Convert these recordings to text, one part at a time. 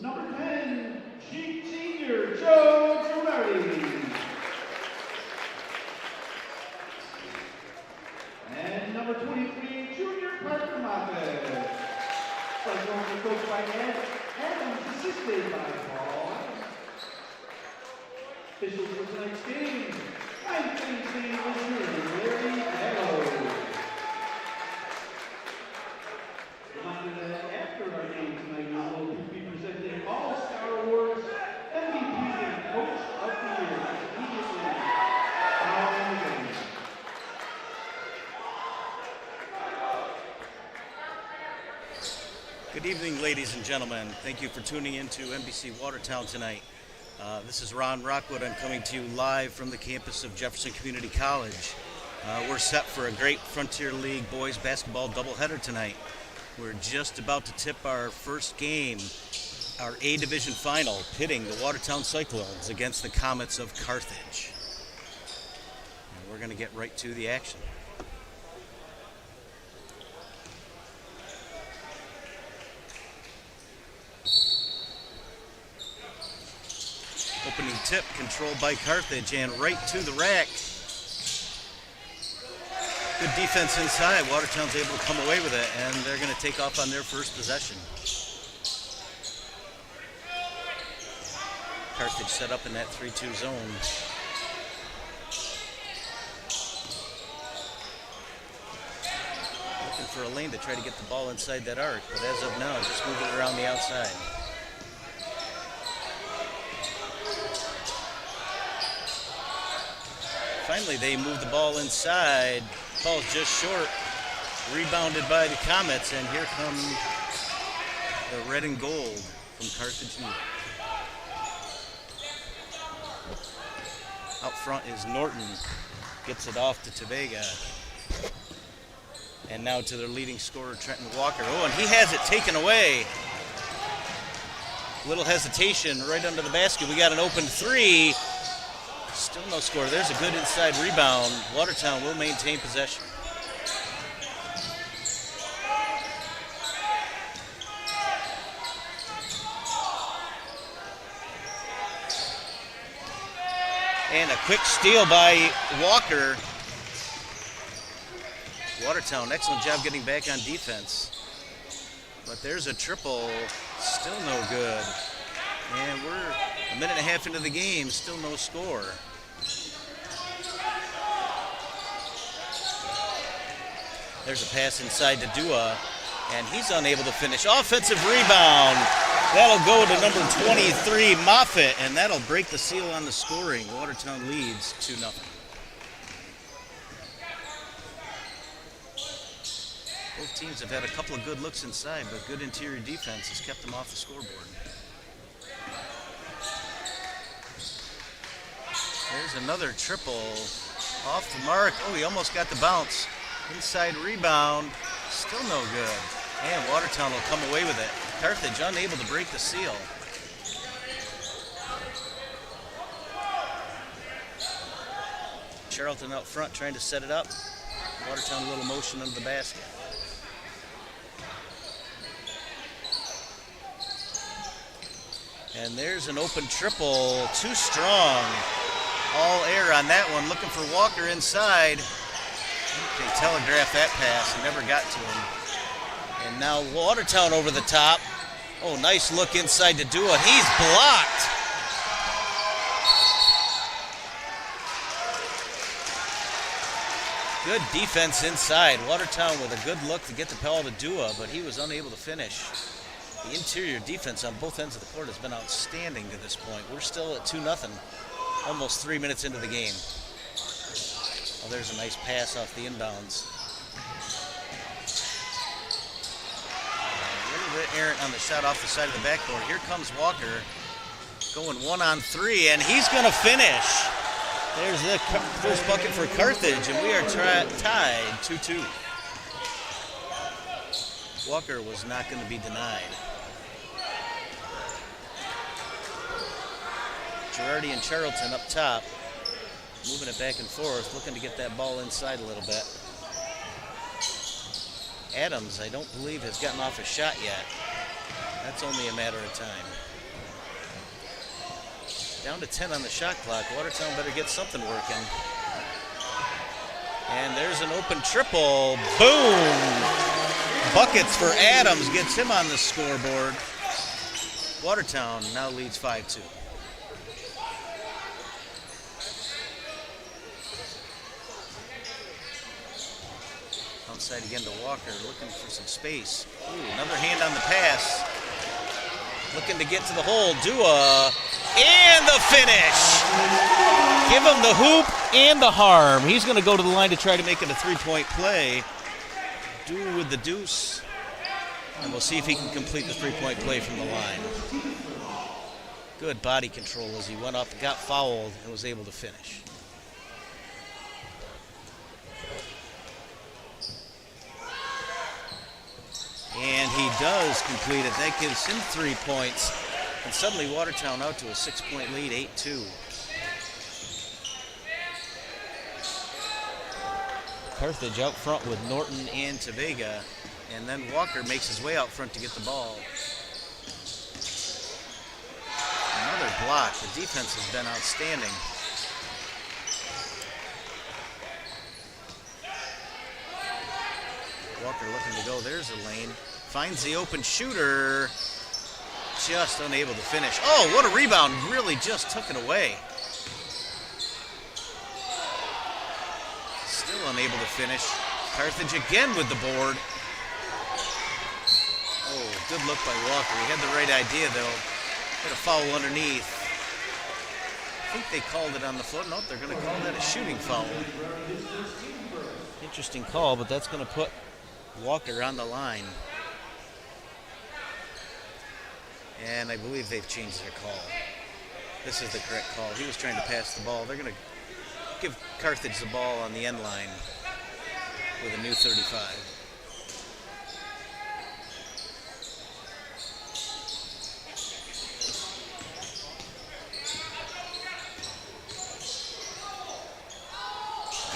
number 10, senior Joe Girardi. And number 23, junior Parker Moffett. Cyclones are coached by Adams, assisted by Paul. Officials for tonight's game, 9th inning junior Larry Meadows. Reminder that after our game tonight, we will be presenting All-Star Awards, MVP and Coach of the Year immediately following the game. Good evening, ladies and gentlemen. Thank you for tuning in to NBC Watertown tonight. This is Ron Rockwood. I'm coming to you live from the campus of Jefferson Community College. We're set for a great Frontier League boys basketball doubleheader tonight. We're just about to tip our first game, our A Division final, pitting the Watertown Cyclones against the Comets of Carthage. And we're going to get right to the action. Opening tip controlled by Carthage and right to the rack. Good defense inside. Watertown's able to come away with it, and they're going to take off on their first possession. Carthage set up in that 3-2 zone. Looking for a lane to try to get the ball inside that arc, but as of now, just moving it around the outside. Finally, they move the ball inside. Ball's just short. Rebounded by the Comets, and here come the red and gold from Carthage. Out front is Norton. Gets it off to Tavega. And now to their leading scorer, Trenton Walker. Oh, and he has it taken away. Little hesitation right under the basket. We got an open three. Still no score. There's a good inside rebound. Watertown will maintain possession. And a quick steal by Walker. Watertown, excellent job getting back on defense. But there's a triple, still no good. And we're a minute and a half into the game, still no score. There's a pass inside to Dua, and he's unable to finish. Offensive rebound. That'll go to number 23, Moffitt, and that'll break the seal on the scoring. Watertown leads 2-0. Both teams have had a couple of good looks inside, but good interior defense has kept them off the scoreboard. There's another triple off the mark. Oh, he almost got the bounce. Inside rebound, still no good. And Watertown will come away with it. Carthage unable to break the seal. Charlton out front trying to set it up. Watertown a little motion under the basket. And there's an open triple, too strong. All air on that one, looking for Walker inside. They telegraphed that pass and never got to him. And now Watertown over the top. Oh, nice look inside to Dua. He's blocked. Good defense inside. Watertown with a good look to get the ball to Dua, but he was unable to finish. The interior defense on both ends of the court has been outstanding to this point. We're still at 2-0, almost 3 minutes into the game. Oh, there's a nice pass off the inbounds. A little bit errant on the shot off the side of the backboard. Here comes Walker going 1-on-3, and he's going to finish. There's the first bucket for Carthage, and we are tied 2-2. Walker was not going to be denied. Girardi and Charlton up top, moving it back and forth, looking to get that ball inside a little bit. Adams, I don't believe, has gotten off a shot yet. That's only a matter of time. Down to 10 on the shot clock. Watertown better get something working. And there's an open triple. Boom! Buckets for Adams. Gets him on the scoreboard. Watertown now leads 5-2. Outside again to Walker, looking for some space. Ooh, another hand on the pass. Looking to get to the hole. Dua. And the finish. Give him the hoop and the harm. He's going to go to the line to try to make it a three-point play. Dua with the deuce. And we'll see if he can complete the three-point play from the line. Good body control as he went up, got fouled, and was able to finish. And he does complete it. That gives him 3 points. And suddenly Watertown out to a 6-point lead, 8-2. Carthage out front with Norton and Tavega. And then Walker makes his way out front to get the ball. Another block. The defense has been outstanding. Walker looking to go. There's a lane. Finds the open shooter. Just unable to finish. Oh, what a rebound. Really just took it away. Still unable to finish. Carthage again with the board. Oh, good look by Walker. He had the right idea, though. Hit a foul underneath. I think they called it on the floor. Nope, they're going to call that a shooting foul. Interesting call, but that's going to put Walker on the line. And I believe they've changed their call. This is the correct call. He was trying to pass the ball. They're going to give Carthage the ball on the end line with a new 35.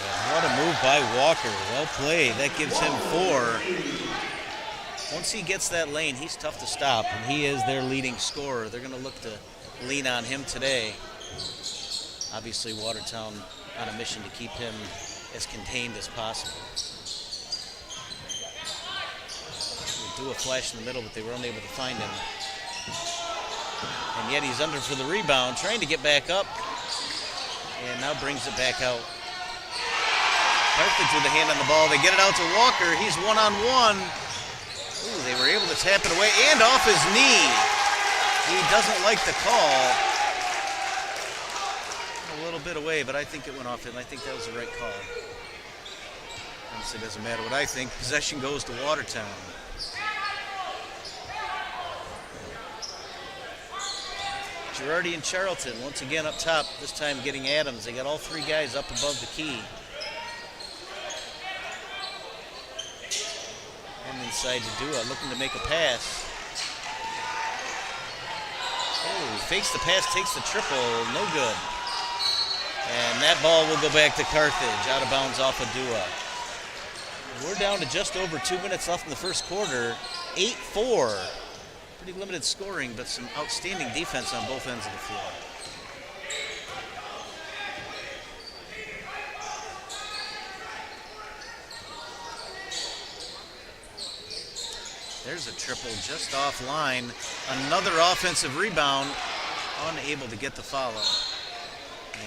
And what a move by Walker. Well played. That gives him 4. Once he gets that lane, he's tough to stop, and he is their leading scorer. They're going to look to lean on him today. Obviously, Watertown on a mission to keep him as contained as possible. We'll do a flash in the middle, but they were unable to find him. And yet he's under for the rebound, trying to get back up, and now brings it back out. Carthage with a hand on the ball. They get it out to Walker. He's one-on-one. Ooh, they were able to tap it away and off his knee. He doesn't like the call. A little bit away, but I think it went off him. I think that was the right call. Honestly, it doesn't matter what I think. Possession goes to Watertown. Girardi and Charlton once again up top, this time getting Adams. They got all 3 guys up above the key. Inside to Dua, looking to make a pass. Oh, fakes the pass, takes the triple, no good. And that ball will go back to Carthage, out of bounds off of Dua. We're down to just over 2 minutes left in the first quarter, 8-4. Pretty limited scoring, but some outstanding defense on both ends of the floor. There's a triple just offline. Another offensive rebound. Unable to get the follow.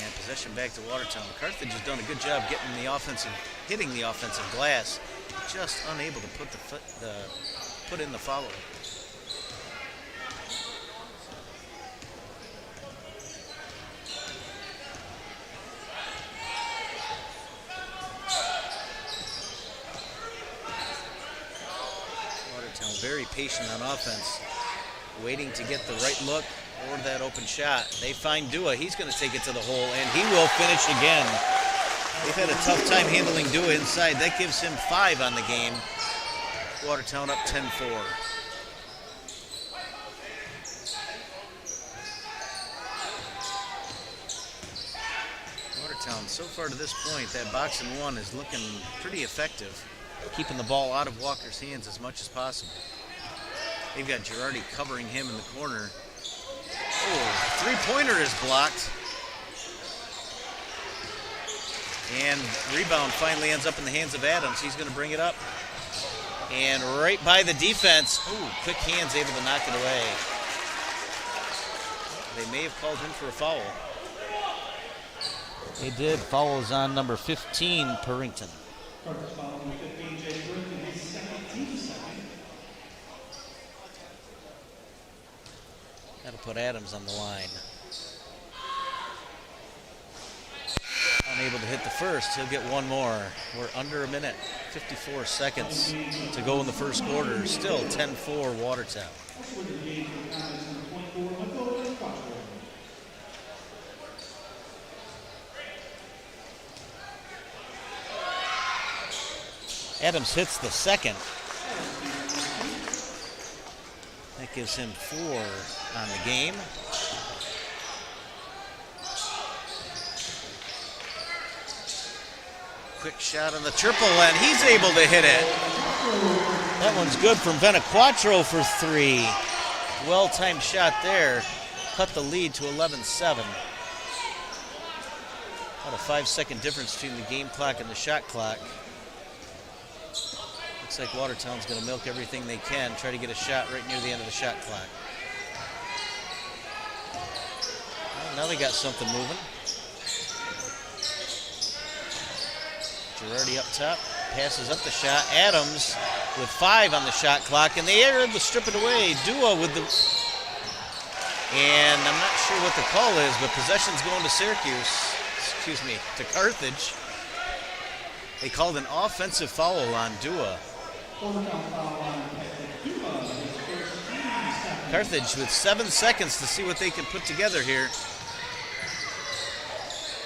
And possession back to Watertown. Carthage has done a good job hitting the offensive glass. Just unable to put in the follow. Very patient on offense, waiting to get the right look or that open shot. They find Dua. He's going to take it to the hole, and he will finish again. They've had a tough time handling Dua inside. That gives him 5 on the game. Watertown up 10-4. Watertown, so far to this point, that box and one is looking pretty effective, keeping the ball out of Walker's hands as much as possible. They've got Girardi covering him in the corner. Oh, three-pointer is blocked. And rebound finally ends up in the hands of Adams. He's going to bring it up. And right by the defense. Ooh, quick hands able to knock it away. They may have called him for a foul. They did. Foul is on number 15, Perrington. That'll put Adams on the line. Unable to hit the first. He'll get one more. We're under a minute, 54 seconds to go in the first quarter. Still 10-4 Watertown. Adams hits the second. That gives him 4 on the game. Quick shot on the triple, and he's able to hit it. That one's good from Venaquatro for 3. Well-timed shot there. Cut the lead to 11-7. About a 5-second difference between the game clock and the shot clock. Looks like Watertown's going to milk everything they can, try to get a shot right near the end of the shot clock. Well, now they got something moving. Girardi up top, passes up the shot. Adams with 5 on the shot clock, and they are able to strip it away. Dua with the... And I'm not sure what the call is, but possession's going to Syracuse. Excuse me, to Carthage. They called an offensive foul on Dua. Carthage with 7 seconds to see what they can put together here.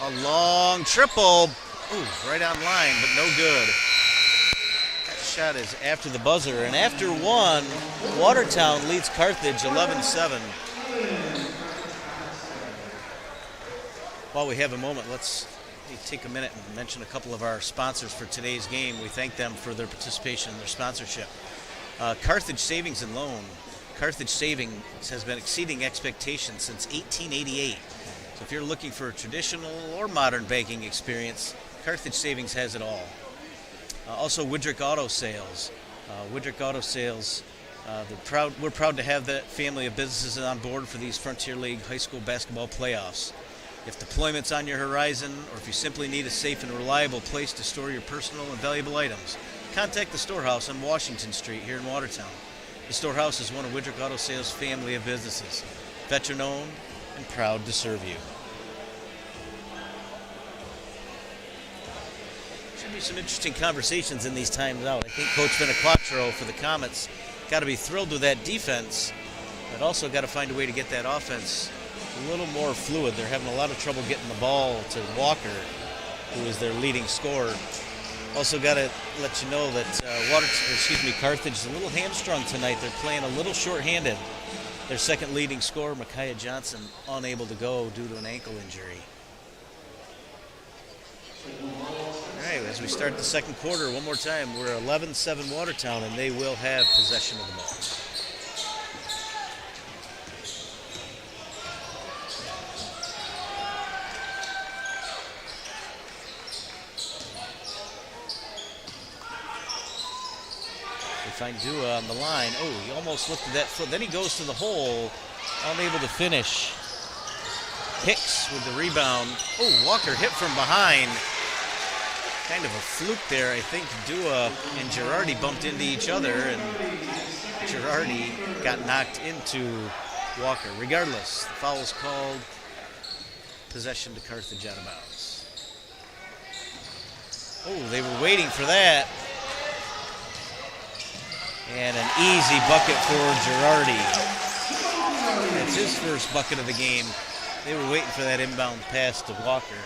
A long triple. Ooh, right on line, but no good. That shot is after the buzzer, and after one, Watertown leads Carthage 11-7. While we have a moment, let's take a minute and mention a couple of our sponsors for today's game. We thank them for their participation and their sponsorship. Carthage Savings and Loan. Carthage Savings has been exceeding expectations since 1888. So if you're looking for a traditional or modern banking experience, Carthage Savings has it all. Also, Woodrick Auto Sales. Woodrick Auto Sales, we're proud to have that family of businesses on board for these Frontier League high school basketball playoffs. If deployment's on your horizon, or if you simply need a safe and reliable place to store your personal and valuable items, contact the Storehouse on Washington Street here in Watertown. The Storehouse is one of Woodrick Auto Sales' family of businesses, veteran-owned and proud to serve you. Should be some interesting conversations in these times out. I think Coach Venaquatro for the Comets got to be thrilled with that defense, but also got to find a way to get that offense a little more fluid. They're having a lot of trouble getting the ball to Walker, who is their leading scorer. Also got to let you know that Carthage is a little hamstrung tonight. They're playing a little short-handed. Their second leading scorer, Micaiah Johnson, unable to go due to an ankle injury. All right, as we start the second quarter, one more time, we're 11-7 Watertown, and they will have possession of the ball. Find Dua on the line. Oh, he almost lifted that foot. Then he goes to the hole, unable to finish. Hicks with the rebound. Oh, Walker hit from behind. Kind of a fluke there. I think Dua and Girardi bumped into each other, and Girardi got knocked into Walker. Regardless, the foul is called. Possession to Carthage out of bounds. Oh, they were waiting for that. And an easy bucket for Girardi. That's his first bucket of the game. They were waiting for that inbound pass to Walker.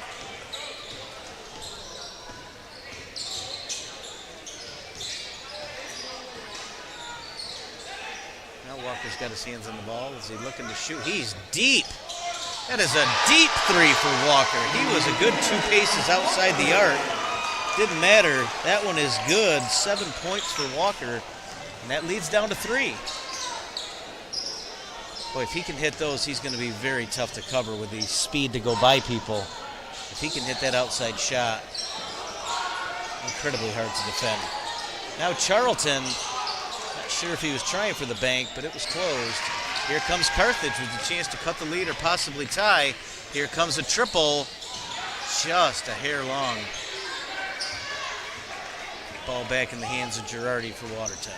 Now Walker's got his hands on the ball. Is he looking to shoot? He's deep. That is a deep three for Walker. He was a good 2 paces outside the arc. Didn't matter. That one is good. 7 points for Walker. And that leads down to 3. Boy, if he can hit those, he's going to be very tough to cover with the speed to go by people. If he can hit that outside shot, incredibly hard to defend. Now Charlton, not sure if he was trying for the bank, but it was closed. Here comes Carthage with a chance to cut the lead or possibly tie. Here comes a triple, just a hair long. Ball back in the hands of Girardi for Watertown.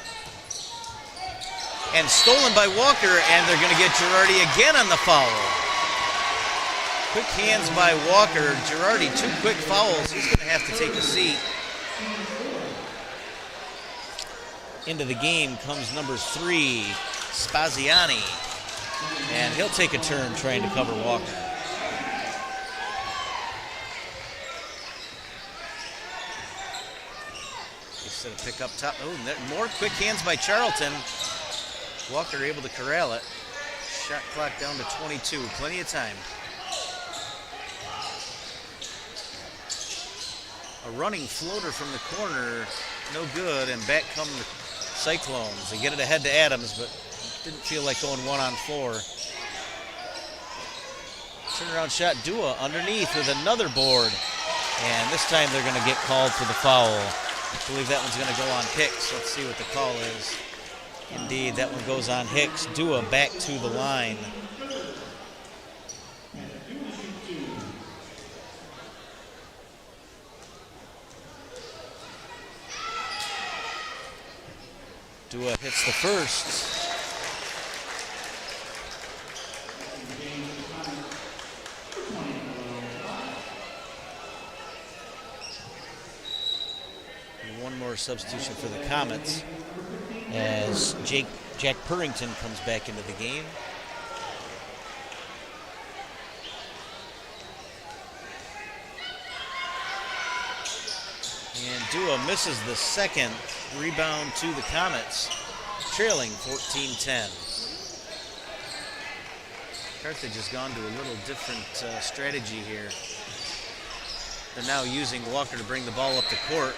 And stolen by Walker, and they're going to get Girardi again on the foul. Quick hands by Walker. Girardi, 2 quick fouls. He's going to have to take a seat. Into the game comes number 3, Spaziani. And he'll take a turn trying to cover Walker. He set a pick up top. Oh, more quick hands by Charlton. Walker able to corral it. Shot clock down to 22. Plenty of time. A running floater from the corner. No good. And back come the Cyclones. They get it ahead to Adams, but didn't feel like going 1-on-4. Turnaround shot. Dua underneath with another board. And this time they're going to get called for the foul. I believe that one's going to go on Hicks. Let's see what the call is. Indeed, that one goes on Hicks. Dua back to the line. Dua hits the first. And one more substitution for the Comets, as Jack Purrington comes back into the game. And Dua misses the second. Rebound to the Comets, trailing 14-10. Carthage has gone to a little different strategy here. They're now using Walker to bring the ball up the court.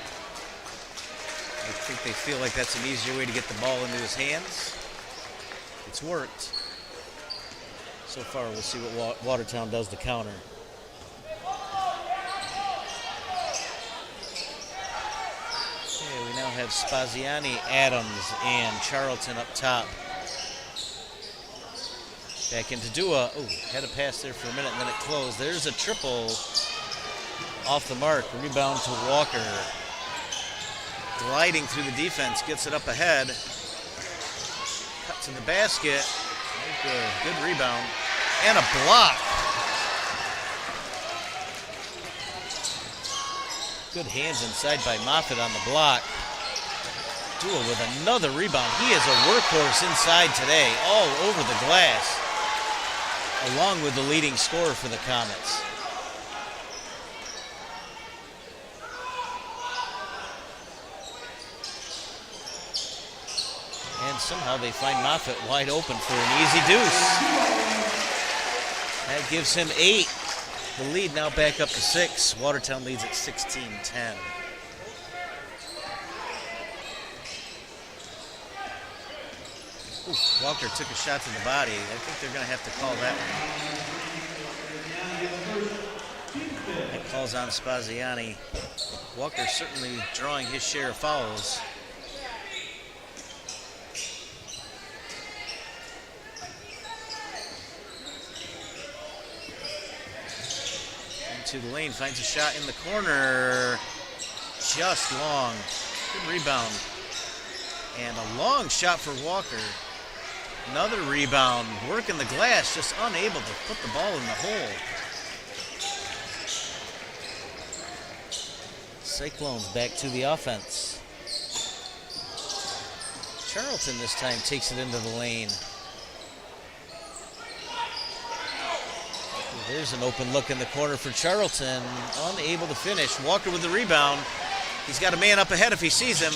I think they feel like that's an easier way to get the ball into his hands. It's worked. So far, we'll see what Watertown does to counter. Okay, we now have Spaziani, Adams, and Charlton up top. Back into Dua. Oh, had a pass there for a minute and then it closed. There's a triple off the mark. Rebound to Walker. Gliding through the defense, gets it up ahead. Cuts in the basket. Good rebound. And a block. Good hands inside by Moffitt on the block. Dua with another rebound. He is a workhorse inside today, all over the glass, along with the leading scorer for the Comets. And somehow they find Moffitt wide open for an easy deuce. That gives him 8. The lead now back up to 6. Watertown leads at 16-10. Walker took a shot to the body. I think they're going to have to call that one. That calls on Spaziani. Walker certainly drawing his share of fouls. To the lane, finds a shot in the corner, just long. Good rebound. And a long shot for Walker. Another rebound, working the glass, just unable to put the ball in the hole. Cyclones back to the offense. Charlton this time takes it into the lane. There's an open look in the corner for Charlton. Unable to finish. Walker with the rebound. He's got a man up ahead if he sees him.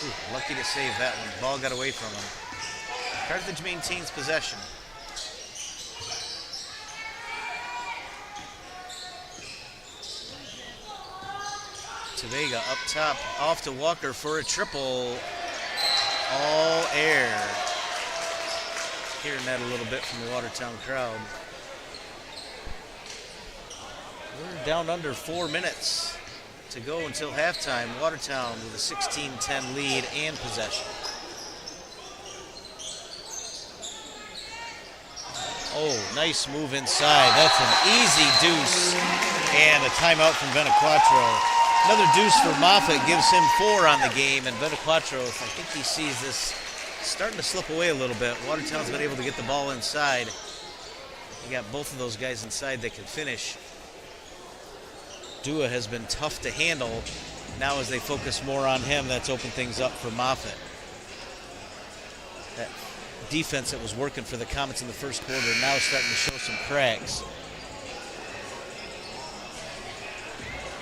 Ooh, lucky to save that one. Ball got away from him. Carthage maintains possession. Vega up top, off to Walker for a triple. All air. hearing that a little bit from the Watertown crowd. We're down under 4 minutes to go until halftime. Watertown with a 16-10 lead and possession. Oh, nice move inside. That's an easy deuce. And a timeout from Benaquatro. Another deuce for Moffitt gives him 4 on the game. And Benaquatro, I think he sees this starting to slip away a little bit. Watertown's been able to get the ball inside. You got both of those guys inside that can finish. Dua has been tough to handle. Now as they focus more on him, that's opened things up for Moffitt. That defense that was working for the Comets in the first quarter now starting to show some cracks.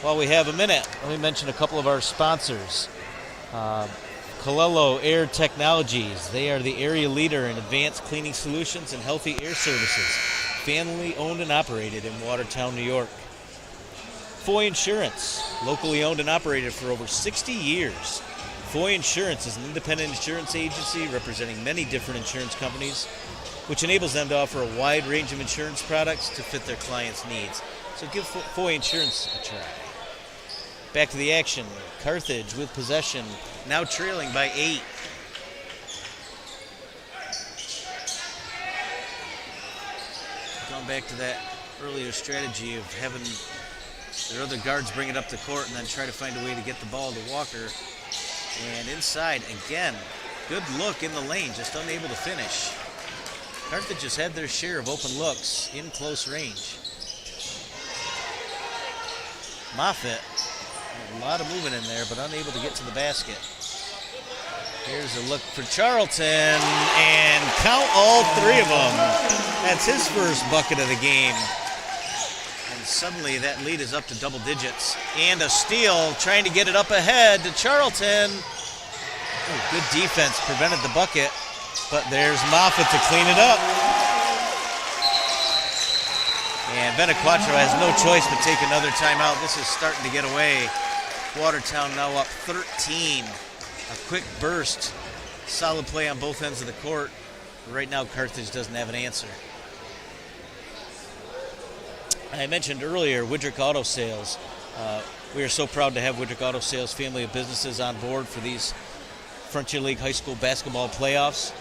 While we have a minute, let me mention a couple of our sponsors. Colello Air Technologies. They are the area leader in advanced cleaning solutions and healthy air services. Family owned and operated in Watertown, New York. Foy Insurance, locally owned and operated for over 60 years. Foy Insurance is an independent insurance agency representing many different insurance companies, which enables them to offer a wide range of insurance products to fit their clients' needs. So give Foy Insurance a try. Back to the action. Carthage with possession, now trailing by 8. Going back to that earlier strategy of having their other guards bring it up the court and then try to find a way to get the ball to Walker. And inside again, good look in the lane, just unable to finish. Carthage has had their share of open looks in close range. Moffitt, a lot of movement in there, but unable to get to the basket. Here's a look for Charlton, and count all 3 of them. That's his first bucket of the game. And suddenly that lead is up to double digits. And a steal, trying to get it up ahead to Charlton. Oh, good defense, prevented the bucket, but there's Moffitt to clean it up. And Benaquatro has no choice but take another timeout. This is starting to get away. Watertown now up 13. A quick burst. Solid play on both ends of the court. Right now, Carthage doesn't have an answer. I mentioned earlier Woodrick Auto Sales. We are so proud to have Woodrick Auto Sales family of businesses on board for these Frontier League High School basketball playoffs.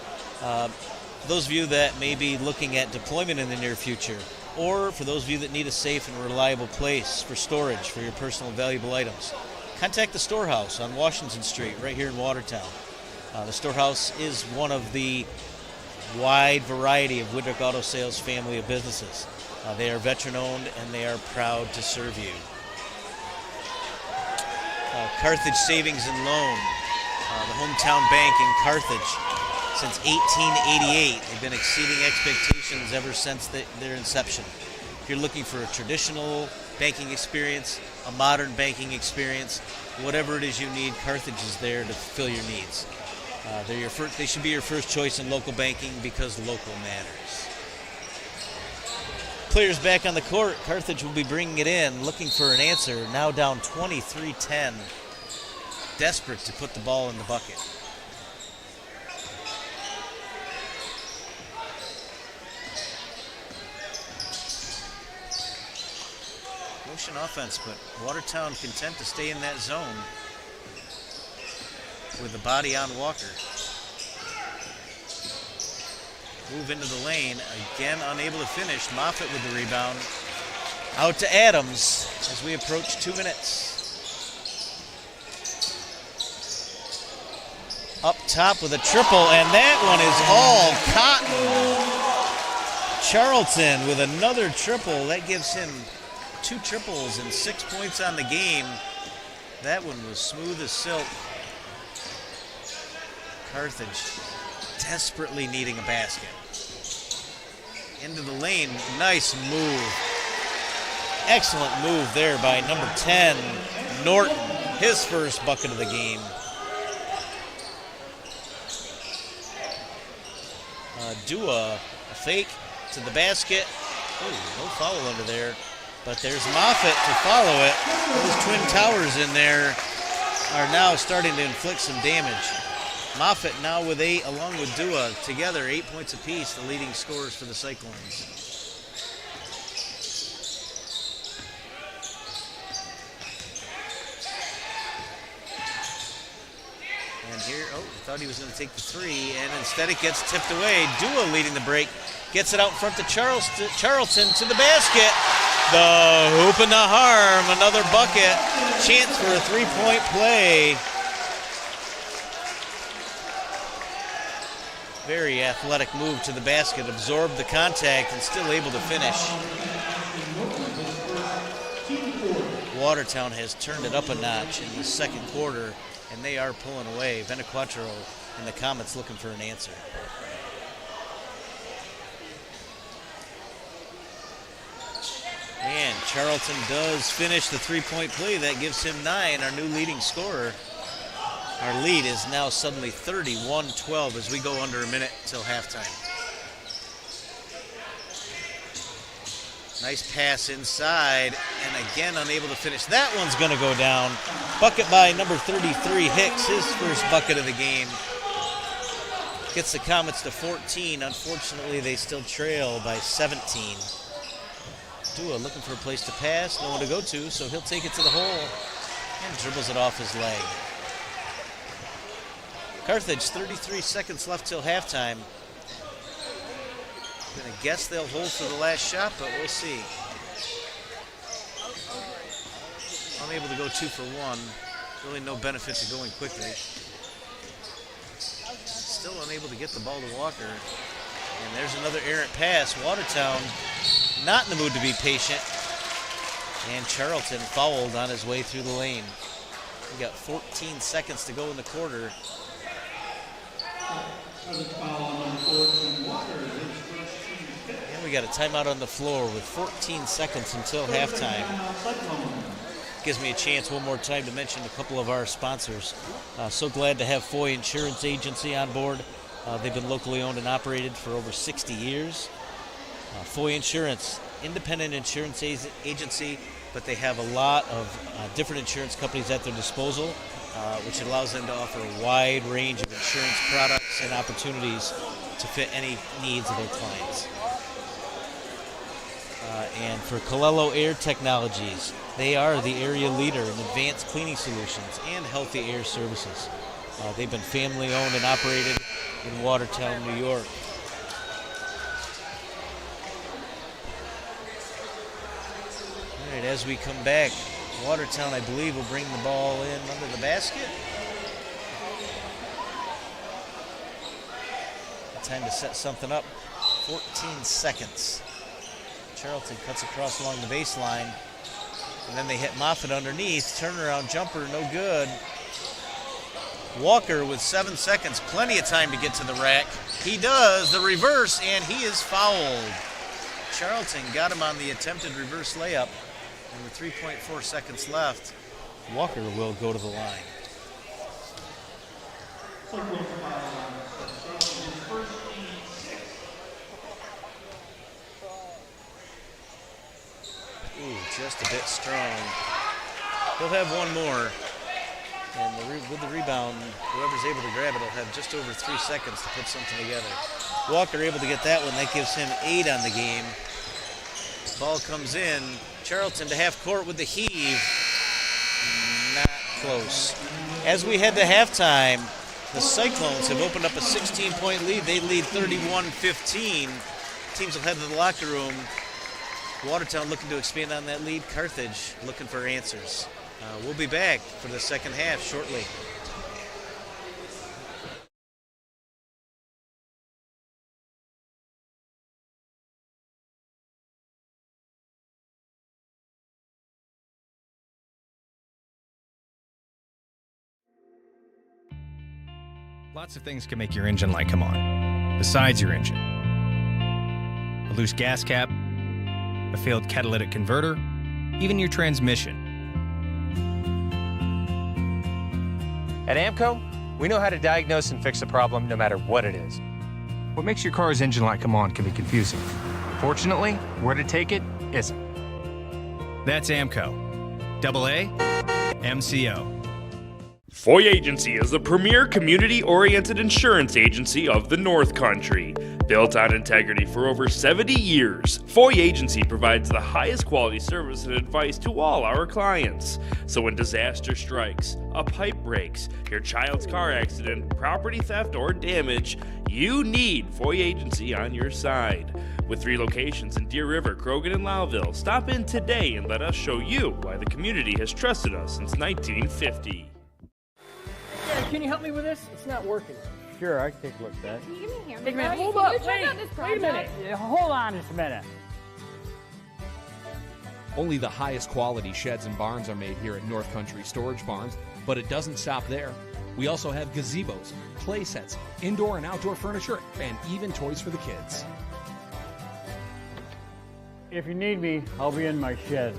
For those of you that may be looking at deployment in the near future, or for those of you that need a safe and reliable place for storage for your personal valuable items, contact the Storehouse on Washington Street right here in Watertown. The Storehouse is one of the wide variety of Woodrick Auto Sales family of businesses. They are veteran owned and they are proud to serve you. Carthage Savings and Loan, the hometown bank in Carthage. Since 1888, they've been exceeding expectations ever since their inception. If you're looking for a traditional banking experience, a modern banking experience, whatever it is you need, Carthage is there to fulfill your needs. They should be your first choice in local banking because local matters. Players back on the court. Carthage will be bringing it in, looking for an answer. Now down 23-10. Desperate to put the ball in the bucket. Motion offense, but Watertown content to stay in that zone with the body on Walker. Move into the lane, again unable to finish. Moffitt with the rebound. Out to Adams as we approach 2 minutes. Up top with a triple, and that one is all Cotton. Charlton with another triple. That gives him 2 triples and 6 points on the game. That one was smooth as silk. Carthage desperately needing a basket. Into the lane, nice move. Excellent move there by number 10, Norton, his first bucket of the game. Dua, a fake to the basket. Oh, no foul under there. But there's Moffitt to follow it. Those twin towers in there are now starting to inflict some damage. Moffitt now with 8, along with Dua. Together, 8 points apiece, the leading scorers for the Cyclones. And here, thought he was going to take the 3, and instead it gets tipped away. Dua leading the break. Gets it out in front to Charlton to the basket. The hoop and the harm, another bucket. Chance for a 3-point play. Very athletic move to the basket, absorbed the contact and still able to finish. Watertown has turned it up a notch in the second quarter, and they are pulling away. Veniquatro and the Comets looking for an answer. And Charlton does finish the 3-point play. That gives him 9, our new leading scorer. Our lead is now suddenly 31-12 as we go under a minute till halftime. Nice pass inside, and again unable to finish. That one's going to go down. Bucket by number 33, Hicks, his first bucket of the game. Gets the Comets to 14. Unfortunately, they still trail by 17. Dua looking for a place to pass, no one to go to, so he'll take it to the hole and dribbles it off his leg. Carthage, 33 seconds left till halftime. I'm gonna guess they'll hold for the last shot, but we'll see. Unable to go 2 for 1. Really no benefit to going quickly. Still unable to get the ball to Walker. And there's another errant pass. Watertown not in the mood to be patient. And Charlton fouled on his way through the lane. We got 14 seconds to go in the quarter. And we got a timeout on the floor with 14 seconds until halftime. Gives me a chance one more time to mention a couple of our sponsors. So glad to have Foy Insurance Agency on board. They've been locally owned and operated for over 60 years. Foy Insurance, independent insurance agency, but they have a lot of different insurance companies at their disposal, which allows them to offer a wide range of insurance products and opportunities to fit any needs of their clients. And for Colello Air Technologies, they are the area leader in advanced cleaning solutions and healthy air services. They've been family owned and operated in Watertown, New York. All right, as we come back, Watertown, I believe, will bring the ball in under the basket. Time to set something up. 14 seconds. Charlton cuts across along the baseline, and then they hit Moffitt underneath. Turnaround jumper, no good. Walker with 7 seconds, plenty of time to get to the rack. He does the reverse, and he is fouled. Charlton got him on the attempted reverse layup, and with 3.4 seconds left, Walker will go to the line. Ooh, just a bit strong. He'll have one more. And with the rebound, whoever's able to grab it will have just over 3 seconds to put something together. Walker able to get that one. That gives him 8 on the game. Ball comes in. Charlton to half court with the heave. Not close. As we head to halftime, the Cyclones have opened up a 16-point lead. They lead 31-15. Teams will head to the locker room. Watertown looking to expand on that lead. Carthage looking for answers. We'll be back for the second half shortly. Lots of things can make your engine light come on, besides your engine. A loose gas cap, a failed catalytic converter, even your transmission. At AMCO, we know how to diagnose and fix a problem no matter what it is. What makes your car's engine light come on can be confusing. Fortunately, where to take it isn't. That's AMCO. AA, MCO. Foy Agency is the premier community-oriented insurance agency of the North Country. Built on integrity for over 70 years, Foy Agency provides the highest quality service and advice to all our clients. So when disaster strikes, a pipe breaks, your child's car accident, property theft, or damage, you need Foy Agency on your side. With 3 locations in Deer River, Croghan, and Lowville, stop in today and let us show you why the community has trusted us since 1950. Can you help me with this? It's not working. Sure, I can take a look at that. Can you give me a hand? Take a minute. Can Hold you up. check Wait. out this Wait a minute. project? Yeah, hold on just a minute. Only the highest quality sheds and barns are made here at North Country Storage Barns, but it doesn't stop there. We also have gazebos, play sets, indoor and outdoor furniture, and even toys for the kids. If you need me, I'll be in my shed.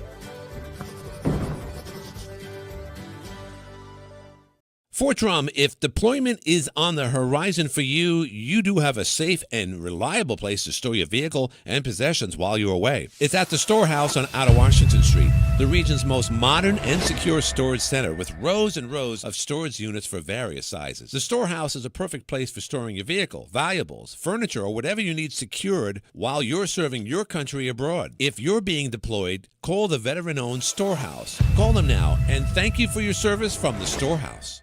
Fortrum, if deployment is on the horizon for you, you do have a safe and reliable place to store your vehicle and possessions while you're away. It's at the Storehouse on Outer Washington Street, the region's most modern and secure storage center with rows and rows of storage units for various sizes. The Storehouse is a perfect place for storing your vehicle, valuables, furniture, or whatever you need secured while you're serving your country abroad. If you're being deployed, call the veteran-owned Storehouse. Call them now, and thank you for your service from the Storehouse.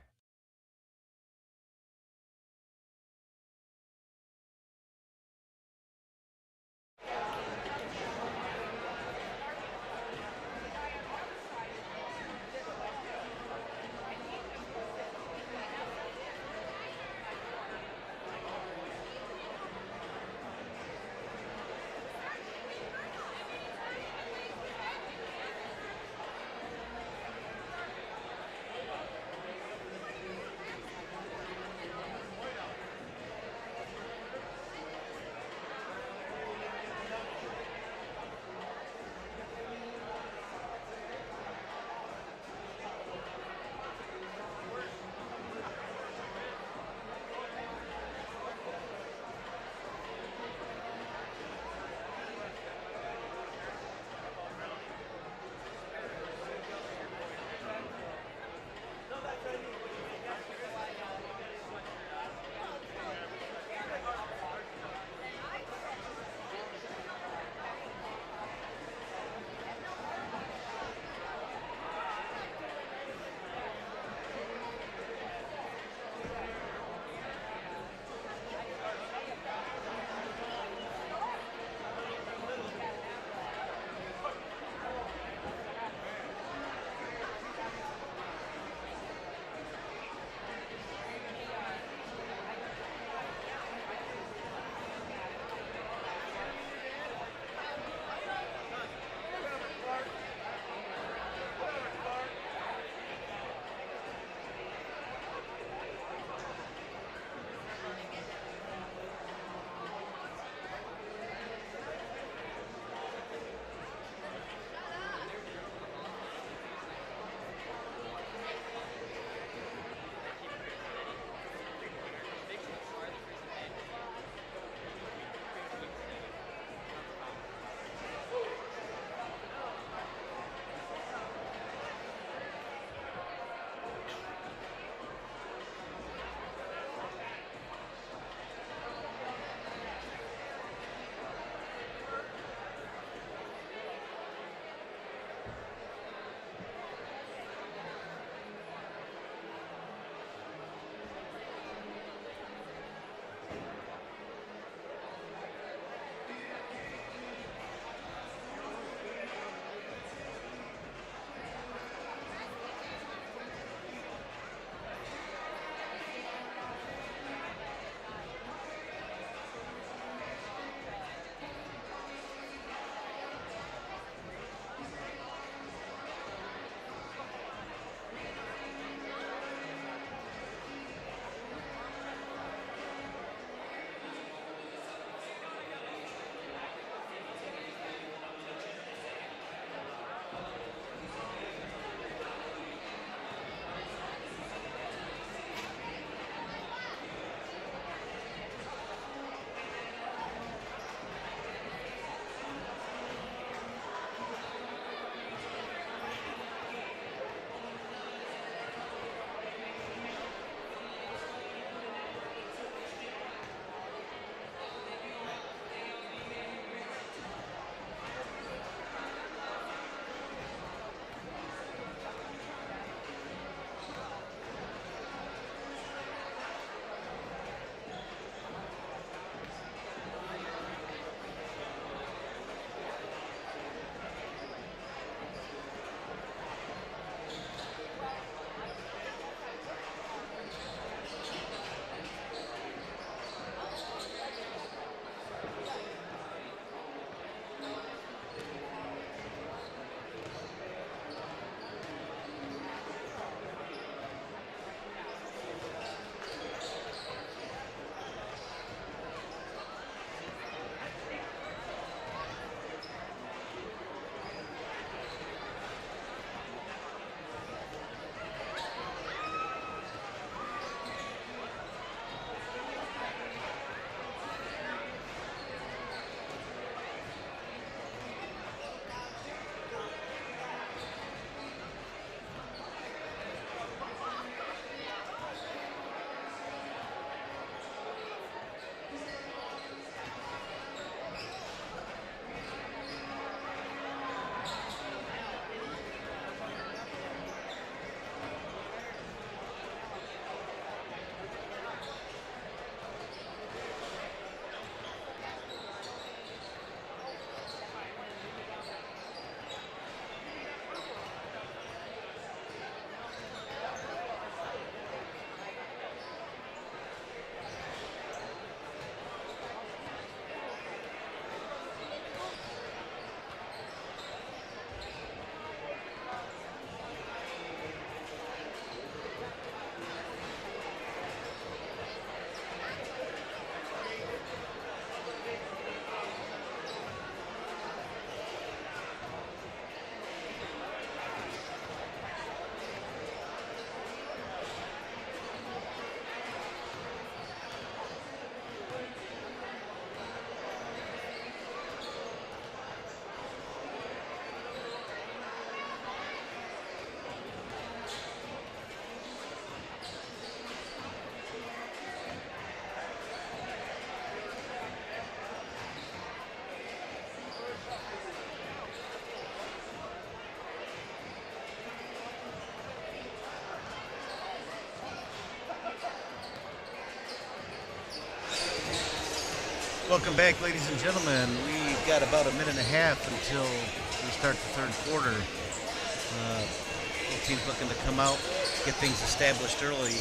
Welcome back, ladies and gentlemen. We've got about a minute and a half until we start the third quarter. Both teams looking to come out, get things established early.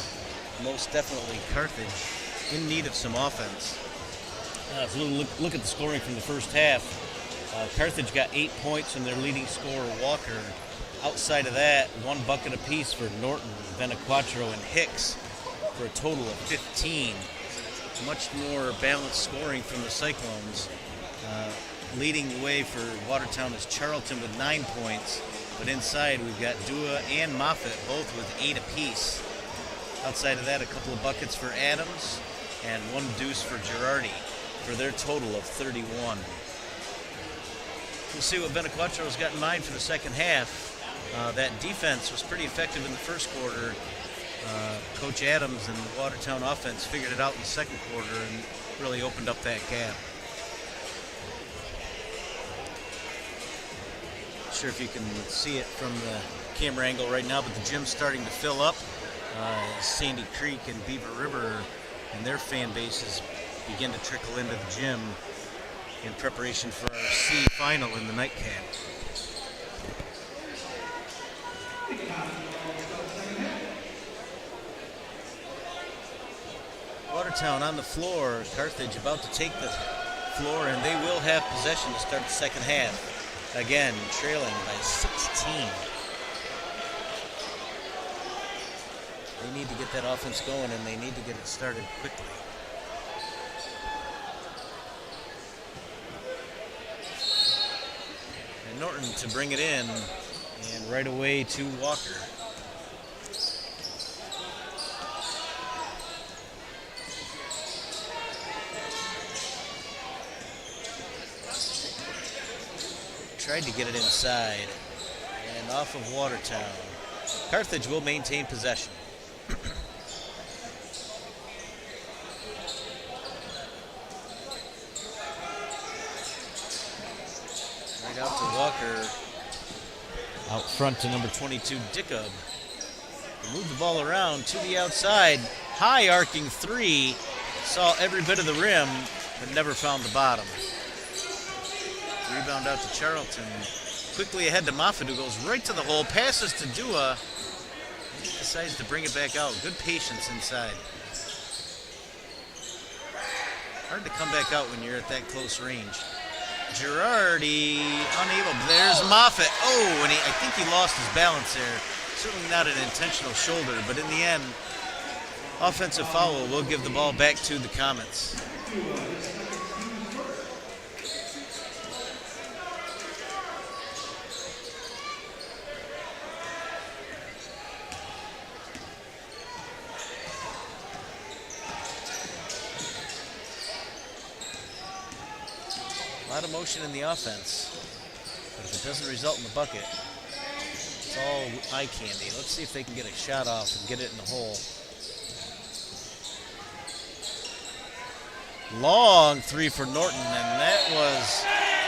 Most definitely Carthage in need of some offense. So look at the scoring from the first half. Carthage got 8 points from their leading scorer, Walker. Outside of that, 1 bucket apiece for Norton, Benaquatro, and Hicks for a total of 15. Much more balanced scoring from the Cyclones. Leading the way for Watertown is Charlton with 9 points, but inside we've got Dua and Moffitt, both with 8 apiece. Outside of that, a couple of buckets for Adams and 1 deuce for Girardi for their total of 31. We'll see what Benaquatro's got in mind for the second half. That defense was pretty effective in the first quarter. Coach Adams and the Watertown offense figured it out in the second quarter and really opened up that gap. Not sure if you can see it from the camera angle right now, but the gym's starting to fill up. Sandy Creek and Beaver River and their fan bases begin to trickle into the gym in preparation for our C final in the nightcap. Watertown on the floor. Carthage about to take the floor, and they will have possession to start the second half. Again, trailing by 16. They need to get that offense going, and they need to get it started quickly. And Norton to bring it in, and right away to Walker. Tried to get it inside, and off of Watertown. Carthage will maintain possession. Right out to Walker. Out front to number 22, Dickup. Move the ball around to the outside. High arcing 3. Saw every bit of the rim, but never found the bottom. Rebound out to Charlton. Quickly ahead to Moffitt, who goes right to the hole. Passes to Dua. He decides to bring it back out. Good patience inside. Hard to come back out when you're at that close range. Girardi unable. There's Moffitt. Oh, and I think he lost his balance there. Certainly not an intentional shoulder, but in the end, offensive foul will give the ball back to the Comets. A lot of motion in the offense, but if it doesn't result in the bucket, it's all eye candy. Let's see if they can get a shot off and get it in the hole. Long 3 for Norton, and that was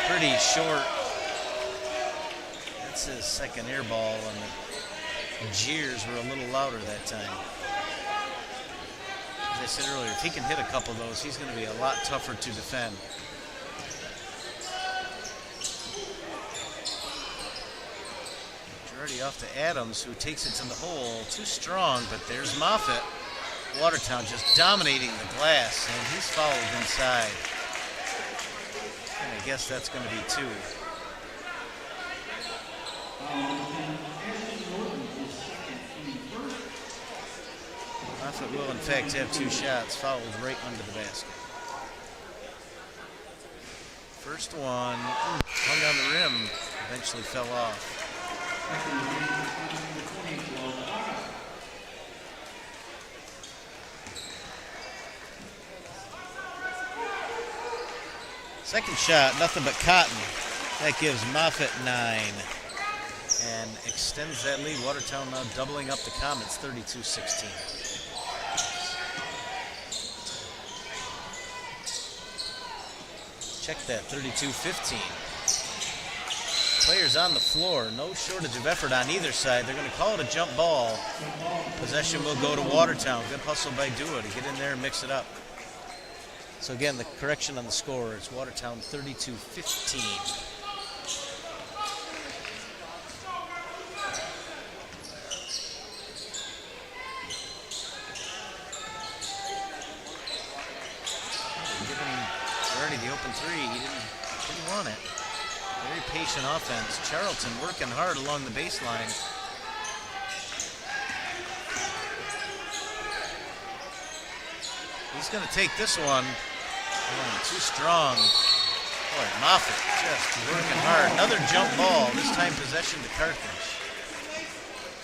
pretty short. That's his second air ball, and the jeers were a little louder that time. As I said earlier, if he can hit a couple of those, he's going to be a lot tougher to defend. Off to Adams, who takes it to the hole. Too strong, but there's Moffitt. Watertown just dominating the glass, and he's fouled inside. And I guess that's going to be 2. Moffitt will, in fact, have 2 shots. Fouled right under the basket. First one hung on the rim, eventually fell off. Second shot, nothing but cotton. That gives Moffitt 9 and extends that lead. Watertown now doubling up the Comets, 32-16. Check that, 32-15. Players on the floor, no shortage of effort on either side. They're going to call it a jump ball. Possession will go to Watertown. Good hustle by Dua to get in there and mix it up. So again, the correction on the score is Watertown 32-15. The open three, he didn't want it. Very patient offense. Charlton working hard along the baseline. He's going to take this one. Oh, too strong. Boy, Moffitt just working hard. Another jump ball, this time possession to Carthage.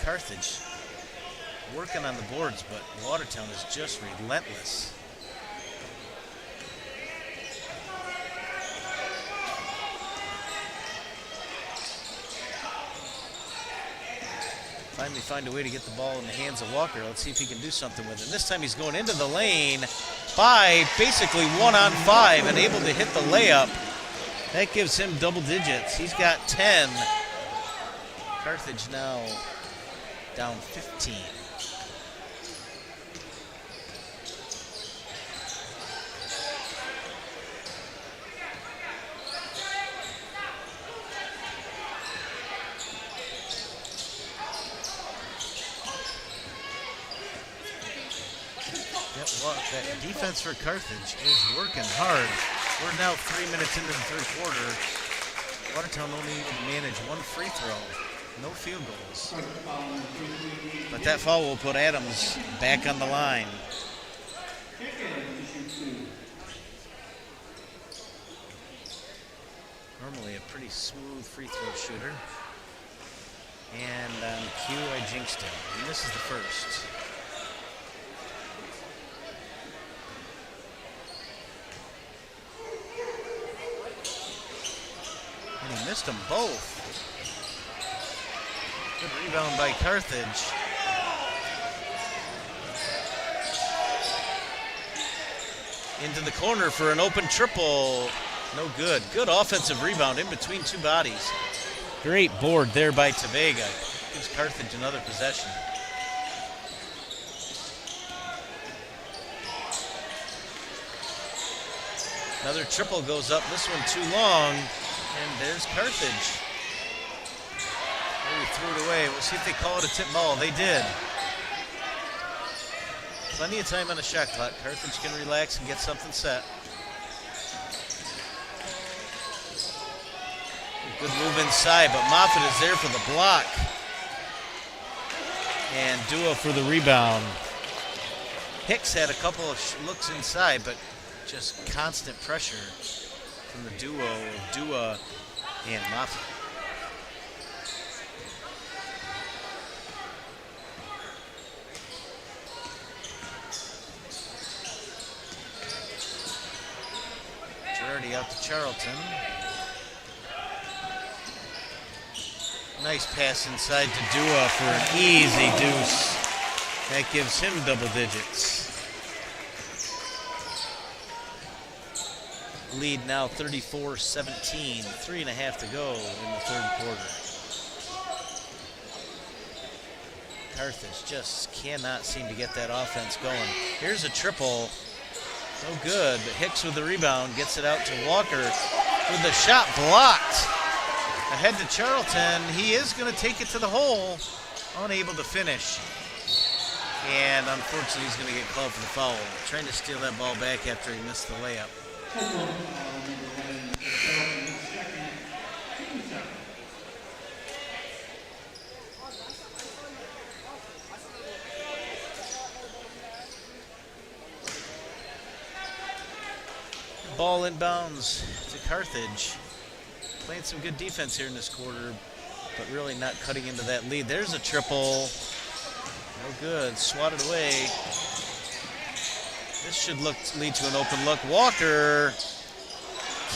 Carthage working on the boards, but Watertown is just relentless. Finally find a way to get the ball in the hands of Walker. Let's see if he can do something with it. This time he's going into the lane by basically 1-on-5 and able to hit the layup. That gives him double digits. He's got 10. Carthage now down 15. That defense for Carthage is working hard. We're now 3 minutes into the third quarter. Watertown only able to manage one free throw, no field goals. But that foul will put Adams back on the line. Normally a pretty smooth free throw shooter. And on cue, I jinxed him. And this is the first. And he missed them both. Good rebound by Carthage. Into the corner for an open triple. No good. Good offensive rebound in between two bodies. Great board there by Tabega. Gives Carthage another possession. Another triple goes up. This one too long. And there's Carthage. Maybe threw it away. We'll see if they call it a tip ball. They did. Plenty of time on the shot clock. Carthage can relax and get something set. Good move inside, but Moffitt is there for the block. And Dua for the rebound. Hicks had a couple of looks inside, but just constant pressure from the duo of Dua and Moffitt. Girardi out to Charlton. Nice pass inside to Dua for an easy deuce. That gives him double digits. Lead now 34-17, 3.5 to go in the third quarter. Carthage just cannot seem to get that offense going. Here's a triple, no good, but Hicks with the rebound gets it out to Walker with the shot blocked. Ahead to Charlton, he is going to take it to the hole, unable to finish. And unfortunately, he's going to get called for the foul. Trying to steal that ball back after he missed the layup. Ball inbounds to Carthage. Playing some good defense here in this quarter, but really not cutting into that lead. There's a triple. No good. Swatted away. This should lead to an open look. Walker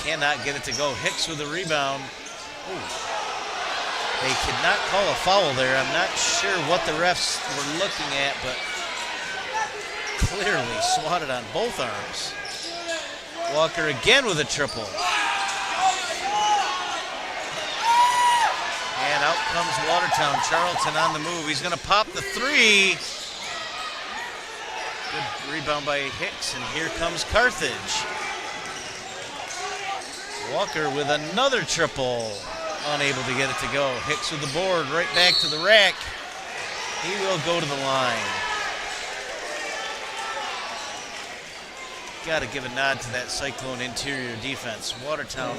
cannot get it to go. Hicks with the rebound. Ooh. They could not call a foul there. I'm not sure what the refs were looking at, but clearly swatted on both arms. Walker again with a triple. And out comes Watertown. Charlton on the move. He's going to pop the three. Good rebound by Hicks, and here comes Carthage. Walker with another triple, unable to get it to go. Hicks with the board, right back to the rack. He will go to the line. Got to give a nod to that Cyclone interior defense. Watertown,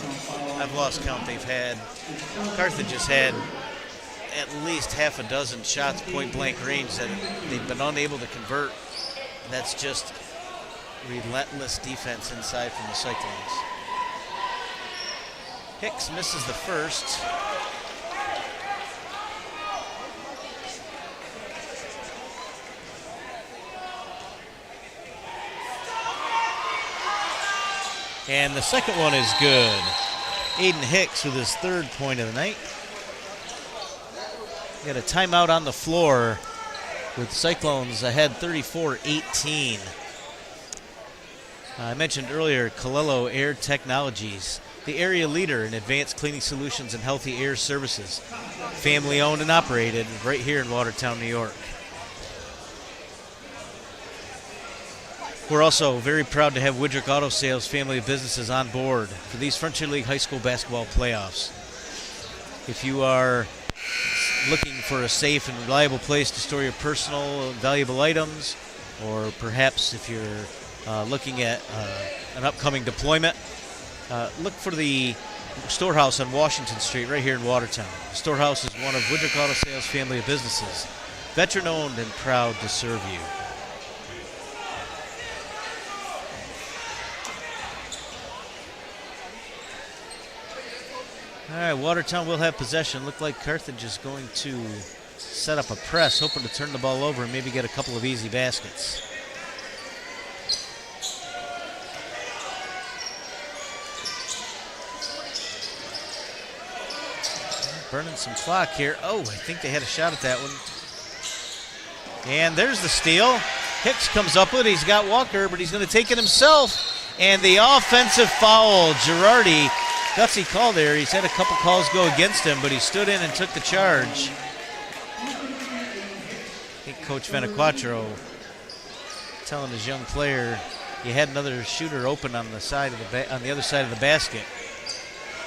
I've lost count. Carthage has had at least half a dozen shots point blank range that they've been unable to convert. That's just relentless defense inside from the Cyclones. Hicks misses the first. And the second one is good. Aiden Hicks with his third point of the night. Got a timeout on the floor with Cyclones ahead 34-18. I mentioned earlier Colello Air Technologies, the area leader in advanced cleaning solutions and healthy air services. Family owned and operated right here in Watertown, New York. We're also very proud to have Woodrick Auto Sales family of businesses on board for these Frontier League High School basketball playoffs. If you are looking for a safe and reliable place to store your personal valuable items, or perhaps if you're looking at an upcoming deployment, look for the Storehouse on Washington Street right here in Watertown. The Storehouse is one of Woodrick Auto Sales family of businesses, veteran owned and proud to serve you. All right, Watertown will have possession. Look like Carthage is going to set up a press, hoping to turn the ball over and maybe get a couple of easy baskets. Burning some clock here. Oh, I think they had a shot at that one. And there's the steal. Hicks comes up with it. He's got Walker, but he's going to take it himself. And the offensive foul, Girardi. Gutsy call there. He's had a couple calls go against him, but he stood in and took the charge. I think Coach Venequatro telling his young player, you had another shooter open on the side of on the other side of the basket.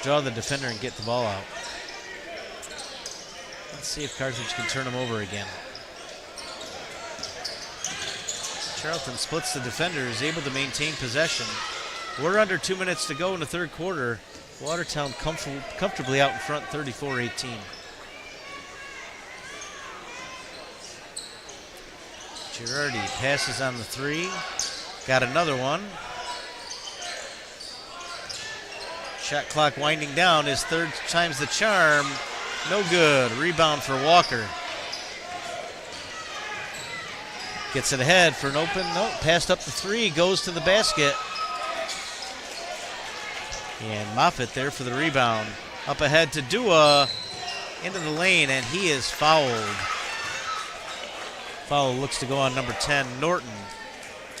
Draw the defender and get the ball out. Let's see if Carthage can turn him over again. Charlton splits the defender, is able to maintain possession. We're under 2 minutes to go in the third quarter. Watertown comfortably out in front, 34-18. Girardi passes on the three. Got another one. Shot clock winding down. His third time's the charm. No good. Rebound for Walker. Gets it ahead for an open. Nope. Passed up the three. Goes to the basket. And Moffitt there for the rebound. Up ahead to Dua. Into the lane, and he is fouled. Foul looks to go on number 10, Norton.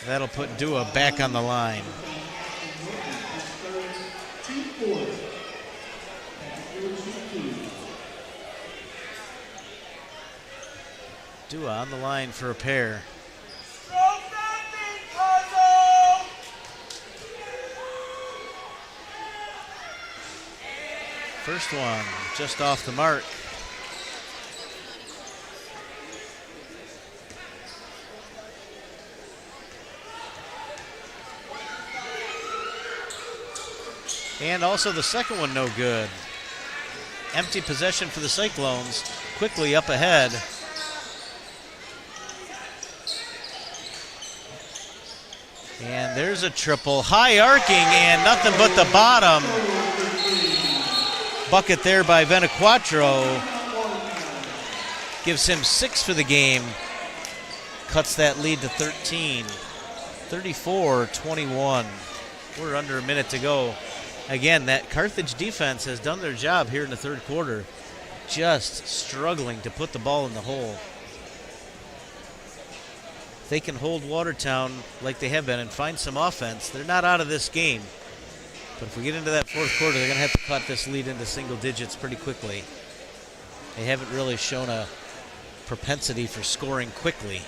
That'll put Dua back on the line. Dua on the line for a pair. First one, just off the mark. And also the second one, no good. Empty possession for the Cyclones. Quickly up ahead. And there's a triple. High arcing and nothing but the bottom. Bucket there by Venequatro. Gives him 6 for the game. Cuts that lead to 13. 34-21. We're under a minute to go. Again, that Carthage defense has done their job here in the third quarter. Just struggling to put the ball in the hole. If they can hold Watertown like they have been and find some offense, they're not out of this game. But if we get into that fourth quarter, they're going to have to cut this lead into single digits pretty quickly. They haven't really shown a propensity for scoring quickly.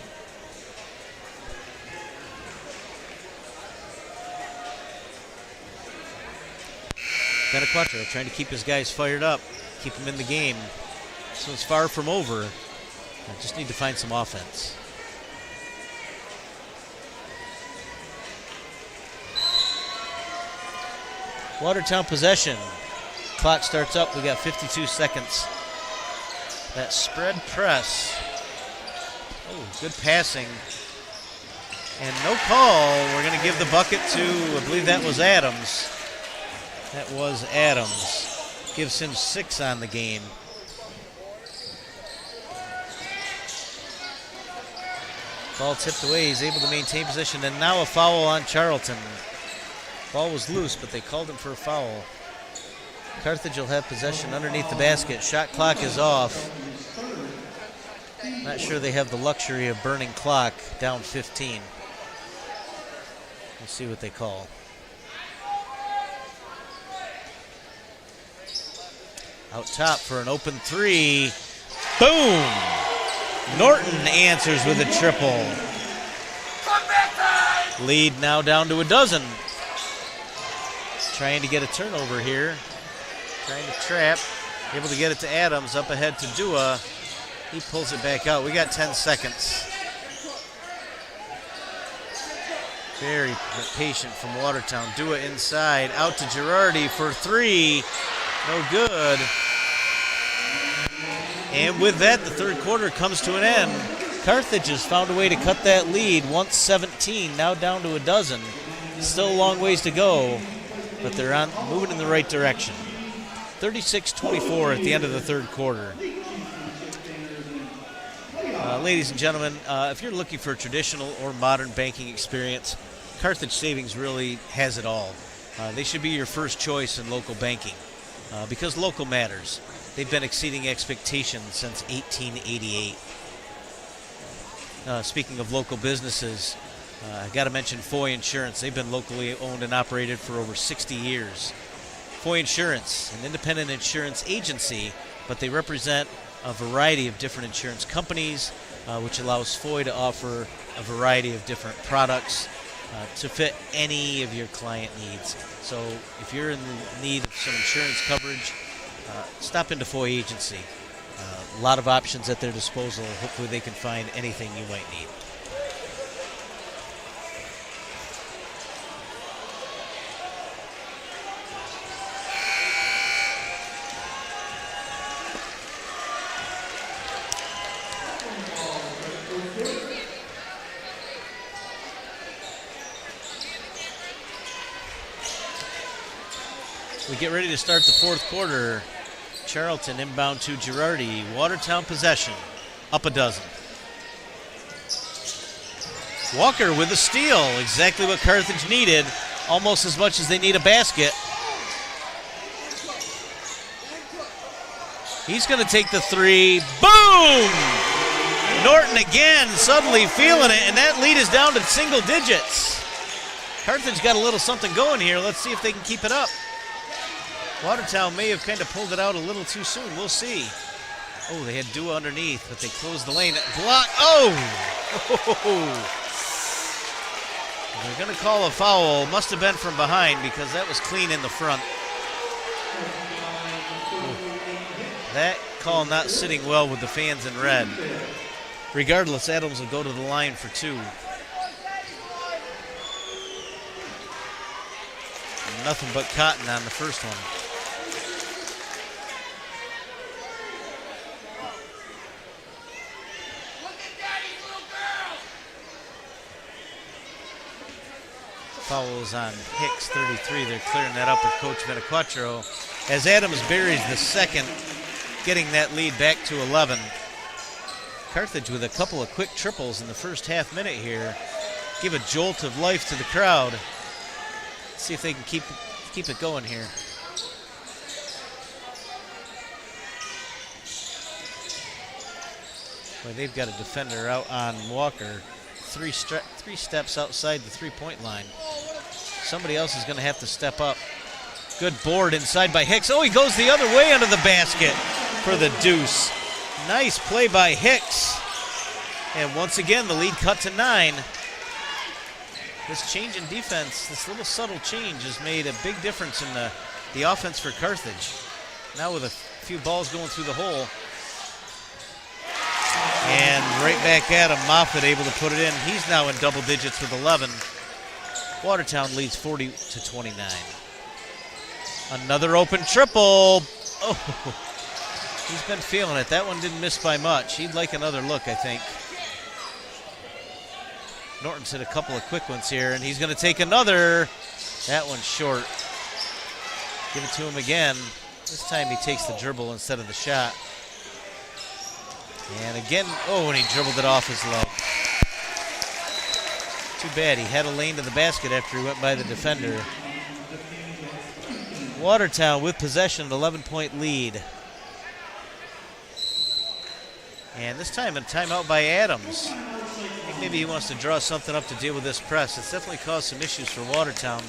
Benaquatro trying to keep his guys fired up, keep them in the game. So it's far from over. I just need to find some offense. Watertown possession. Clock starts up. We got 52 seconds. That spread press. Oh, good passing. And no call. We're going to give the bucket to, I believe that was Adams. That was Adams. Gives him 6 on the game. Ball tipped away. He's able to maintain possession. And now a foul on Charlton. Ball was loose, but they called him for a foul. Carthage will have possession underneath the basket. Shot clock is off. Not sure they have the luxury of burning clock, down 15. We'll see what they call. Out top for an open 3. Boom! Norton answers with a triple. Lead now down to a dozen. Trying to get a turnover here. Trying to trap. Able to get it to Adams. Up ahead to Dua. He pulls it back out. We got 10 seconds. Very patient from Watertown. Dua inside. Out to Girardi for 3. No good. And with that, the third quarter comes to an end. Carthage has found a way to cut that lead. Once 17, now down to a dozen. Still a long ways to go, but they're moving in the right direction. 36-24 at the end of the third quarter. Ladies and gentlemen, if you're looking for a traditional or modern banking experience, Carthage Savings really has it all. They should be your first choice in local banking because local matters. They've been exceeding expectations since 1888. Speaking of local businesses, I got to mention Foy Insurance. They've been locally owned and operated for over 60 years. Foy Insurance, an independent insurance agency, but they represent a variety of different insurance companies, which allows Foy to offer a variety of different products to fit any of your client needs. So if you're in need of some insurance coverage, stop into Foy Agency. A lot of options at their disposal. Hopefully they can find anything you might need. We get ready to start the fourth quarter. Charlton inbound to Girardi. Watertown possession. Up a dozen. Walker with a steal. Exactly what Carthage needed. Almost as much as they need a basket. He's going to take the 3. Boom! Norton again, suddenly feeling it, and that lead is down to single digits. Carthage got a little something going here. Let's see if they can keep it up. Watertown may have kind of pulled it out a little too soon. We'll see. Oh, they had Dua underneath, but they closed the lane. Block. Oh! They're going to call a foul. Must have been from behind because that was clean in the front. That call not sitting well with the fans in red. Regardless, Adams will go to the line for 2. Nothing but cotton on the first one. Foul is on Hicks, 33. They're clearing that up with Coach Benaquatro as Adams buries the second, getting that lead back to 11. Carthage with a couple of quick triples in the first half minute here. Give a jolt of life to the crowd. See if they can keep it going here. Boy, they've got a defender out on Walker. Three steps outside the three-point line. Somebody else is going to have to step up. Good board inside by Hicks. Oh, he goes the other way under the basket for the deuce. Nice play by Hicks. And once again, the lead cut to 9. This change in defense, this little subtle change has made a big difference in the the offense for Carthage. Now with a few balls going through the hole. And right back at him, Moffitt able to put it in. He's now in double digits with 11. Watertown leads 40-29. Another open triple. Oh, he's been feeling it. That one didn't miss by much. He'd like another look, I think. Norton's hit a couple of quick ones here, and he's going to take another. That one's short. Give it to him again. This time he takes the dribble instead of the shot. And again, oh, and he dribbled it off his leg. Too bad. He had a lane to the basket after he went by the defender. Watertown with possession, an 11-point lead. And this time a timeout by Adams. I think maybe he wants to draw something up to deal with this press. It's definitely caused some issues for Watertown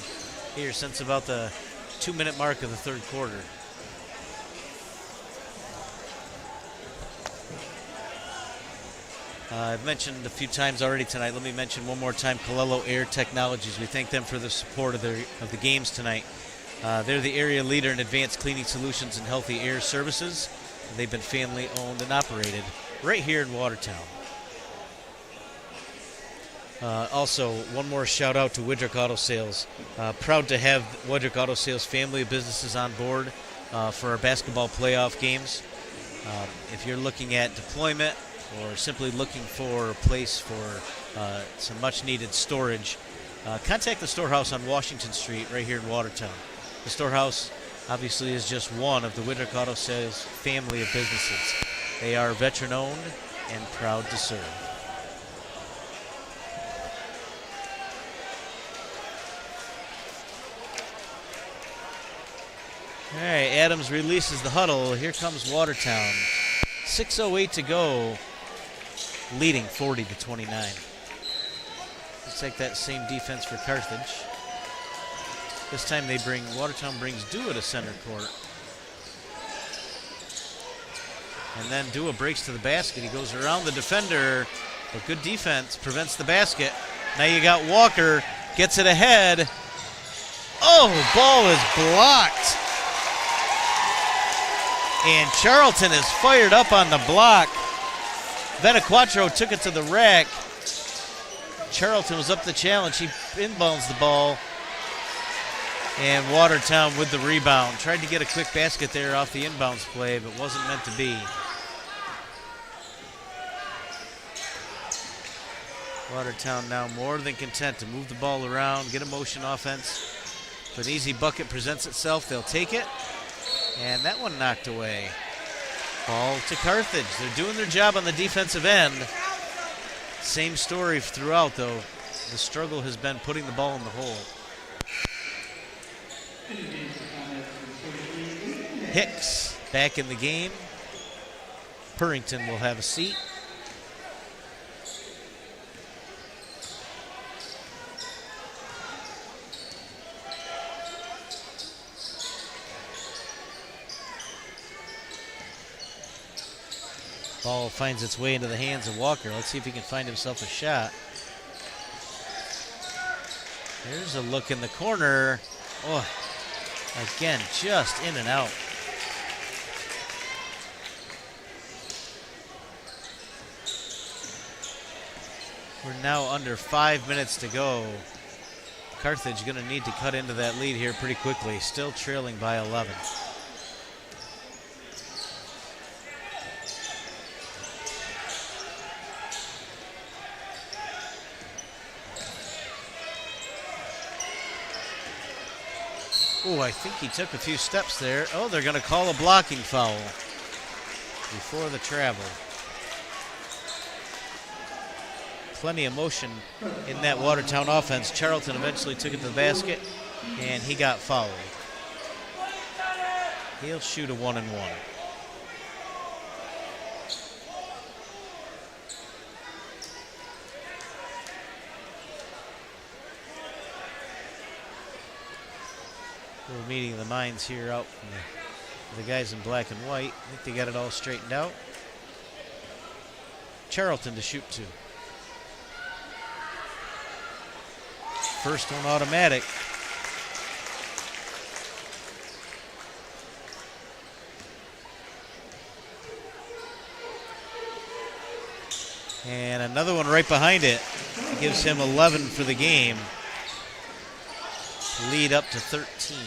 here since about the 2-minute mark of the third quarter. I've mentioned a few times already tonight. Let me mention one more time Colello Air Technologies. We thank them for the support of the games tonight. They're the area leader in advanced cleaning solutions and healthy air services. They've been family owned and operated right here in Watertown. Also, one more shout out to Widrick Auto Sales. Proud to have Widrick Auto Sales family of businesses on board for our basketball playoff games. If you're looking at deployment or simply looking for a place for some much needed storage, contact the Storehouse on Washington Street right here in Watertown. The Storehouse obviously is just one of the Widrick Auto Sales family of businesses. They are veteran owned and proud to serve. All right, Adams releases the huddle. Here comes Watertown. 6:08 to go, leading 40-29. Looks like that same defense for Carthage. This time Watertown brings Dua to center court. And then Dua breaks to the basket. He goes around the defender, but good defense prevents the basket. Now you got Walker, gets it ahead. Oh, ball is blocked. And Charlton is fired up on the block. Benaquatro took it to the rack. Charlton was up the challenge. He inbounds the ball. And Watertown with the rebound. Tried to get a quick basket there off the inbounds play, but wasn't meant to be. Watertown now more than content to move the ball around, get a motion offense. If an easy bucket presents itself, they'll take it. And that one knocked away. Ball to Carthage. They're doing their job on the defensive end. Same story throughout, though. The struggle has been putting the ball in the hole. Hicks back in the game. Purrington will have a seat. Ball finds its way into the hands of Walker. Let's see if he can find himself a shot. There's a look in the corner. Oh, again, just in and out. We're now under 5 minutes to go. Carthage going to need to cut into that lead here pretty quickly. Still trailing by 11. Oh, I think he took a few steps there. Oh, they're going to call a blocking foul before the travel. Plenty of motion in that Watertown offense. Charlton eventually took it to the basket, and he got fouled. He'll shoot a 1-and-1. We're meeting the minds here out from the guys in black and white. I think they got it all straightened out. Charlton to shoot 2. First one automatic. And another one right behind it. Gives him 11 for the game. Lead up to 13.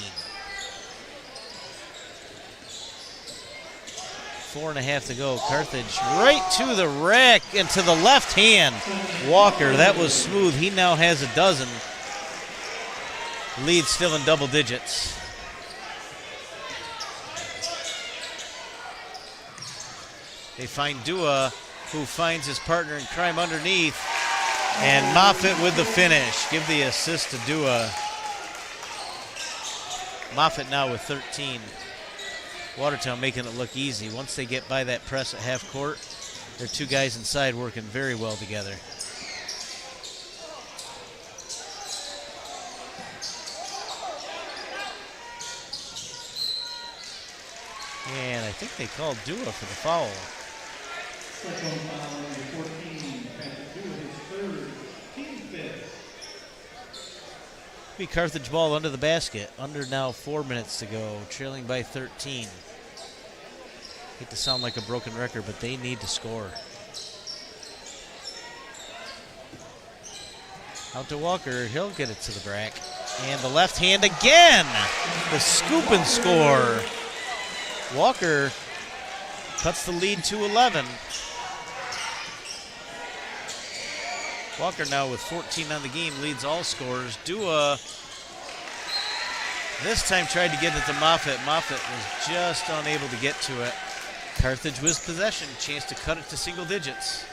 4.5 to go. Carthage right to the rack and to the left hand. Walker, that was smooth. He now has a dozen. Lead still in double digits. They find Dua, who finds his partner in crime underneath. And Moffitt with the finish. Give the assist to Dua. Moffitt now with 13. Watertown making it look easy. Once they get by that press at half court, there are two guys inside working very well together. And I think they called Dua for the foul. Second foul, number 14, Patrick Dua, his third, team fifth. Be Carthage ball under the basket. Under now 4 minutes to go, trailing by 13. Hate to sound like a broken record, but they need to score. Out to Walker, he'll get it to the rack. And the left hand again! The scoop and score. Walker cuts the lead to 11. Walker now with 14 on the game, leads all scorers. Dua this time tried to get it to Moffitt. Moffitt was just unable to get to it. Carthage with possession, chance to cut it to single digits.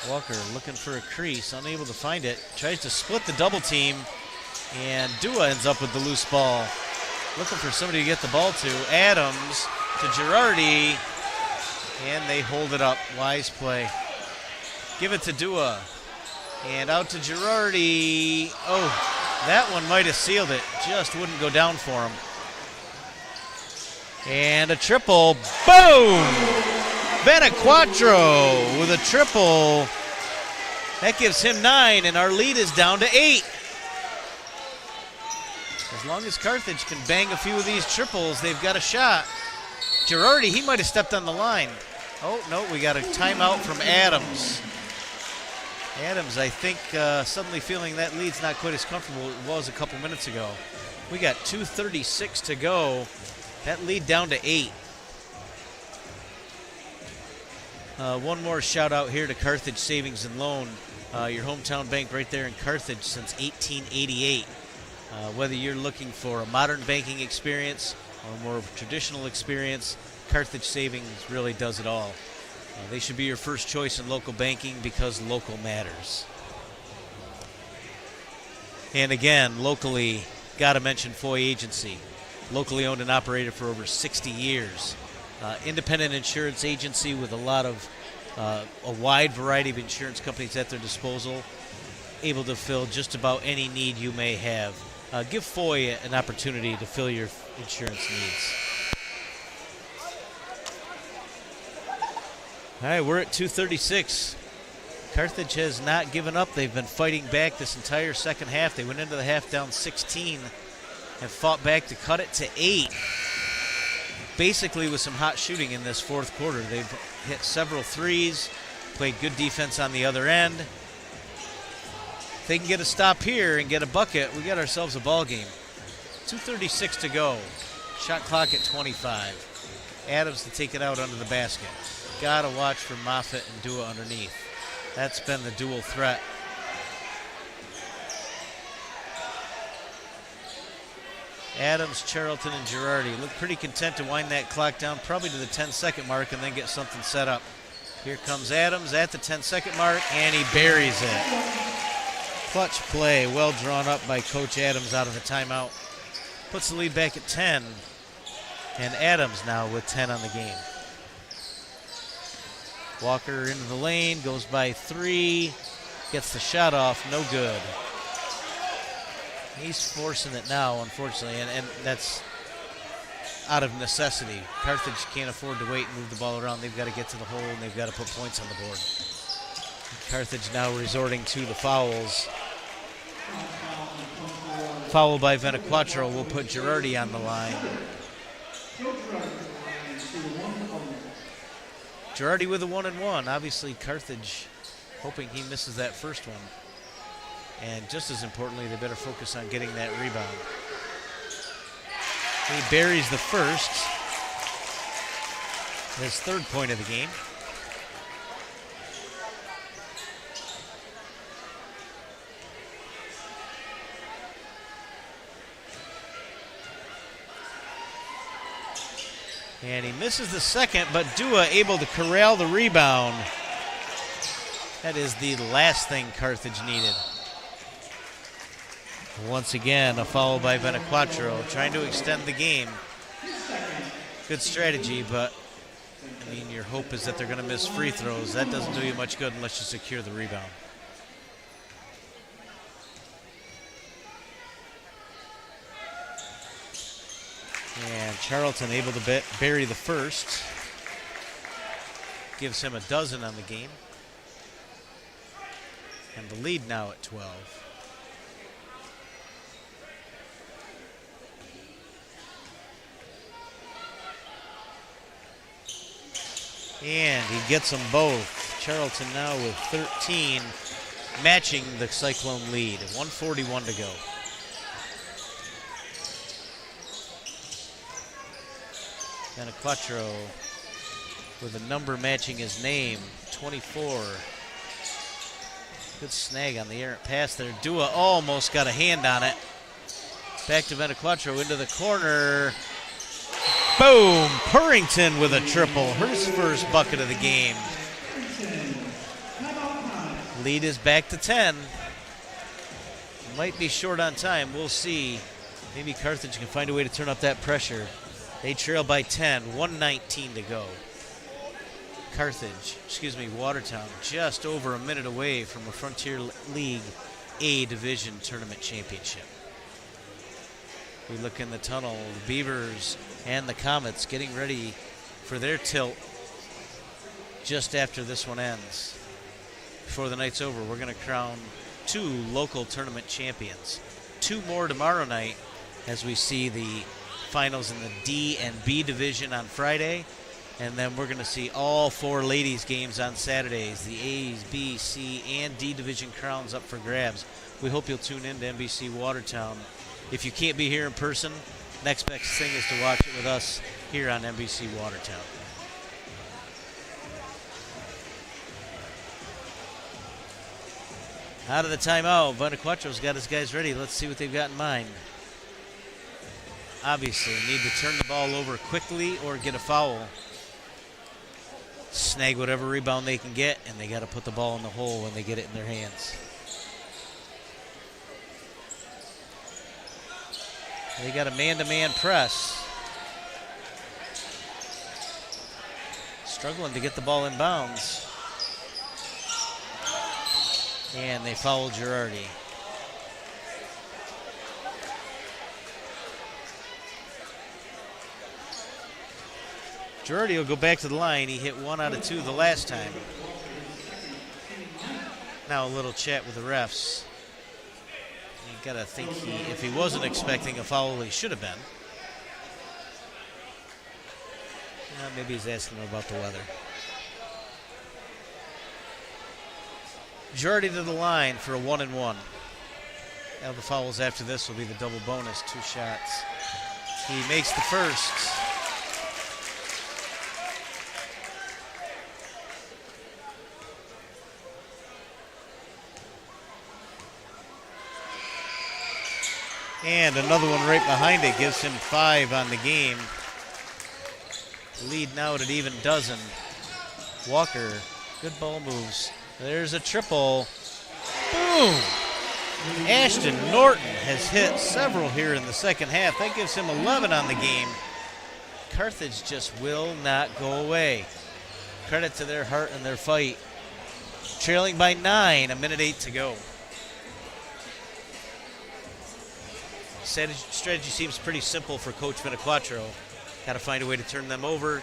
Walker looking for a crease, unable to find it. Tries to split the double team, and Dua ends up with the loose ball. Looking for somebody to get the ball to. Adams to Girardi, and they hold it up. Wise play. Give it to Dua, and out to Girardi. Oh, that one might have sealed it. Just wouldn't go down for him. And a triple. Boom! Benaquatro with a triple. That gives him 9, and our lead is down to 8. As long as Carthage can bang a few of these triples, they've got a shot. Girardi, he might have stepped on the line. Oh, no, we got a timeout from Adams. Adams, I think, suddenly feeling that lead's not quite as comfortable as it was a couple minutes ago. We got 2:36 to go. That lead down to 8. One more shout out here to Carthage Savings and Loan, your hometown bank right there in Carthage since 1888. Whether you're looking for a modern banking experience or a more traditional experience, Carthage Savings really does it all. They should be your first choice in local banking because local matters. And again, locally, got to mention Foy Agency, locally owned and operated for over 60 years. Independent insurance agency with a wide variety of insurance companies at their disposal, able to fill just about any need you may have. Give Foy an opportunity to fill your insurance needs. All right, we're at 2:36. Carthage has not given up. They've been fighting back this entire second half. They went into the half down 16 and fought back to cut it to 8. Basically with some hot shooting in this fourth quarter. They've hit several threes, played good defense on the other end. If they can get a stop here and get a bucket, we got ourselves a ball game. 2:36 to go. Shot clock at 25. Adams to take it out under the basket. Got to watch for Moffitt and Dua underneath. That's been the dual threat. Adams, Charlton, and Girardi look pretty content to wind that clock down probably to the 10-second mark and then get something set up. Here comes Adams at the 10-second mark, and he buries it. Clutch play, well drawn up by Coach Adams out of the timeout. Puts the lead back at 10, and Adams now with 10 on the game. Walker into the lane, goes by 3, gets the shot off, no good. He's forcing it now, unfortunately, and that's out of necessity. Carthage can't afford to wait and move the ball around. They've got to get to the hole, and they've got to put points on the board. Carthage now resorting to the fouls. Foul by Venequatro will put Girardi on the line. Girardi with a 1-and-1. Obviously, Carthage hoping he misses that first one. And just as importantly, they better focus on getting that rebound. He buries the first. His third point of the game. And he misses the second, but Dua able to corral the rebound. That is the last thing Carthage needed. Once again, a foul by Venequatro, trying to extend the game. Good strategy, but I mean, your hope is that they're going to miss free throws. That doesn't do you much good unless you secure the rebound. And Charlton able to bury the first. Gives him a dozen on the game. And the lead now at 12. And he gets them both. Charlton now with 13, matching the Cyclone lead. 1:41 to go. Venequatro with a number matching his name, 24. Good snag on the errant pass there. Dua almost got a hand on it. Back to Venequatro into the corner. Boom! Purrington with a triple. His first bucket of the game. Lead is back to 10. Might be short on time. We'll see. Maybe Carthage can find a way to turn up that pressure. They trail by 10. 1:19 to go. Watertown just over a minute away from a Frontier League A Division Tournament Championship. We look in the tunnel, the Beavers and the Comets getting ready for their tilt just after this one ends. Before the night's over, we're going to crown 2 local tournament champions. 2 more tomorrow night as we see the finals in the D and B division on Friday. And then we're going to see all 4 ladies games on Saturdays. The A's, B, C, and D division crowns up for grabs. We hope you'll tune in to NBC Watertown. If you can't be here in person, next best thing is to watch it with us here on NBC Watertown. Out of the timeout, Venequatro's got his guys ready. Let's see what they've got in mind. Obviously, need to turn the ball over quickly or get a foul. Snag whatever rebound they can get, and they got to put the ball in the hole when they get it in their hands. They got a man-to-man press. Struggling to get the ball in bounds. And they foul Girardi. Girardi will go back to the line. He hit 1 out of 2 the last time. Now a little chat with the refs. You gotta think if he wasn't expecting a foul, he should have been. Maybe he's asking him about the weather. Girardi to the line for a 1-and-1. Now the fouls after this will be the double bonus, 2 shots. He makes the first. And another one right behind it gives him 5 on the game. Lead now at an even dozen. Walker, good ball moves. There's a triple. Boom! Ashton Norton has hit several here in the second half. That gives him 11 on the game. Carthage just will not go away. Credit to their heart and their fight. Trailing by 9, 1:08 to go. Strategy seems pretty simple for Coach Venequatro. Got to find a way to turn them over.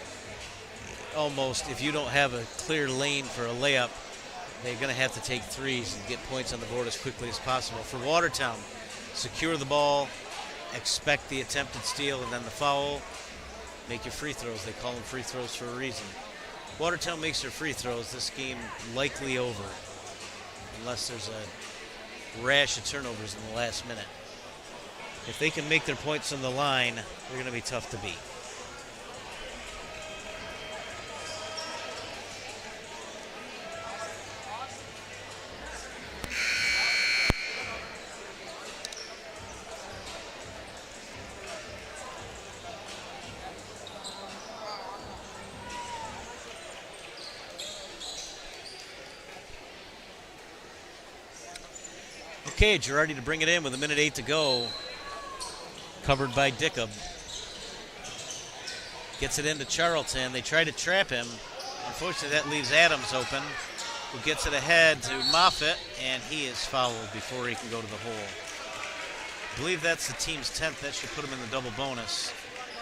Almost, if you don't have a clear lane for a layup, they're going to have to take threes and get points on the board as quickly as possible. For Watertown, secure the ball, expect the attempted steal and then the foul, make your free throws. They call them free throws for a reason. Watertown makes their free throws, this game likely over, unless there's a rash of turnovers in the last minute. If they can make their points on the line, they're going to be tough to beat. Okay, Girardi to bring it in with 1:08 to go. Covered by Dickup. Gets it into Charlton. They try to trap him. Unfortunately, that leaves Adams open, who gets it ahead to Moffitt, and he is fouled before he can go to the hole. I believe that's the team's 10th. That should put him in the double bonus.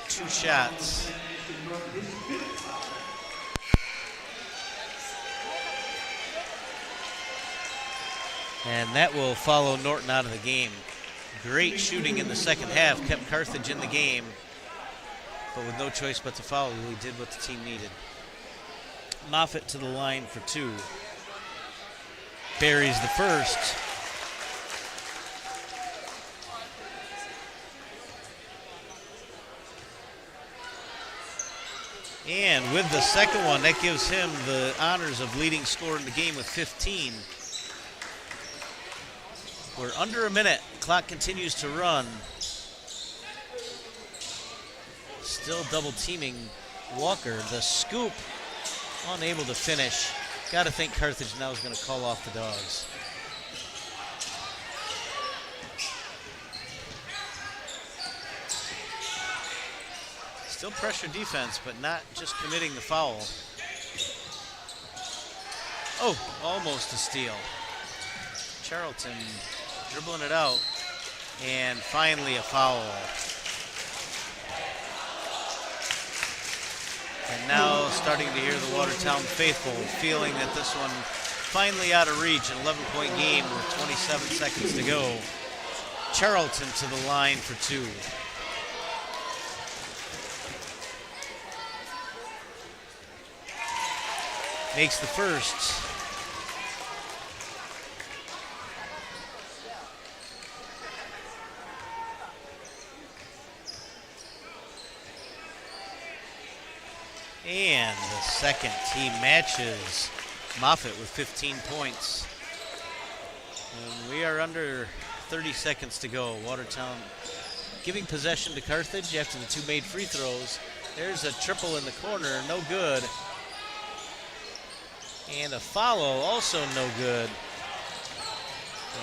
2 shots. And that will follow Norton out of the game. Great shooting in the second half, kept Carthage in the game, but with no choice but to foul, he did what the team needed. Moffitt to the line for 2. Buries the first. And with the second one, that gives him the honors of leading scorer in the game with 15. We're under a minute. Clock continues to run. Still double teaming Walker. The scoop, unable to finish. Got to think Carthage now is going to call off the Dogs. Still pressure defense, but not just committing the foul. Oh, almost a steal. Charlton dribbling it out, and finally a foul. And now starting to hear the Watertown faithful feeling that this one finally out of reach, an 11-point game with 27 seconds to go. Charlton to the line for 2. Makes the first. And the second. He matches Moffitt with 15 points. And we are under 30 seconds to go. Watertown giving possession to Carthage after the 2 made free throws. There's a triple in the corner, no good. And a follow, also no good.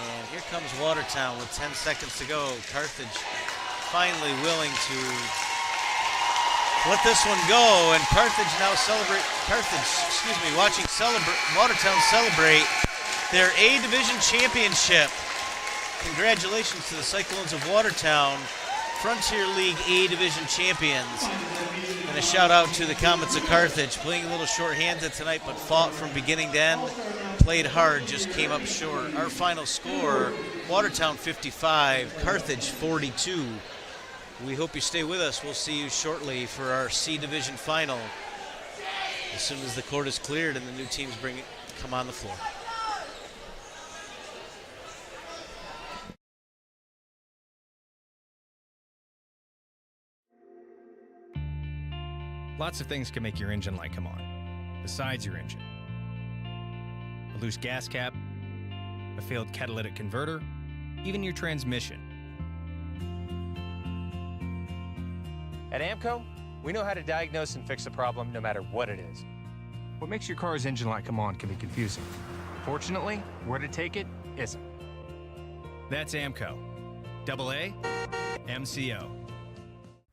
And here comes Watertown with 10 seconds to go. Carthage finally willing to let this one go, and Carthage now watching Watertown celebrate their A Division championship. Congratulations to the Cyclones of Watertown, Frontier League A Division champions. And a shout out to the Comets of Carthage, playing a little short-handed tonight, but fought from beginning to end, played hard, just came up short. Our final score, Watertown 55, Carthage 42. We hope you stay with us. We'll see you shortly for our C Division final as soon as the court is cleared and the new teams come on the floor. Lots of things can make your engine light come on, besides your engine. A loose gas cap, a failed catalytic converter, even your transmission. At AMCO, we know how to diagnose and fix a problem no matter what it is. What makes your car's engine light come on can be confusing. Fortunately, where to take it isn't. That's AMCO. AA MCO.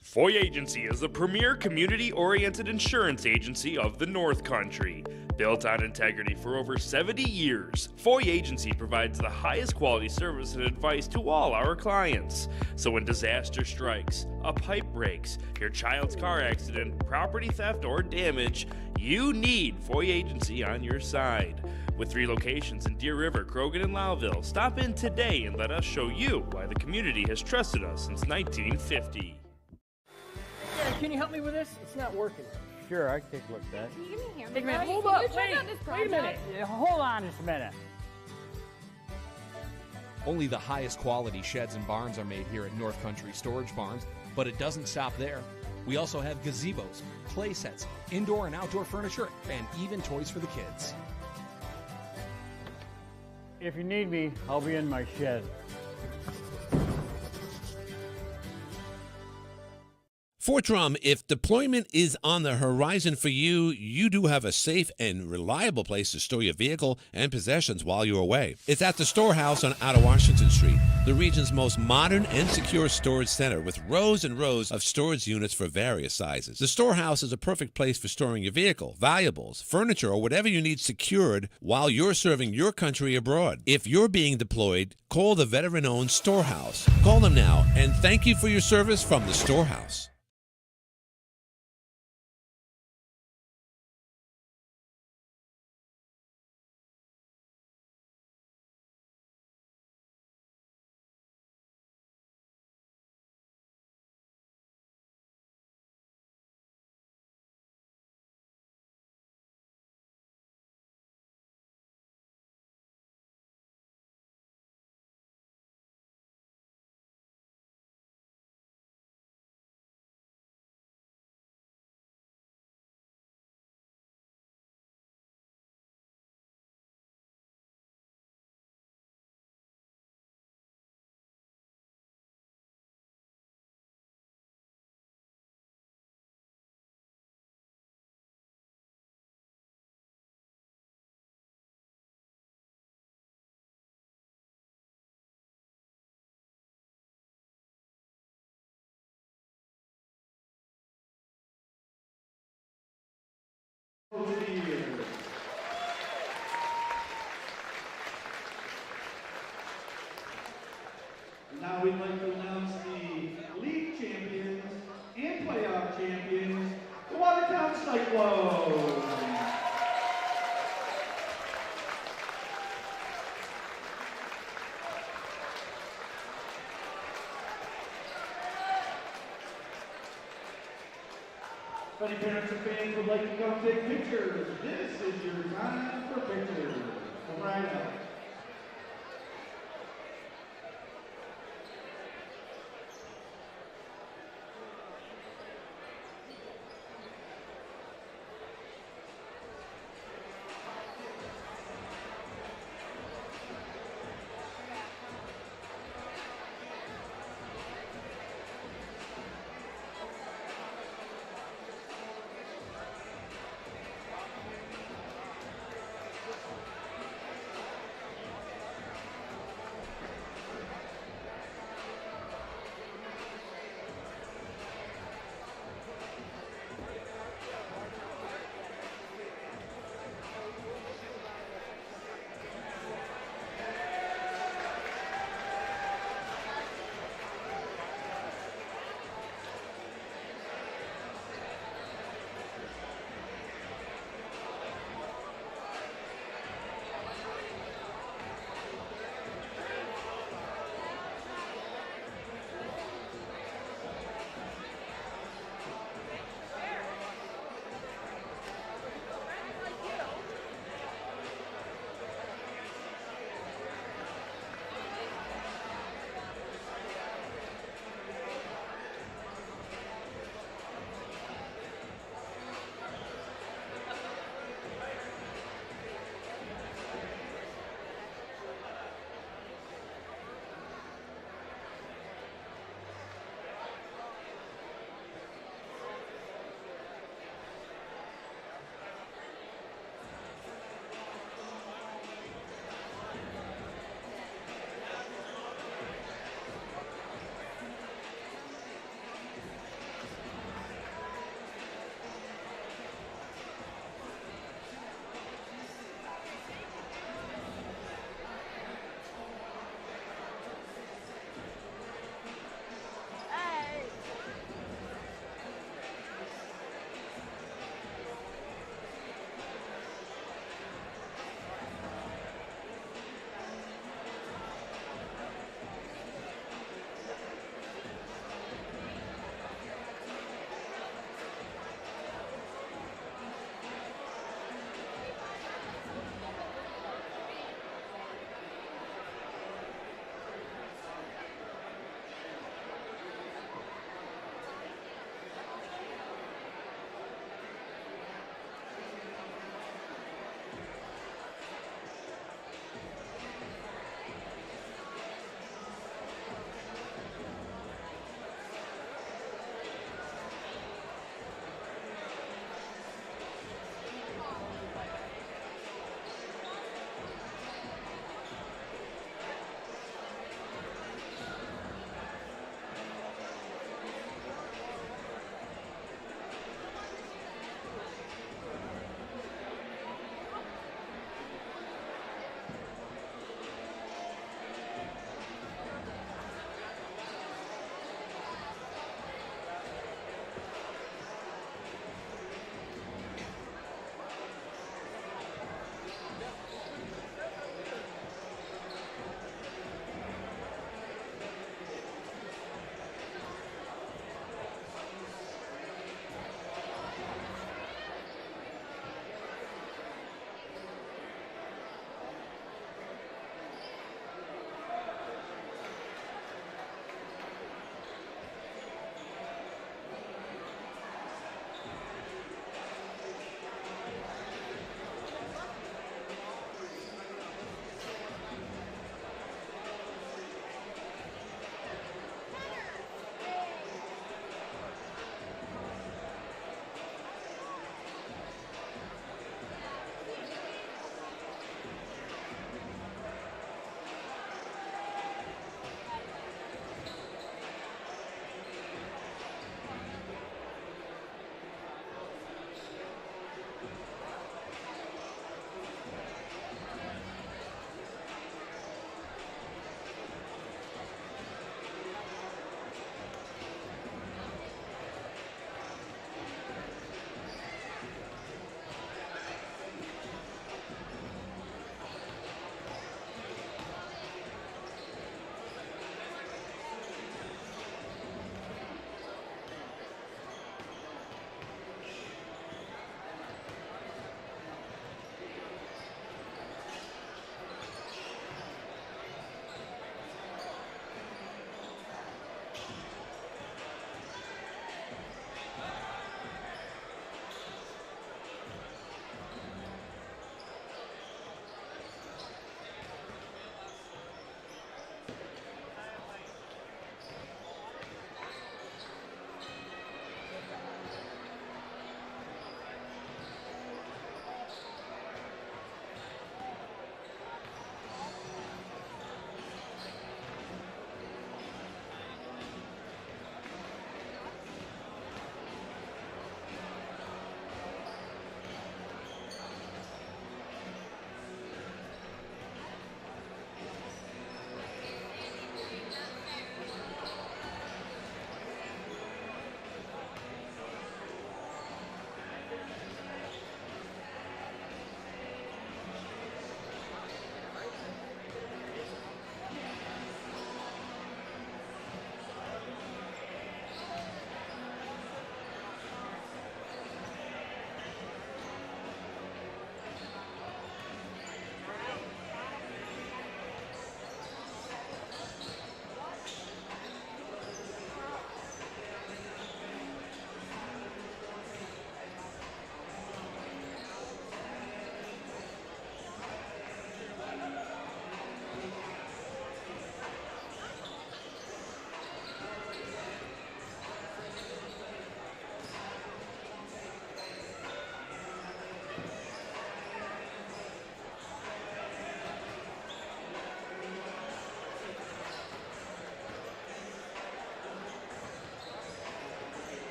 Foy Agency is the premier community-oriented insurance agency of the North Country. Built on integrity for over 70 years, Foy Agency provides the highest quality service and advice to all our clients. So when disaster strikes, a pipe breaks, your child's car accident, property theft, or damage, you need Foy Agency on your side. With 3 locations in Deer River, Croghan, and Lowville, stop in today and let us show you why the community has trusted us since 1950. Yeah, can you help me with this? It's not working. Sure, I can take a look at that. Can you give me a hand? Take a minute. Buddy? Hold Can up. you check Wait. out this Wait a minute. project? Yeah, hold on just a minute. Only the highest quality sheds and barns are made here at North Country Storage Barns, but it doesn't stop there. We also have gazebos, play sets, indoor and outdoor furniture, and even toys for the kids. If you need me, I'll be in my shed. Fort Drum, if deployment is on the horizon for you, you do have a safe and reliable place to store your vehicle and possessions while you're away. It's at the Storehouse on Outer Washington Street, the region's most modern and secure storage center with rows and rows of storage units for various sizes. The Storehouse is a perfect place for storing your vehicle, valuables, furniture, or whatever you need secured while you're serving your country abroad. If you're being deployed, call the veteran-owned Storehouse. Call them now, and thank you for your service from the Storehouse. Now we'd like to announce the league champions and playoff champions, the Watertown Cyclones. If any parents or fans would like to come take pictures, this is your time for pictures. Come right out.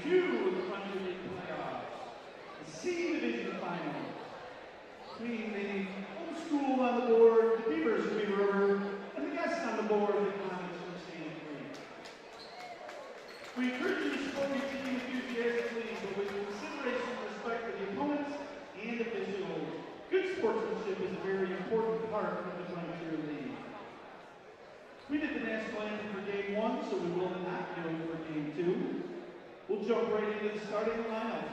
2 of the Frontier League playoffs, the C Division final. Between the old school on the board, the Beavers of Beaver River, and the guests on the board, the Comets from St. Louis. We encourage you to support your team enthusiastically, but with consideration and respect for the opponents and officials. Good sportsmanship is a very important part of the Frontier League. We did the national anthem for Game 1, so we will not do it for Game 2. We'll jump right into the starting lineup.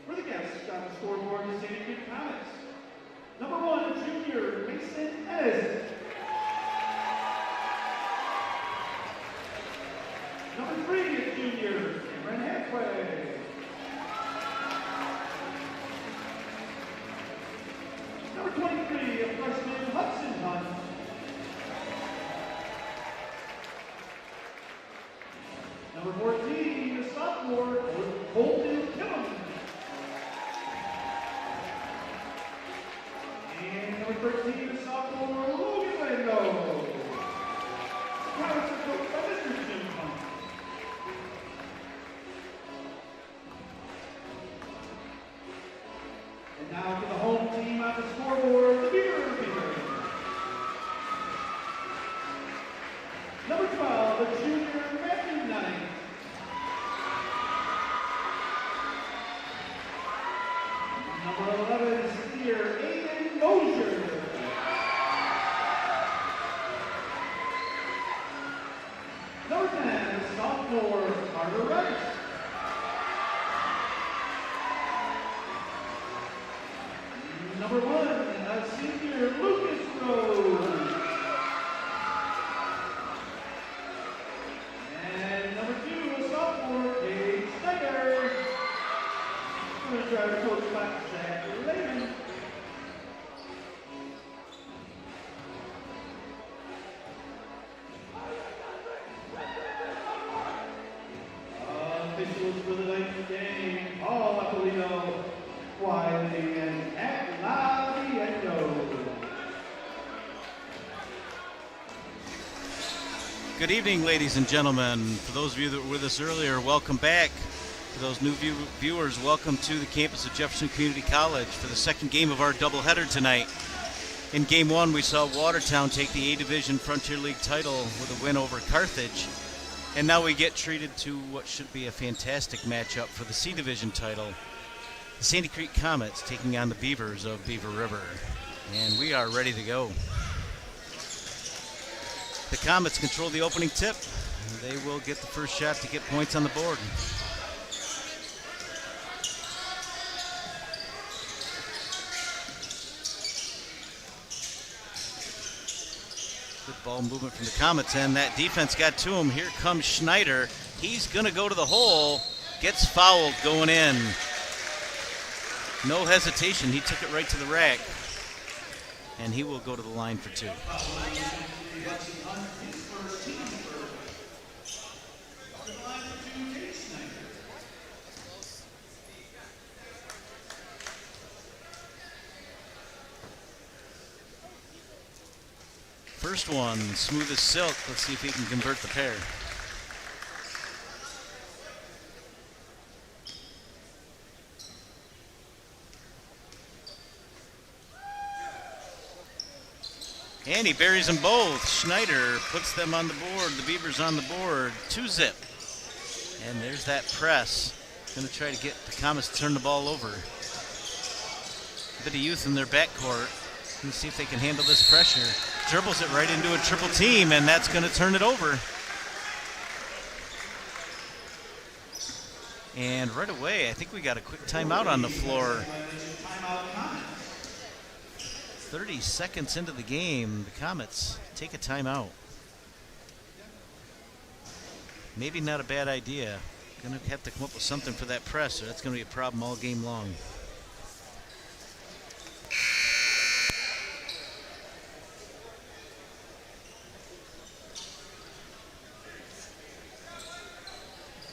For the guests on the scoreboard, the St. Louis Comets. Number 1, junior Mason Edison. Number 3 is junior Cameron Halfway. Number 23, a freshman Hudson Hunt. Number 14, a sophomore Holden Killam. And number 13, a sophomore Logan Lando. The Comets are coached by Mr. Jim Hunt. And now to the home team on the scoreboard, the Beaver. Number 12, the junior Matthew Knight. Number 11, senior Aiden Mosier. Number 10, sophomore Carter Rice. Number 1, a senior Lucas Rose. And number 2, a sophomore Kate Snyder. I'm going to try to coach back Zach Lehman. Officials for the ninth game, Paul Apolino, Wiley, and Laviendo. Good evening, ladies and gentlemen. For those of you that were with us earlier, welcome back. For those new viewers, welcome to the campus of Jefferson Community College for the second game of our doubleheader tonight. In Game 1, we saw Watertown take the A-Division Frontier League title with a win over Carthage. And now we get treated to what should be a fantastic matchup for the C-Division title. The Sandy Creek Comets taking on the Beavers of Beaver River. And we are ready to go. The Comets control the opening tip. They will get the first shot to get points on the board. Good ball movement from the Comets, and that defense got to him. Here comes Schneider. He's going to go to the hole. Gets fouled going in. No hesitation. He took it right to the rack. And he will go to the line for 2. First one, smooth as silk. Let's see if he can convert the pair. And he buries them both. Schneider puts them on the board. The Beavers on the board. 2-zip. And there's that press. Going to try to get the Comets to turn the ball over. A bit of youth in their backcourt. Let's see if they can handle this pressure. Dribbles it right into a triple team, and that's going to turn it over. And right away, I think we got a quick timeout on the floor. 30 seconds into the game, the Comets take a timeout. Maybe not a bad idea. Going to have to come up with something for that press, or that's going to be a problem all game long.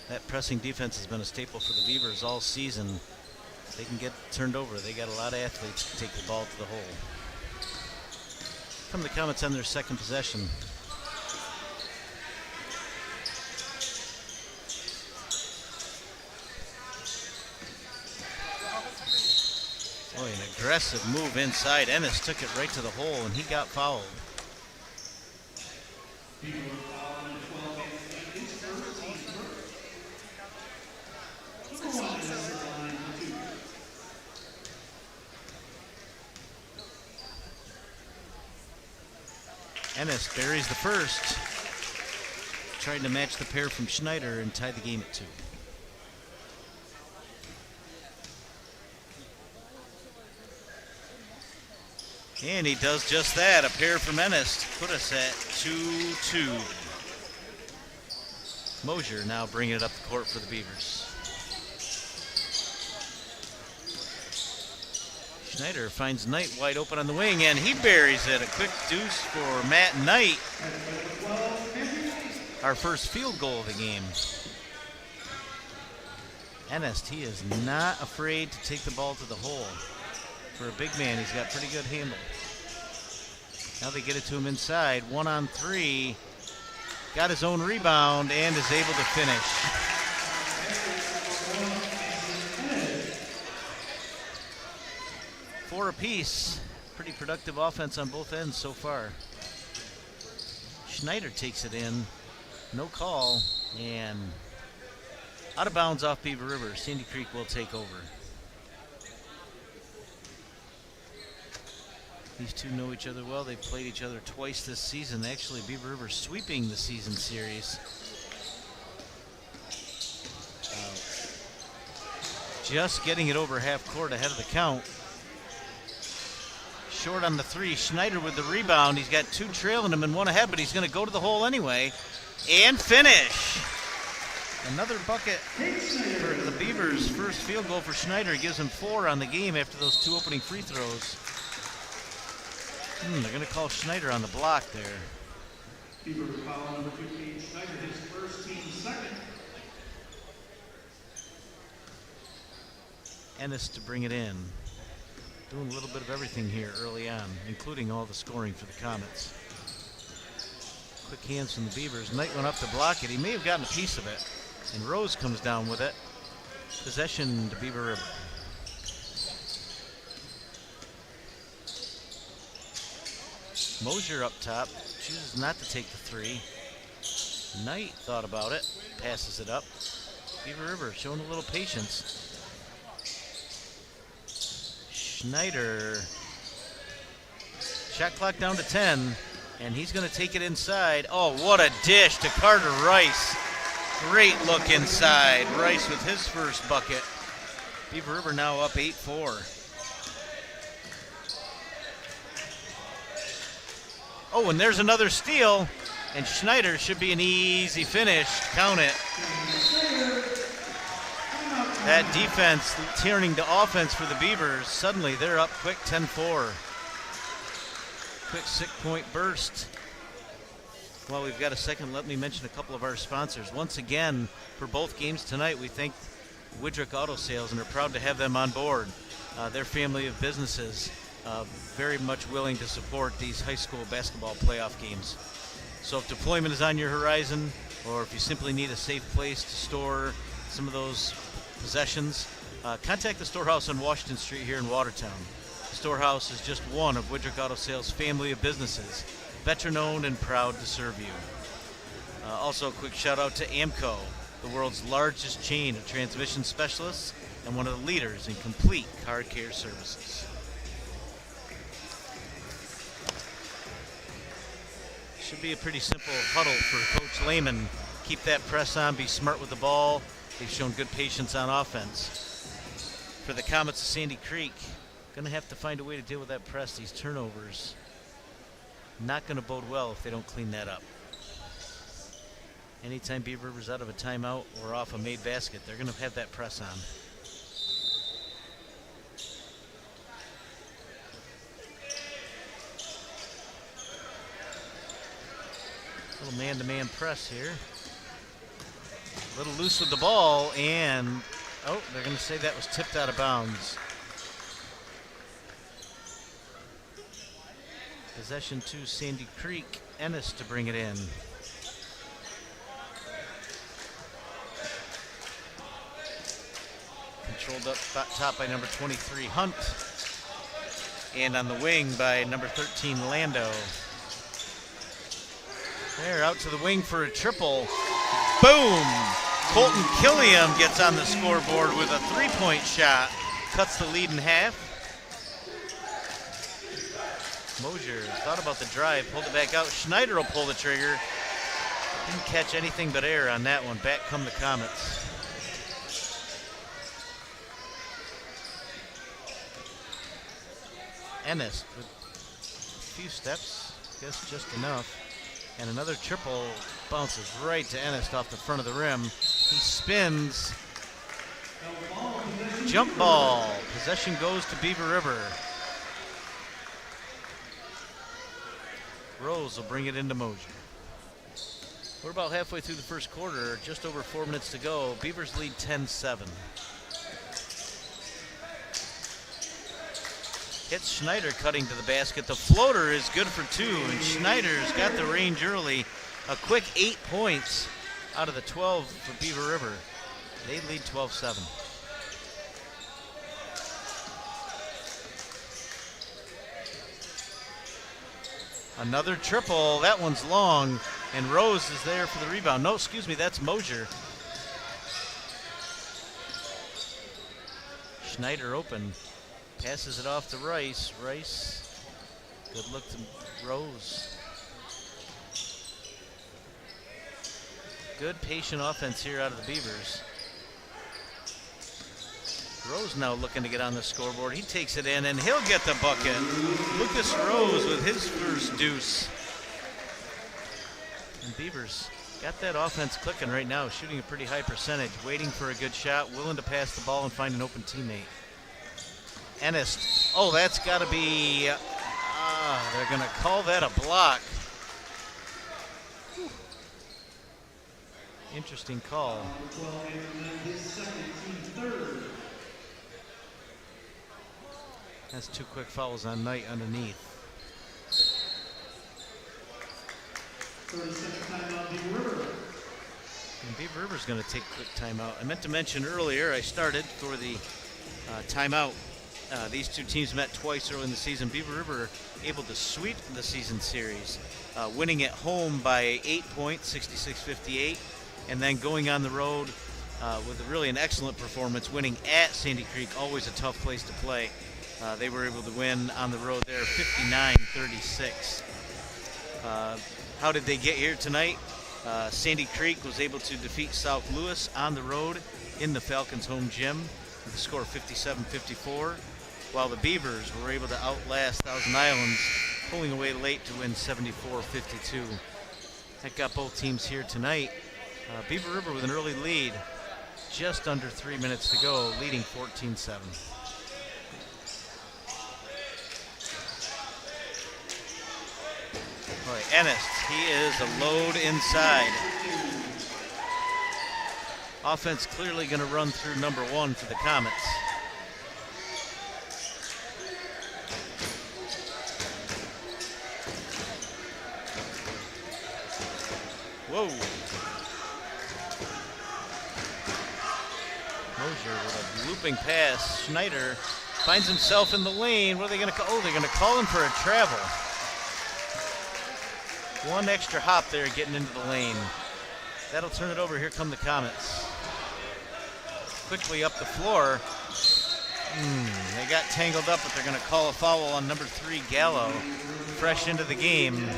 That pressing defense has been a staple for the Beavers all season. They can get turned over. They got a lot of athletes to take the ball to the hole. Come the Comets on their second possession. aggressive move inside. Ennis took it right to the hole, and he got fouled. Ennis buries the first. Tried to match the pair from Schneider and tied the game at 2. And he does just that. A pair from Ennis to put us at 2-2. Mosier now bringing it up the court for the Beavers. Schneider finds Knight wide open on the wing, and he buries it. A quick deuce for Matt Knight. Our first field goal of the game. Ennis, he is not afraid to take the ball to the hole. For a big man, he's got pretty good handle. Now they get it to him inside. 1-on-3. Got his own rebound and is able to finish. Four apiece. Pretty productive offense on both ends so far. Schneider takes it in. No call. And out of bounds off Beaver River. Sandy Creek will take over. These two know each other well. They've played each other twice this season. Actually, Beaver River sweeping the season series. Just getting it over half court ahead of the count. Short on the 3. Schneider with the rebound. He's got 2 trailing him and 1 ahead, but he's going to go to the hole anyway and finish. Another bucket for the Beavers. First field goal for Schneider. Gives him 4 on the game after those 2 opening free throws. They're going to call Schneider on the block there. Beaver foul number 15, Schneider, his first, team second. Ennis to bring it in. Doing a little bit of everything here early on, including all the scoring for the Comets. Quick hands from the Beavers. Knight went up to block it. He may have gotten a piece of it. And Rose comes down with it. Possession to Beaver River. Mosier up top, chooses not to take the 3. Knight thought about it, passes it up. Beaver River showing a little patience. Schneider, shot clock down to 10, and he's going to take it inside. Oh, what a dish to Carter Rice. Great look inside. Rice with his first bucket. Beaver River now up 8-4. Oh, and there's another steal, and Schneider should be an easy finish. Count it. That defense turning to offense for the Beavers. Suddenly they're up quick, 10-4. Quick 6-point burst. While we've got a second, let me mention a couple of our sponsors. Once again, for both games tonight, we thank Woodruck Auto Sales and are proud to have them on board. Their family of businesses. Very much willing to support these high school basketball playoff games. So if deployment is on your horizon, or if you simply need a safe place to store some of those possessions, contact the Storehouse on Washington Street here in Watertown. The Storehouse is just one of Woodruck Auto Sales' family of businesses, veteran-owned and proud to serve you. Also, a quick shout-out to AMCO, the world's largest chain of transmission specialists and one of the leaders in complete car care services. Should be a pretty simple huddle for Coach Lehman. Keep that press on, be smart with the ball. They've shown good patience on offense. For the Comets of Sandy Creek, gonna have to find a way to deal with that press, these turnovers. Not gonna bode well if they don't clean that up. Anytime Beaver River's out of a timeout or off a made basket, they're gonna have that press on. Little man-to-man press here. A little loose with the ball, and oh, they're going to say that was tipped out of bounds. Possession to Sandy Creek. Ennis to bring it in. Controlled up top by number 23, Hunt. And on the wing by number 13, Lando. There, out to the wing for a triple. Boom! Colton Killiam gets on the scoreboard with a three-point shot. Cuts the lead in half. Mosier thought about the drive, pulled it back out. Schneider will pull the trigger. Didn't catch anything but air on that one. Back come the Comets. Ennis with a few steps, guess just enough. And another triple bounces right to Ennis off the front of the rim. He spins. Jump ball. Possession goes to Beaver River. Rose will bring it into Mosier. We're about halfway through the first quarter, just over 4 minutes to go. Beavers lead 10-7. Hits Schneider cutting to the basket. The floater is good for two, and Schneider's got the range early. A quick 8 points out of the 12 for Beaver River. They lead 12-7. Another triple. That one's long, and Rose is there for the rebound. No, excuse me, that's Mosier. Schneider open. Passes it off to Rice. Rice, good look to Rose. Good patient offense here out of the Beavers. Rose now looking to get on the scoreboard. He takes it in and he'll get the bucket. Lucas Rose with his first deuce. And Beavers got that offense clicking right now, shooting a pretty high percentage, waiting for a good shot, willing to pass the ball and find an open teammate. Ennis, oh, that's got to be, they're going to call that a block. Whew. Interesting call. That's two quick fouls on Knight underneath. 30-second timeout, Beaver River. And Beaver River's going to take a quick timeout. I meant to mention earlier, I started for the timeout. These two teams met twice early in the season. Beaver River able to sweep the season series, winning at home by 8 points, 66-58, and then going on the road with really an excellent performance, winning at Sandy Creek, always a tough place to play. They were able to win on the road there, 59-36. How did they get here tonight? Sandy Creek was able to defeat South Louis on the road in the Falcons' home gym with a score of 57-54, while the Beavers were able to outlast Thousand Islands, pulling away late to win 74-52. That got both teams here tonight. Beaver River with an early lead, just under 3 minutes to go, leading 14-7. Boy, Ennis, he is a load inside. Offense clearly going to run through number one for the Comets. Whoa. Mosier with a looping pass. Schneider finds himself in the lane. What are they going to call? Oh, they're going to call him for a travel. One extra hop there getting into the lane. That'll turn it over. Here come the Comets. Quickly up the floor. They got tangled up, but they're going to call a foul on number 3, Gallo. Fresh into the game.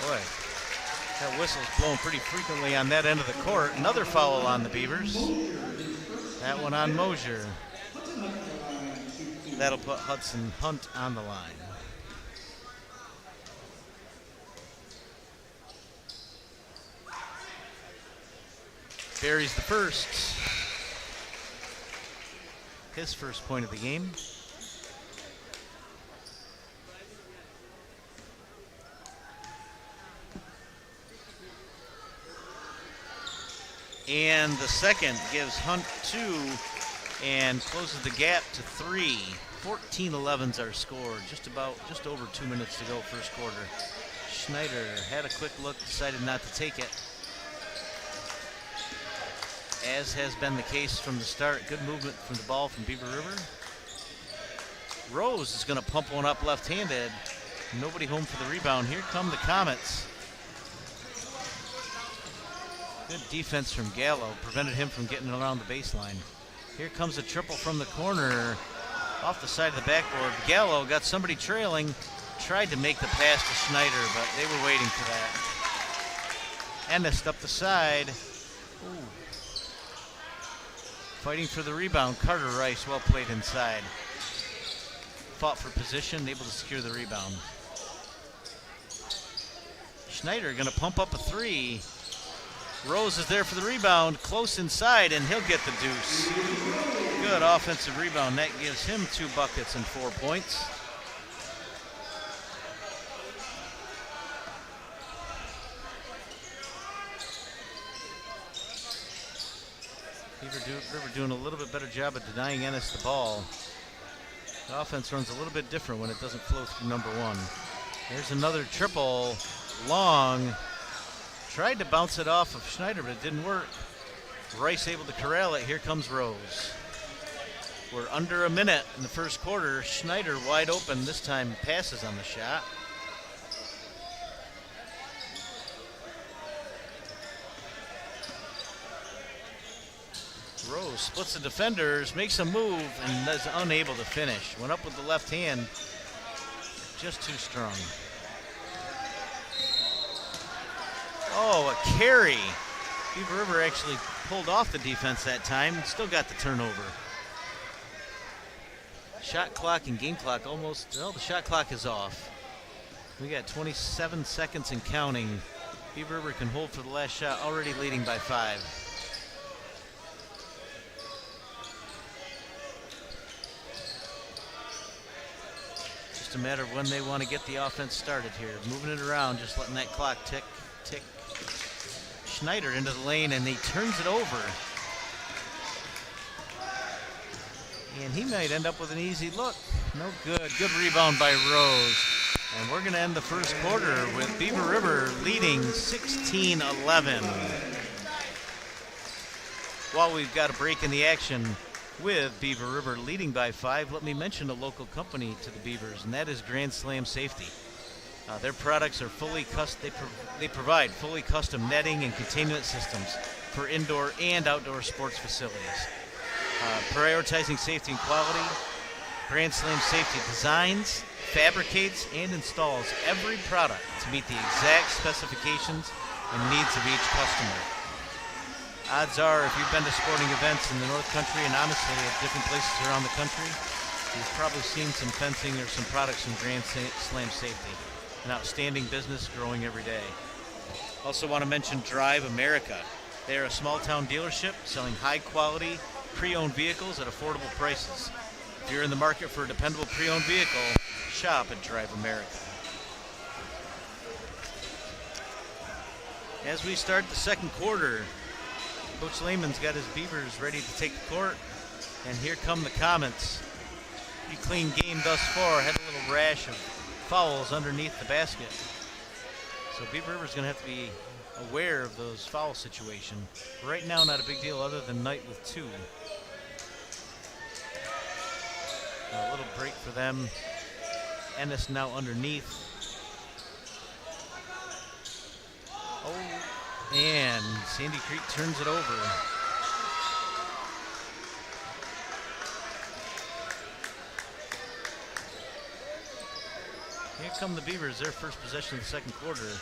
Boy, that whistle's blown pretty frequently on that end of the court. Another foul on the Beavers. That one on Mosier. That'll put Hudson Hunt on the line. Buries the first. His first point of the game. And the second gives Hunt 2 and closes the gap to 3. 14-11's our score. Just over 2 minutes to go, first quarter. Schneider had a quick look, decided not to take it. As has been the case from the start. Good movement from the ball from Beaver River. Rose is going to pump one up left-handed. Nobody home for the rebound. Here come the Comets. Good defense from Gallo. Prevented him from getting around the baseline. Here comes a triple from the corner. Off the side of the backboard. Gallo got somebody trailing. Tried to make the pass to Schneider, but they were waiting for that. Ennis up the side. Ooh. Fighting for the rebound. Carter Rice, well played inside. Fought for position, able to secure the rebound. Schneider gonna pump up a three. Rose is there for the rebound, close inside, and he'll get the deuce. Good offensive rebound. That gives him 2 buckets and 4 points. River doing a little bit better job of denying Ennis the ball. The offense runs a little bit different when it doesn't flow through number 1. There's another triple, long. Tried to bounce it off of Schneider, but it didn't work. Rice able to corral it. Here comes Rose. We're under a minute in the first quarter. Schneider wide open. This time passes on the shot. Rose splits the defenders, makes a move, and is unable to finish. Went up with the left hand, just too strong. Oh, a carry. Beaver River actually pulled off the defense that time, still got the turnover. Shot clock and game clock almost, well, the shot clock is off. We got 27 seconds and counting. Beaver River can hold for the last shot, already leading by 5. Just a matter of when they want to get the offense started here. Moving it around, just letting that clock tick, tick. Schneider into the lane, and he turns it over. And he might end up with an easy look. No good. Good rebound by Rose. And we're going to end the first quarter with Beaver River leading 16-11. While we've got a break in the action with Beaver River leading by 5, let me mention a local company to the Beavers, and that is Grand Slam Safety. Their products are fully custom. They provide fully custom netting and containment systems for indoor and outdoor sports facilities. Prioritizing safety and quality, Grand Slam Safety designs, fabricates, and installs every product to meet the exact specifications and needs of each customer. Odds are, if you've been to sporting events in the North Country and honestly at different places around the country, you've probably seen some fencing or some products from Grand Slam Safety. An outstanding business growing every day. Also want to mention Drive America. They are a small town dealership selling high quality pre-owned vehicles at affordable prices. If you're in the market for a dependable pre-owned vehicle, shop at Drive America. As we start the second quarter, Coach Lehman's got his Beavers ready to take the court, and here come the Comets. Pretty clean game thus far. Had a little rash of fouls underneath the basket. So Beaver River's going to have to be aware of those foul situation. Right now, not a big deal other than Knight with 2. A little break for them. Ennis now underneath. Oh, and Sandy Creek turns it over. Here come the Beavers, their first possession of the second quarter,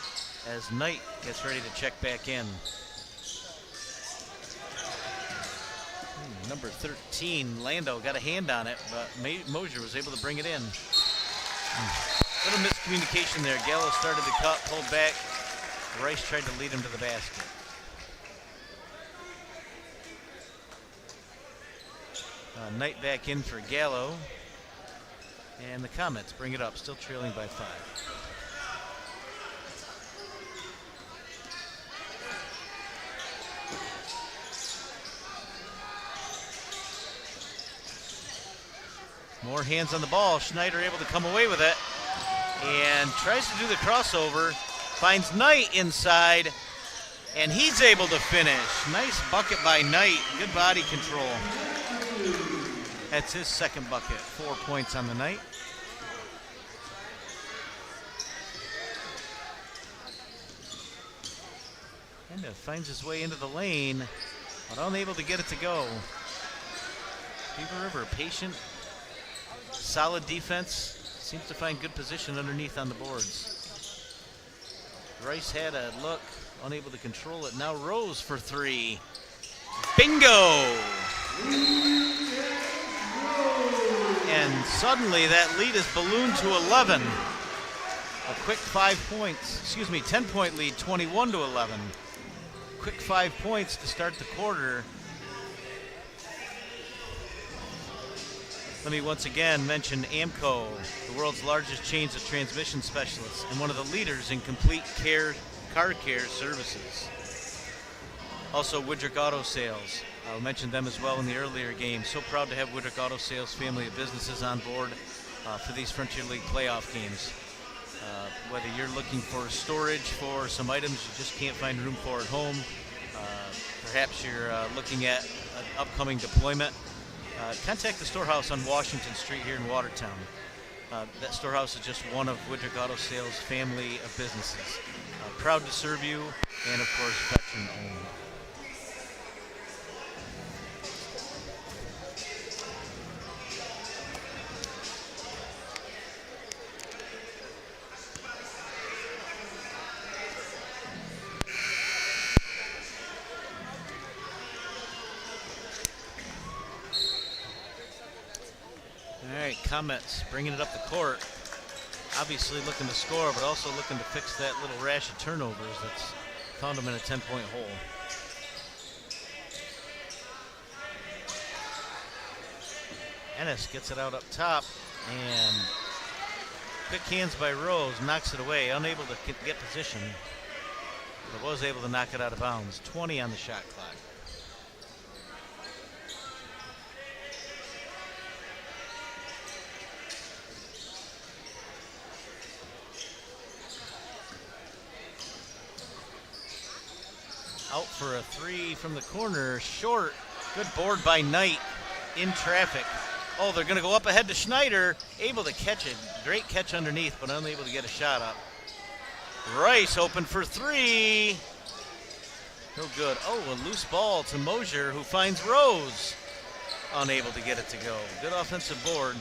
as Knight gets ready to check back in. Number 13, Lando, got a hand on it, but Mosier was able to bring it in. Little miscommunication there. Gallo started the cut, pulled back. Rice tried to lead him to the basket. Knight back in for Gallo. And the Comets bring it up, still trailing by 5. More hands on the ball. Schneider able to come away with it and tries to do the crossover. Finds Knight inside, and he's able to finish. Nice bucket by Knight. Good body control. That's his second bucket. 4 points on the night. And finds his way into the lane, but unable to get it to go. Beaver River, patient, solid defense. Seems to find good position underneath on the boards. Rice had a look, unable to control it. Now Rose for three. Bingo! And suddenly that lead is ballooned to 11. A quick 10-point lead, 21-11. Quick 5 points to start the quarter. Let me once again mention AMCO, the world's largest chains of transmission specialists and one of the leaders in complete car care services. Also, Woodrick Auto Sales. I'll mention them as well in the earlier game. So proud to have Woodrick Auto Sales family of businesses on board for these Frontier League playoff games. Whether you're looking for storage for some items you just can't find room for at home, perhaps you're looking at an upcoming deployment, contact the storehouse on Washington Street here in Watertown. That storehouse is just one of Woodrick Auto Sales' family of businesses. Proud to serve you, and of course, veteran owned. Comets bringing it up the court. Obviously looking to score, but also looking to fix that little rash of turnovers that's found them in a 10-point hole. Ennis gets it out up top, and quick hands by Rose, knocks it away, unable to get position, but was able to knock it out of bounds. 20 on the shot clock. Out for a three from the corner, short. Good board by Knight in traffic. Oh, they're going to go up ahead to Schneider. Able to catch it. Great catch underneath, but unable to get a shot up. Rice open for three. No good. Oh, a loose ball to Mosier, who finds Rose. Unable to get it to go. Good offensive board.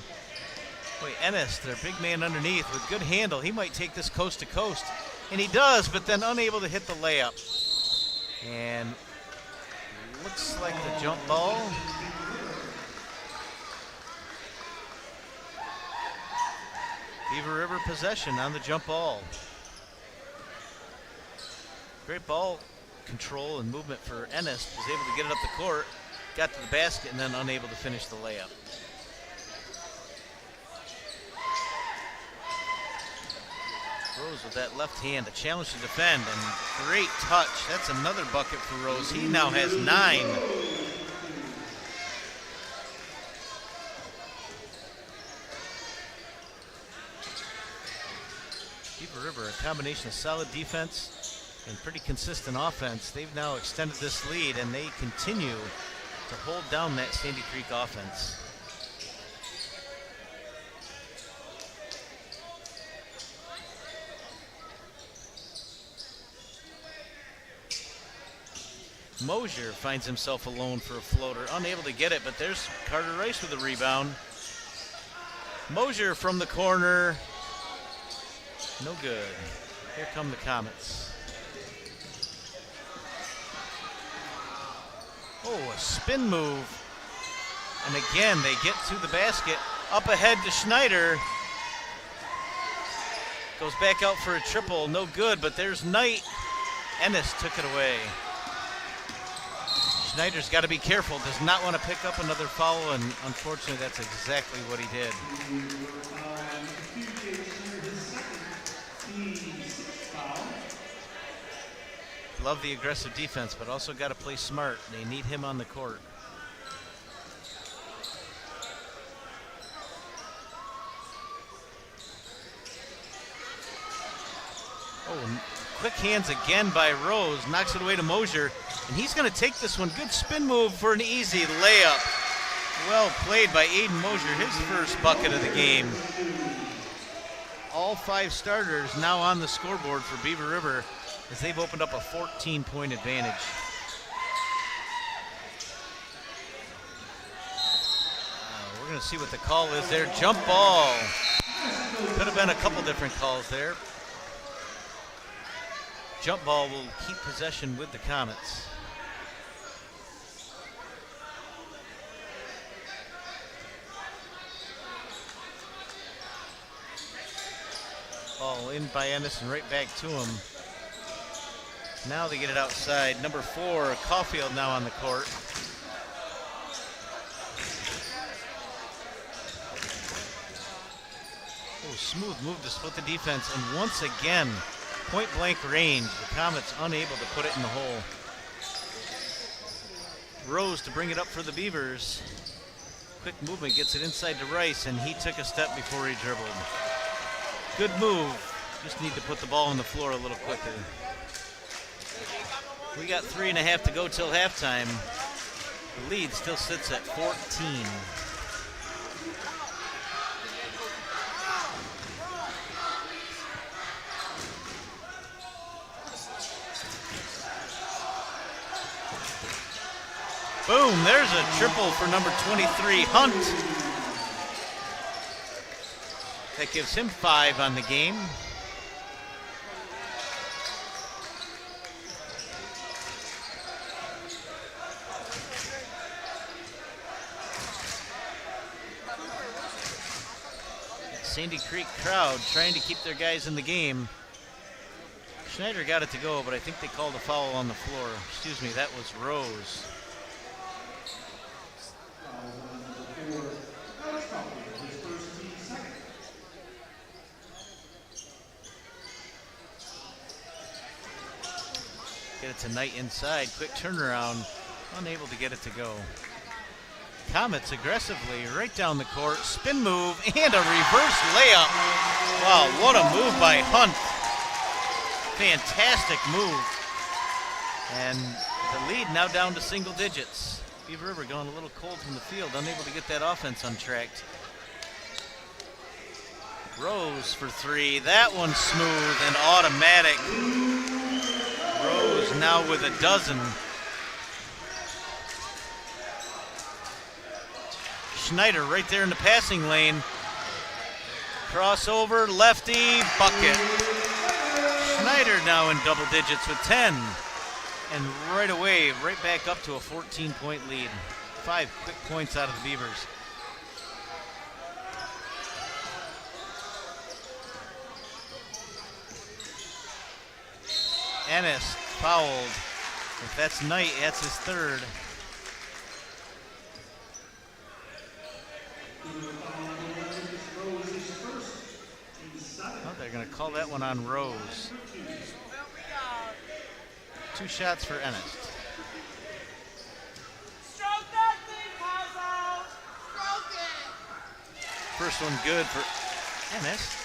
Boy, Ennis, their big man underneath with good handle. He might take this coast to coast. And he does, but then unable to hit the layup. And looks like the jump ball. Beaver River possession on the jump ball. Great ball control and movement for Ennis. Was able to get it up the court, got to the basket, and then unable to finish the layup. Rose with that left hand, a challenge to defend, and great touch. That's another bucket for Rose. He now has 9. Beaver River, a combination of solid defense and pretty consistent offense. They've now extended this lead, and they continue to hold down that Sandy Creek offense. Mosier finds himself alone for a floater, unable to get it, but there's Carter Rice with a rebound. Mosier from the corner, no good. Here come the Comets. Oh, a spin move. And again, they get to the basket. Up ahead to Schneider. Goes back out for a triple, no good, but there's Knight. Ennis took it away. Schneider's got to be careful, does not want to pick up another foul, and unfortunately that's exactly what he did. Love the aggressive defense, but also got to play smart. They need him on the court. Oh, and quick hands again by Rose. Knocks it away to Mosier. And he's going to take this one. Good spin move for an easy layup. Well played by Aiden Mosier, his first bucket of the game. All 5 starters now on the scoreboard for Beaver River as they've opened up a 14-point advantage. We're going to see what the call is there. Jump ball. Could have been a couple different calls there. Jump ball will keep possession with the Comets. Ball in by Ennis and right back to him. Now they get it outside. Number 4, Caulfield now on the court. Oh, smooth move to split the defense. And once again, point blank range. The Comets unable to put it in the hole. Rose to bring it up for the Beavers. Quick movement, gets it inside to Rice, and he took a step before he dribbled. Good move. Just need to put the ball on the floor a little quicker. We got 3.5 to go till halftime. The lead still sits at 14. Boom, there's a triple for number 23, Hunt. That gives him 5 on the game. Sandy Creek crowd trying to keep their guys in the game. Schneider got it to go, but I think they called a foul on the floor. Excuse me, that was Rose. Get it to Knight inside. Quick turnaround. Unable to get it to go. Comets aggressively right down the court. Spin move and a reverse layup. Wow, what a move by Hunt. Fantastic move. And the lead now down to single digits. Beaver River going a little cold from the field, unable to get that offense untracked. Rose for 3. That one's smooth and automatic. Rose now with a dozen. Schneider right there in the passing lane. Crossover, lefty, bucket. Schneider now in double digits with 10. And right away, right back up to a 14-point lead. 5 quick points out of the Beavers. Ennis fouled. If that's Knight, that's his 3rd. Oh, they're going to call that one on Rose. 2 shots for Ennis. First one good for Ennis.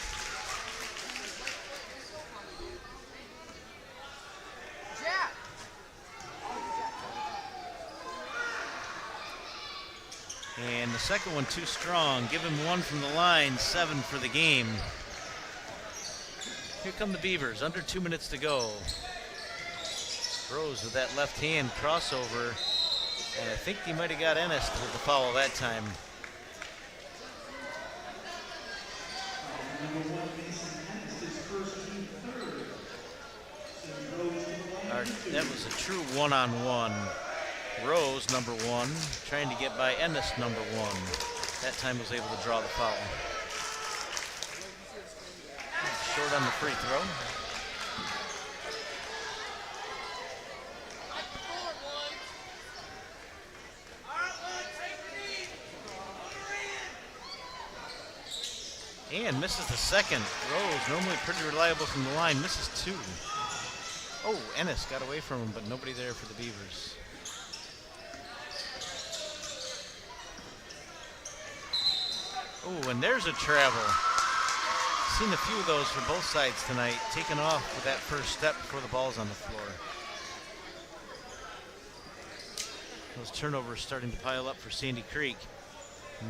And the second one too strong. Give him 1 from the line, 7 for the game. Here come the Beavers, under 2 minutes to go. Rose with that left hand crossover. And I think he might have got Ennis with the foul that time. That was a true one-on-one. Rose, number 1, trying to get by Ennis, number 1. That time was able to draw the foul. Short on the free throw. And misses the second. Rose, normally pretty reliable from the line, misses 2. Oh, Ennis got away from him, but nobody there for the Beavers. Oh, and there's a travel. Seen a few of those from both sides tonight, taking off with that first step before the ball's on the floor. Those turnovers starting to pile up for Sandy Creek.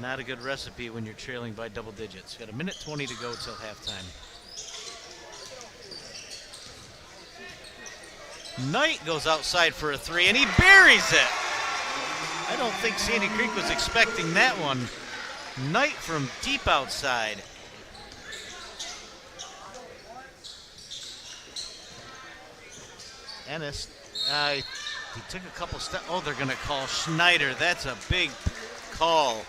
Not a good recipe when you're trailing by double digits. Got a minute 20 to go till halftime. Knight goes outside for a three, and he buries it. I don't think Sandy Creek was expecting that one. Knight from deep outside. Ennis, he took a couple steps. Oh, they're going to call Schneider. That's a big call.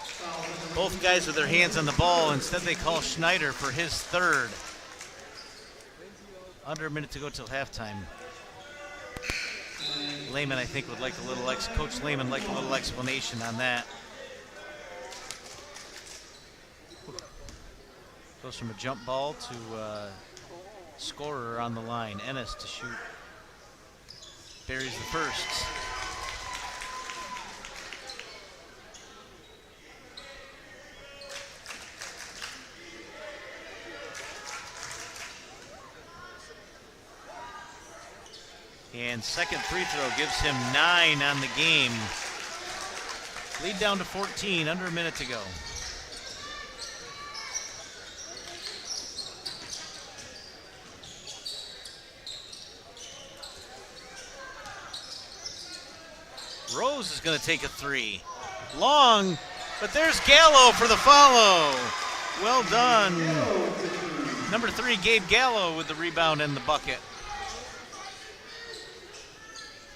Both guys with their hands on the ball. Instead, they call Schneider for his third. Under a minute to go till halftime. Lehman, I think, would like a little Coach Lehman like a little explanation on that. Goes from a jump ball to scorer on the line. Ennis to shoot. Buries the first. And second free throw gives him 9 on the game. Lead down to 14, under a minute to go. Rose is going to take a three. Long, but there's Gallo for the follow. Well done. Number 3, Gabe Gallo with the rebound and the bucket.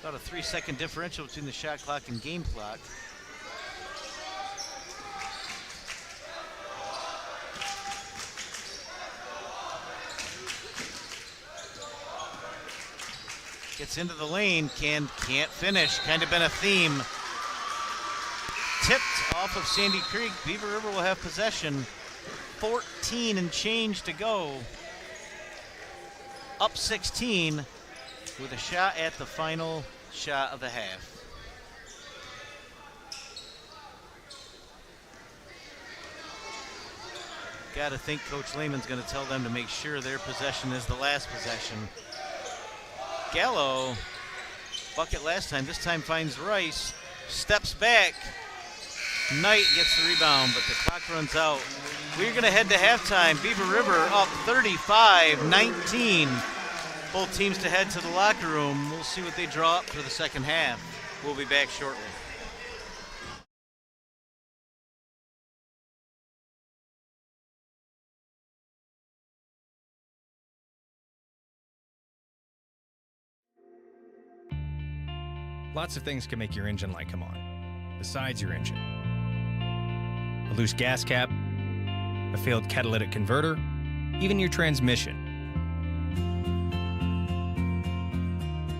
About a 3-second differential between the shot clock and game clock. Gets into the lane, can't finish. Kind of been a theme. Tipped off of Sandy Creek. Beaver River will have possession. 14 and change to go. Up 16 with a shot at the final shot of the half. Got to think Coach Lehman's going to tell them to make sure their possession is the last possession. Gallo, bucket last time, this time finds Rice, steps back. Knight gets the rebound, but the clock runs out. We're going to head to halftime. Beaver River up 35-19. Both teams to head to the locker room. We'll see what they draw up for the second half. We'll be back shortly. Lots of things can make your engine light come on, besides your engine. A loose gas cap, a failed catalytic converter, even your transmission.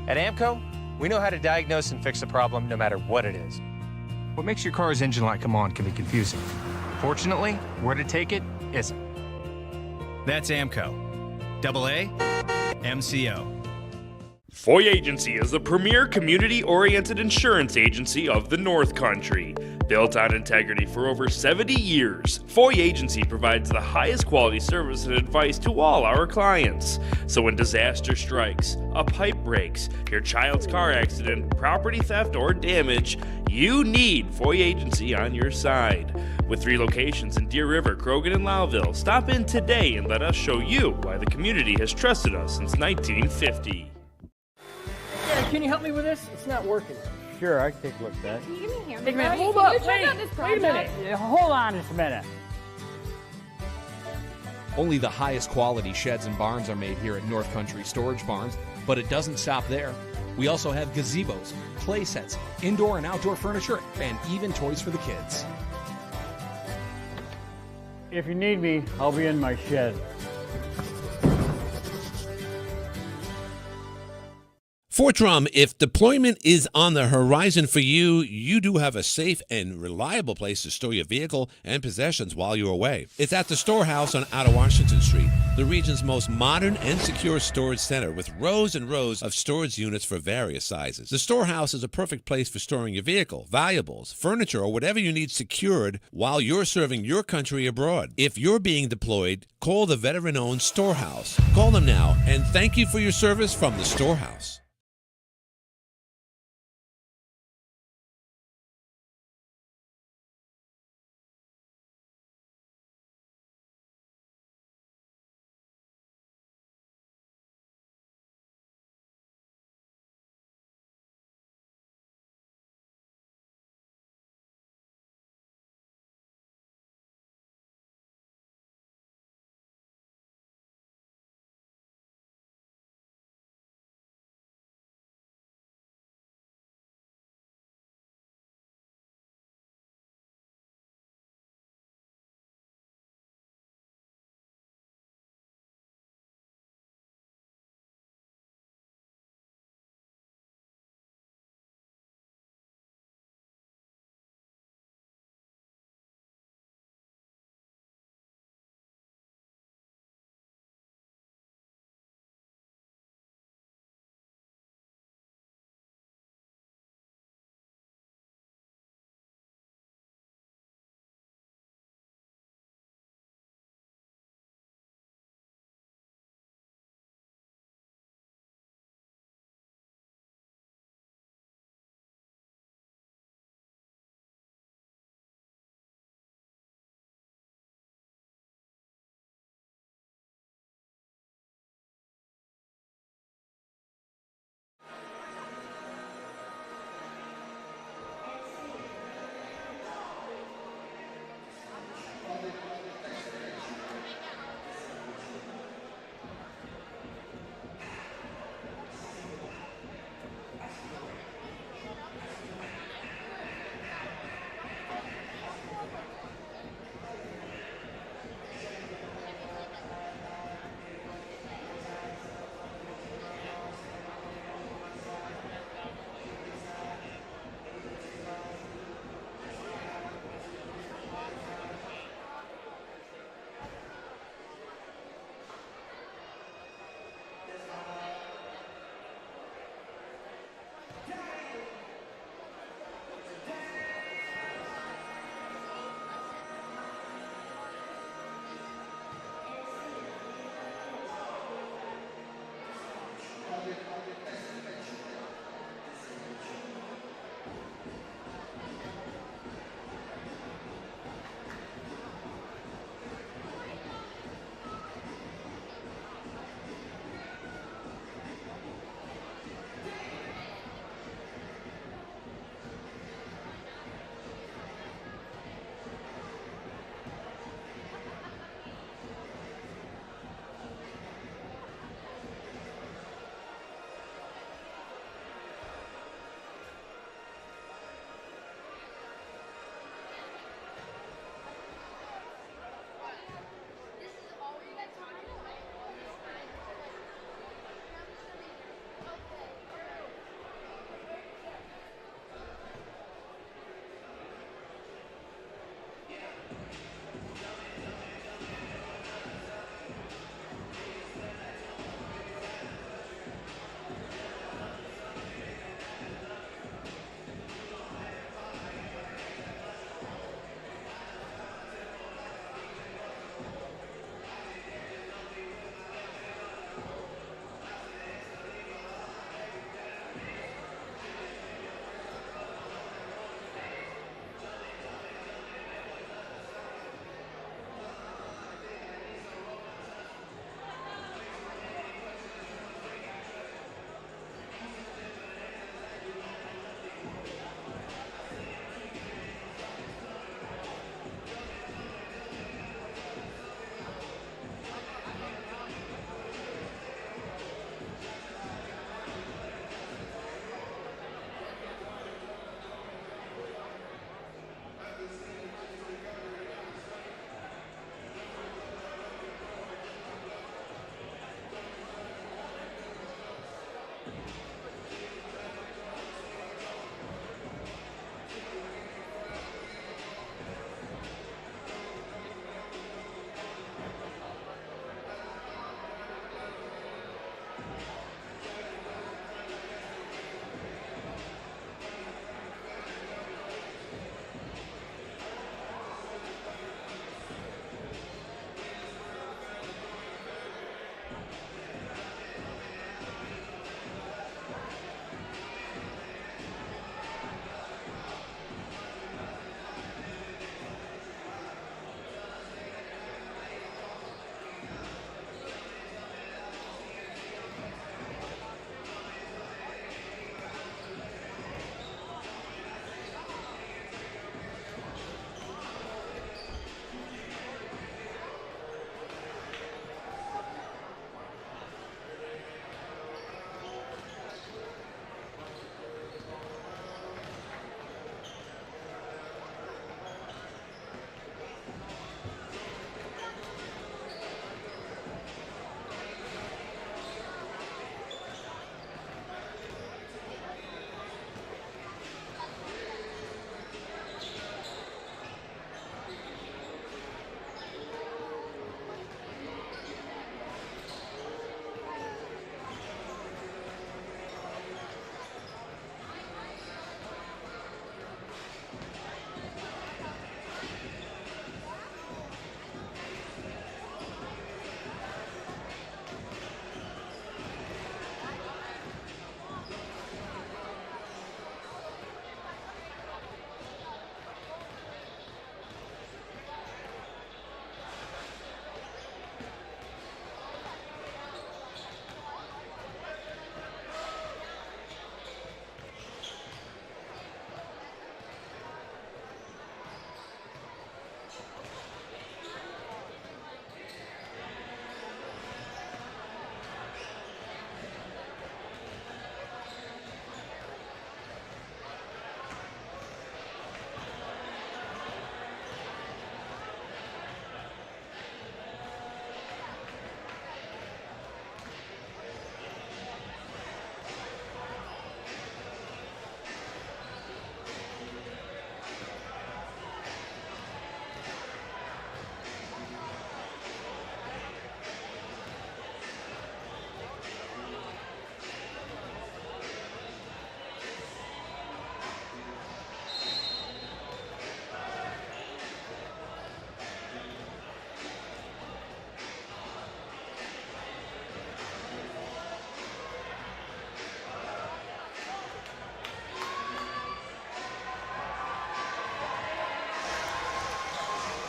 At AMCO, we know how to diagnose and fix a problem no matter what it is. What makes your car's engine light come on can be confusing. Fortunately, where to take it isn't. That's AMCO. AA MCO. Foy Agency is the premier community-oriented insurance agency of the North Country. Built on integrity for over 70 years, Foy Agency provides the highest quality service and advice to all our clients. So when disaster strikes, a pipe breaks, your child's car accident, property theft, or damage, you need Foy Agency on your side. With 3 locations in Deer River, Croghan, and Lowville, stop in today and let us show you why the community has trusted us since 1950. Can you help me with this? It's not working. Sure, I can take a look at that. Can you give me a hand? Take a minute. Hold Can up. you check out this Wait a minute. project? Yeah, hold on just a minute. Only the highest quality sheds and barns are made here at North Country Storage Barns, but it doesn't stop there. We also have gazebos, play sets, indoor and outdoor furniture, and even toys for the kids. If you need me, I'll be in my shed. Fort Drum, if deployment is on the horizon for you, you do have a safe and reliable place to store your vehicle and possessions while you're away. It's at the Storehouse on Outer Washington Street, the region's most modern and secure storage center with rows and rows of storage units for various sizes. The Storehouse is a perfect place for storing your vehicle, valuables, furniture, or whatever you need secured while you're serving your country abroad. If you're being deployed, call the veteran-owned Storehouse. Call them now, and thank you for your service from the Storehouse.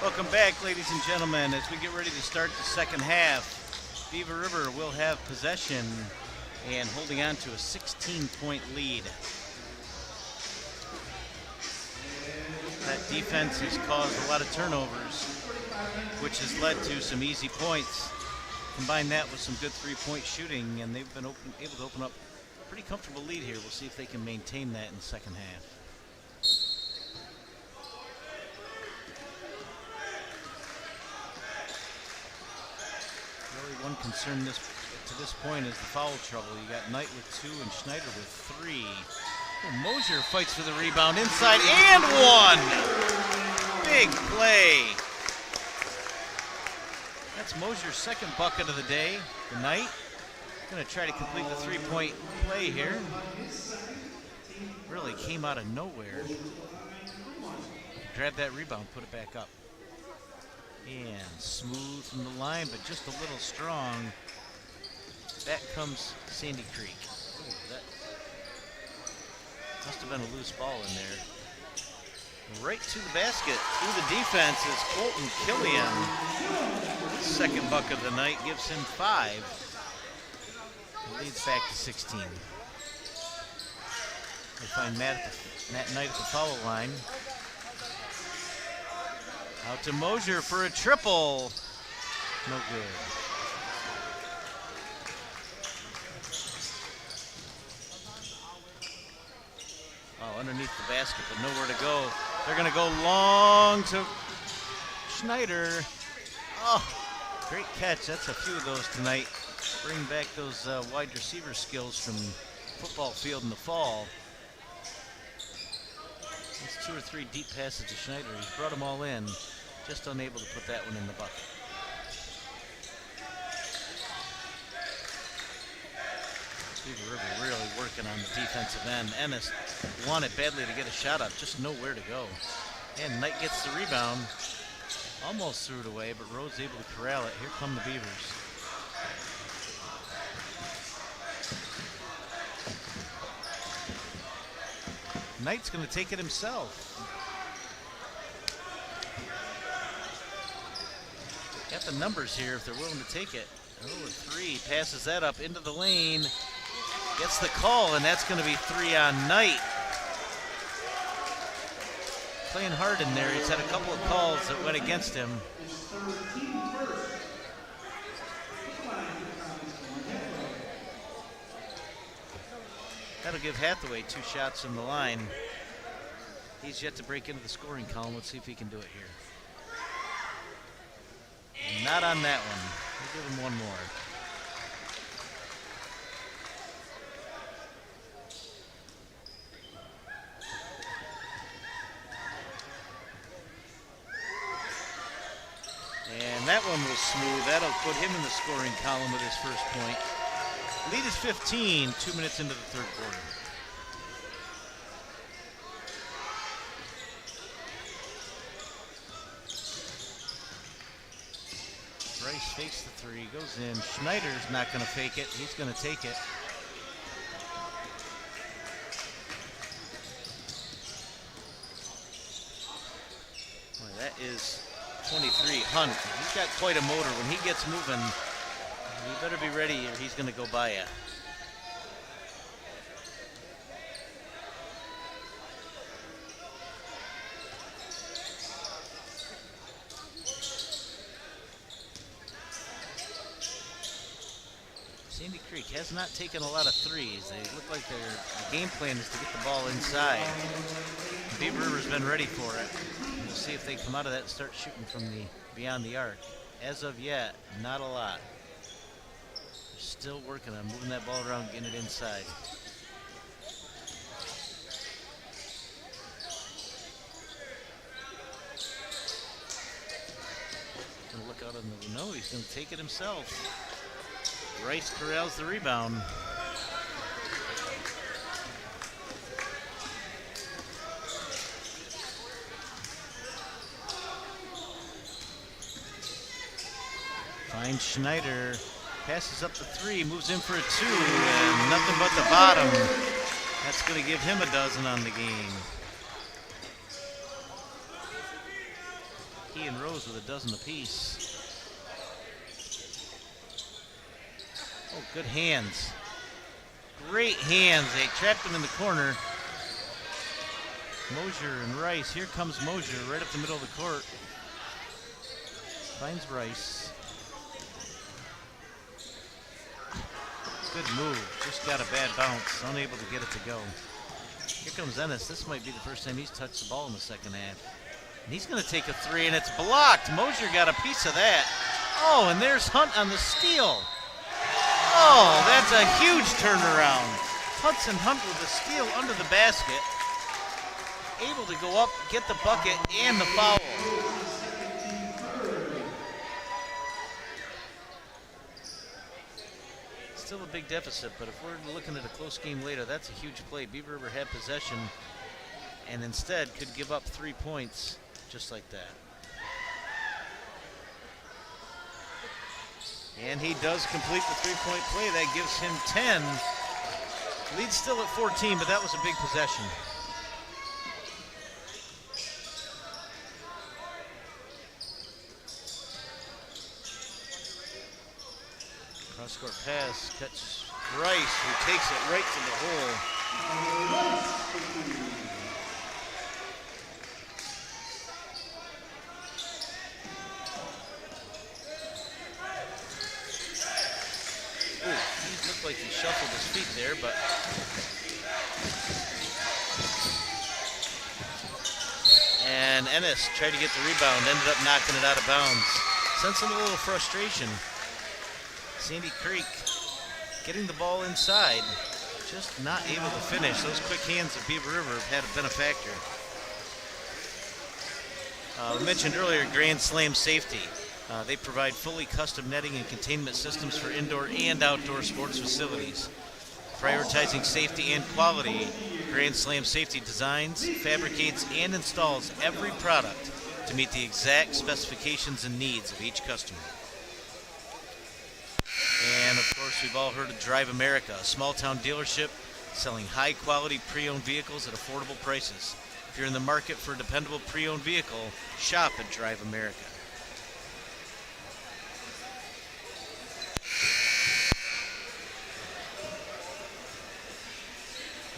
Welcome back, ladies and gentlemen, as we get ready to start the second half. Beaver River will have possession and holding on to a 16-point lead. That defense has caused a lot of turnovers, which has led to some easy points. Combine that with some good three-point shooting, and they've been able to open up a pretty comfortable lead here. We'll see if they can maintain that in the second half. Really, one concern to this point is the foul trouble. You got Knight with 2 and Schneider with 3. Oh, Mosier fights for the rebound inside and one. Big play. That's Mosier's second bucket of the day. The Knight going to try to complete the three-point play here. Really came out of nowhere. Grab that rebound, put it back up. And smooth from the line, but just a little strong. Back comes Sandy Creek. Ooh, that must have been a loose ball in there. Right to the basket, through the defense is Colton Killian. Second bucket of the night gives him 5. He leads back to 16. They find Matt Knight at the foul line. Out to Mosier for a triple. No good. Oh, underneath the basket, but nowhere to go. They're going to go long to Schneider. Oh, great catch. That's a few of those tonight. Bring back those wide receiver skills from football field in the fall. It's 2 or 3 deep passes to Schneider. He's brought them all in, just unable to put that one in the bucket. Beaver River really working on the defensive end. Ennis wanted badly to get a shot up, just nowhere to go. And Knight gets the rebound, almost threw it away, but Rhodes able to corral it. Here come the Beavers. Knight's going to take it himself. Got the numbers here if they're willing to take it. Oh, 3, passes that up into the lane. Gets the call, and that's going to be 3 on Knight. Playing hard in there. He's had a couple of calls that went against him. That'll give Hathaway 2 shots from the line. He's yet to break into the scoring column. Let's see if he can do it here. And not on that one. We'll give him one more. And that one was smooth. That'll put him in the scoring column with his first point. Lead is 15, 2 minutes into the third quarter. Bryce fakes the 3, goes in. Schneider's not going to fake it. He's going to take it. Boy, that is 23, Hunt. He's got quite a motor. When he gets moving, you better be ready or he's going to go by you. Sandy Creek has not taken a lot of threes. They look like the game plan is to get the ball inside. Beaver River's been ready for it. We'll see if they come out of that and start shooting from the beyond the arc. As of yet, not a lot. They're still working on moving that ball around, getting it inside. Gonna look out on the no, he's gonna take it himself. Rice corrals the rebound. Finds Schneider, passes up the 3, moves in for a 2, and nothing but the bottom. That's going to give him a dozen on the game. He and Rose with a dozen apiece. Oh, good hands. Great hands. They trapped him in the corner. Mosier and Rice. Here comes Mosier right up the middle of the court. Finds Rice. Good move. Just got a bad bounce. Unable to get it to go. Here comes Ennis. This might be the first time he's touched the ball in the second half. And he's going to take a three, and it's blocked. Mosier got a piece of that. Oh, and there's Hunt on the steal. Oh, that's a huge turnaround. Hudson Hunt with the steal under the basket. Able to go up, get the bucket, and the foul. Still a big deficit, but if we're looking at a close game later, that's a huge play. Beaver River had possession and instead could give up 3 points just like that. And he does complete the three-point play. That gives him 10. Lead's still at 14, but that was a big possession. Cross-court pass, catches Rice, who takes it right to the hole. Ooh, he looked like he shuffled his feet there, but and Ennis tried to get the rebound, ended up knocking it out of bounds. Sensing a little frustration. Sandy Creek getting the ball inside, just not able to finish. Those quick hands of Beaver River have been a factor. We mentioned earlier Grand Slam Safety. They provide fully custom netting and containment systems for indoor and outdoor sports facilities. Prioritizing safety and quality, Grand Slam Safety designs, fabricates, and installs every product to meet the exact specifications and needs of each customer. And of course, we've all heard of Drive America, a small town dealership selling high quality pre-owned vehicles at affordable prices. If you're in the market for a dependable pre-owned vehicle, shop at Drive America.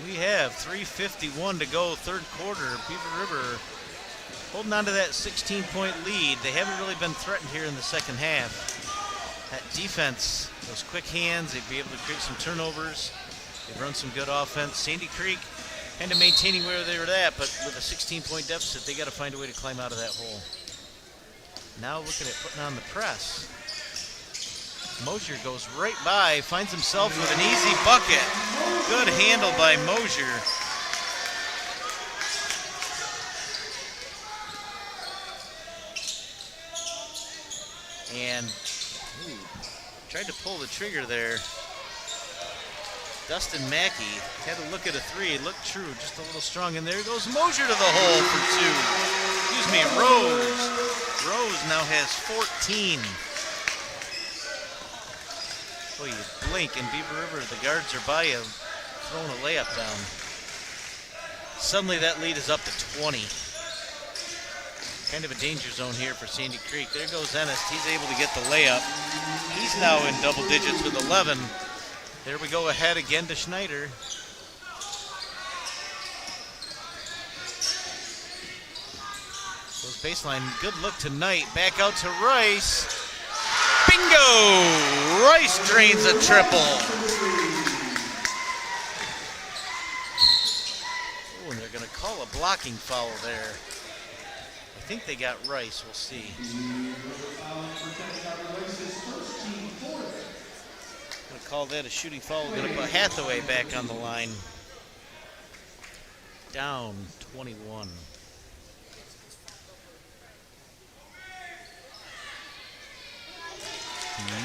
We have 3:51 to go, third quarter. Beaver River holding on to that 16-point lead. They haven't really been threatened here in the second half. That defense, those quick hands, they'd be able to create some turnovers. They've run some good offense. Sandy Creek kind of maintaining where they were at, but with a 16-point deficit, they got to find a way to climb out of that hole. Now looking at putting on the press. Mosier goes right by, finds himself with an easy bucket. Good handle by Mosier. And tried to pull the trigger there. Dustin Mackey had to look at a three. It looked true, just a little strong. And there goes Mosier to the hole for two. Excuse me, Rose. Rose now has 14. Boy, you blink and Beaver River, the guards are by you, throwing a layup down. Suddenly that lead is up to 20. Kind of a danger zone here for Sandy Creek. There goes Ennis. He's able to get the layup. He's now in double digits with 11. There we go ahead again to Schneider. Goes baseline. Good look tonight. Back out to Rice. Bingo! Rice drains a triple. Oh, and they're going to call a blocking foul there. I think they got Rice. We'll see. Going to call that a shooting foul. Going to put Hathaway back on the line. Down 21.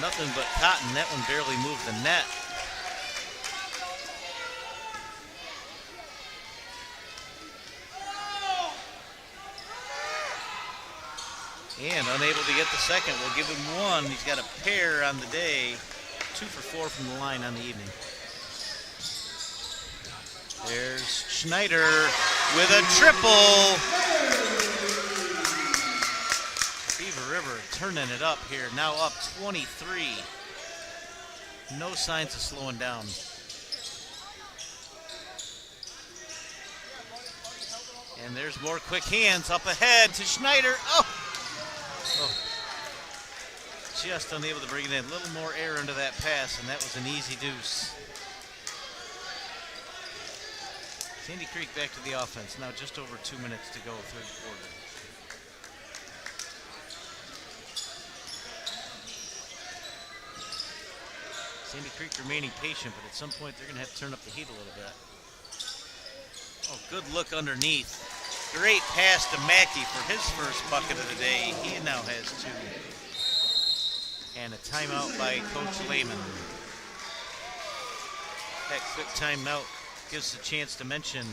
Nothing but Cotton. That one barely moved the net. And unable to get the second. We'll give him one. He's got a pair on the day. 2 for 4 from the line on the evening. There's Schneider with a triple. turning it up here. Now up 23. No signs of slowing down. And there's more quick hands up ahead to Schneider. Oh! Just unable to bring it in. A little more air into that pass, and that was an easy deuce. Sandy Creek back to the offense. Now just over 2 minutes to go, third quarter. Sandy Creek remaining patient, but at some point they're going to have to turn up the heat a little bit. Oh, good look underneath. Great pass to Mackey for his first bucket of the day. He now has 2. And a timeout by Coach Lehman. That quick timeout gives us a chance to mention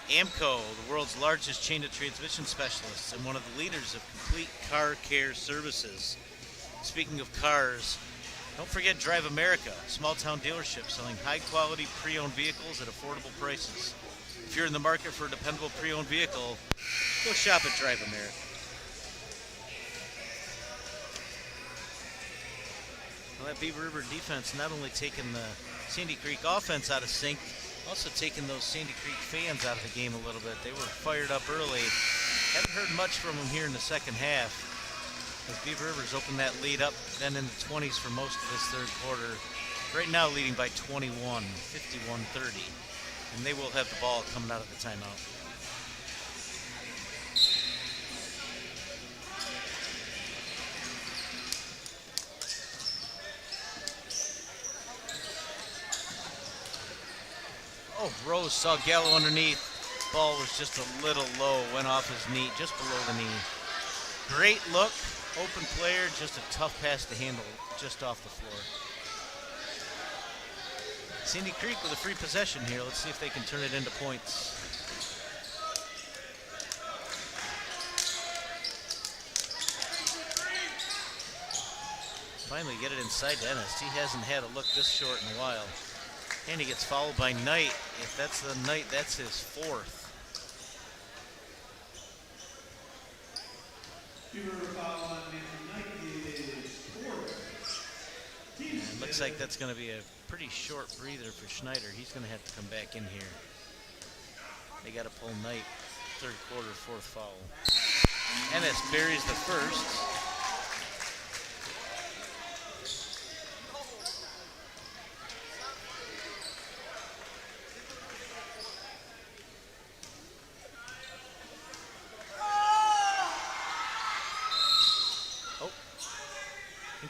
AMCO, the world's largest chain of transmission specialists and one of the leaders of complete car care services. Speaking of cars, don't forget Drive America, small town dealership selling high quality pre-owned vehicles at affordable prices. If you're in the market for a dependable pre-owned vehicle, go shop at Drive America. Well, that Beaver River defense not only taking the Sandy Creek offense out of sync, also taking those Sandy Creek fans out of the game a little bit. They were fired up early. Haven't heard much from them here in the second half, as Beaver River's opened that lead up, then in the 20s for most of this third quarter. Right now leading by 21, 51-30. And they will have the ball coming out of the timeout. Oh, Rose saw Gallo underneath. Ball was just a little low, went off his knee, just below the knee. Great look, open player, just a tough pass to handle just off the floor. Sandy Creek with a free possession here. Let's see if they can turn it into points. Finally get it inside to Ennis. He hasn't had a look this short in a while. And he gets fouled by Knight. If that's the Knight, that's his 4th. And looks like that's going to be a pretty short breather for Schneider. He's going to have to come back in here. They got to pull Knight. Third quarter, 4th foul. Ennis buries the first.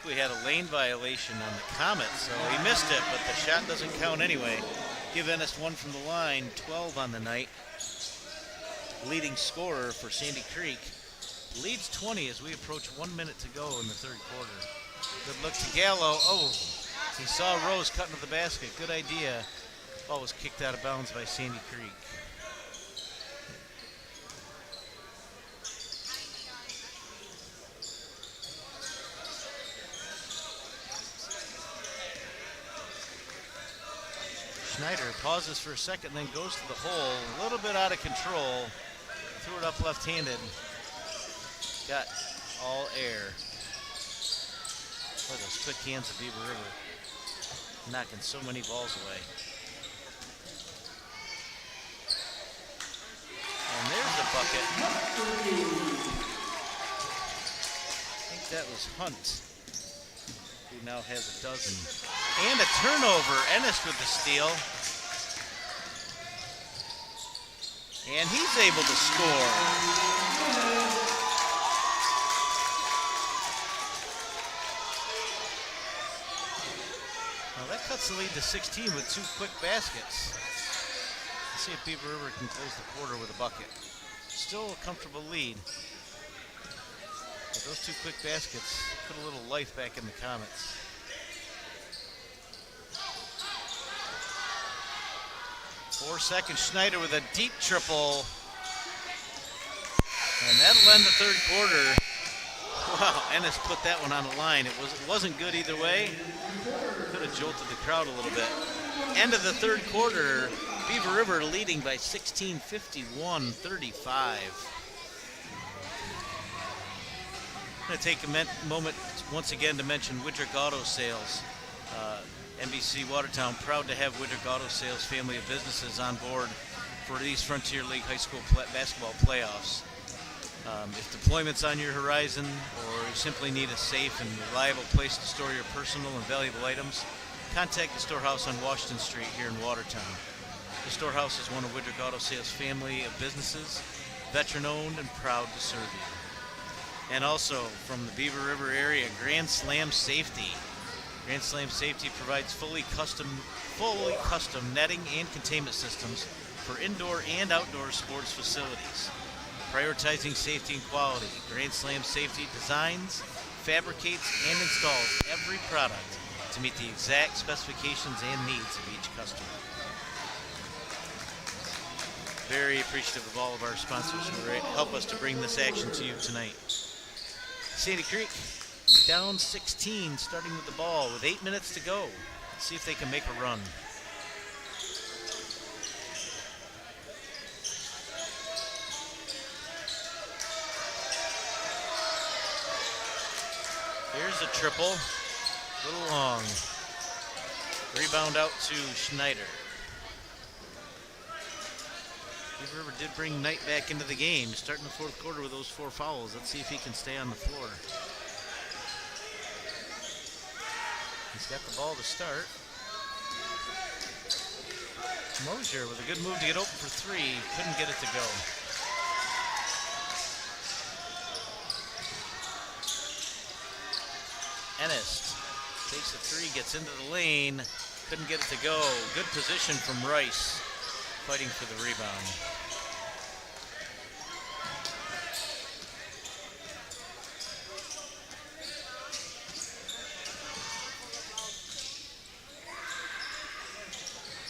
We had a lane violation on the Comet, so he missed it, but the shot doesn't count anyway. Give Ennis 1 from the line, 12 on the night. Leading scorer for Sandy Creek. Leads 20 as we approach 1 minute to go in the third quarter. Good look to Gallo. Oh, he saw Rose cut into the basket. Good idea. Ball was kicked out of bounds by Sandy Creek. Schneider pauses for a second, then goes to the hole. A little bit out of control. Threw it up left-handed. Got all air. Boy, those quick hands of Beaver River. Knocking so many balls away. And there's the bucket. I think that was Hunt, who now has a dozen. And a turnover. Ennis with the steal. And he's able to score. Well, that cuts the lead to 16 with 2 quick baskets. Let's see if Beaver River can close the quarter with a bucket. Still a comfortable lead. But those 2 quick baskets put a little life back in the Comets. 4 seconds, Schneider with a deep triple. And that'll end the third quarter. Wow, Ennis put that one on the line. It wasn't good either way. Could have jolted the crowd a little bit. End of the third quarter, Beaver River leading by 16, 51-35. I'm going to take a moment once again to mention Woodrick Auto Sales. NBC Watertown, proud to have Woodrick Auto Sales family of businesses on board for these Frontier League high school basketball playoffs. If deployment's on your horizon, or you simply need a safe and reliable place to store your personal and valuable items, contact the Storehouse on Washington Street here in Watertown. The Storehouse is one of Woodrick Auto Sales family of businesses, veteran-owned and proud to serve you. And also from the Beaver River area, Grand Slam Safety. Grand Slam Safety provides fully custom netting and containment systems for indoor and outdoor sports facilities. Prioritizing safety and quality, Grand Slam Safety designs, fabricates, and installs every product to meet the exact specifications and needs of each customer. Very appreciative of all of our sponsors who help us to bring this action to you tonight. Sandy Creek down 16, starting with the ball with 8 minutes to go. Let's see if they can make a run. Here's a triple, a little long. Rebound out to Schneider. Beaver River did bring Knight back into the game, starting the fourth quarter with those 4 fouls. Let's see if he can stay on the floor. He's got the ball to start. Mosier with a good move to get open for 3, couldn't get it to go. Ennis takes a 3, gets into the lane, couldn't get it to go. Good position from Rice, fighting for the rebound.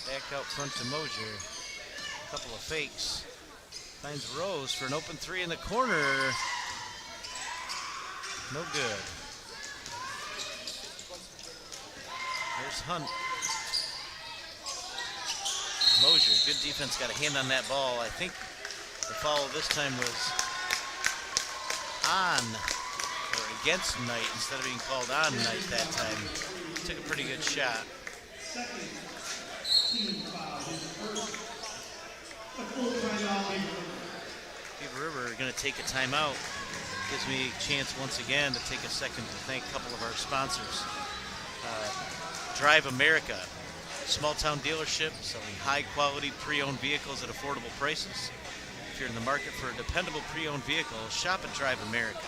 Back out front to Mosier. A couple of fakes. Finds Rose for an open 3 in the corner. No good. There's Hunt. Mosier, good defense, got a hand on that ball. I think the foul this time was on or against Knight instead of being called on Knight that time. Took a pretty good shot. Beaver River going to take a timeout. Gives me a chance once again to take a second to thank a couple of our sponsors. Drive America, small town dealership selling high quality pre-owned vehicles at affordable prices. If you're in the market for a dependable pre-owned vehicle, shop at Drive America.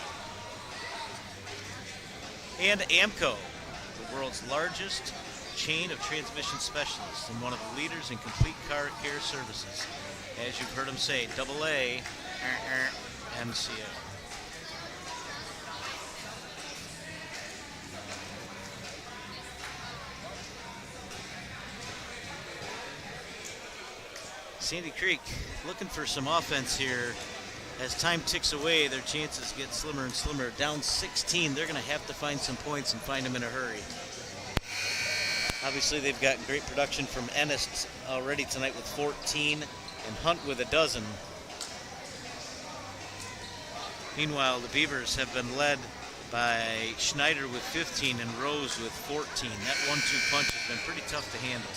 And AMCO, the world's largest chain of transmission specialists and one of the leaders in complete car care services. As you've heard them say, AA, MCO. Sandy Creek looking for some offense here. As time ticks away, their chances get slimmer and slimmer. Down 16, they're going to have to find some points and find them in a hurry. Obviously, they've got great production from Ennis already tonight with 14 and Hunt with a dozen. Meanwhile, the Beavers have been led by Schneider with 15 and Rose with 14. That 1-2 punch has been pretty tough to handle.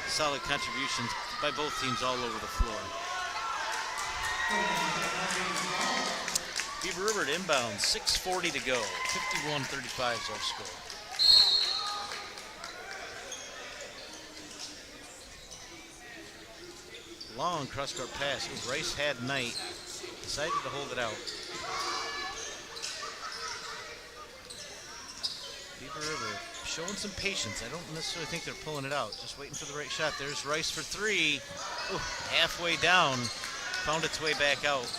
Solid contributions by both teams all over the floor. Beaver River at inbound, 6:40 to go. 51-35 is our score. Long cross-court pass. Rice had Knight. Decided to hold it out. Beaver River showing some patience. I don't necessarily think they're pulling it out. Just waiting for the right shot. There's Rice for 3. Ooh, halfway down. Found its way back out.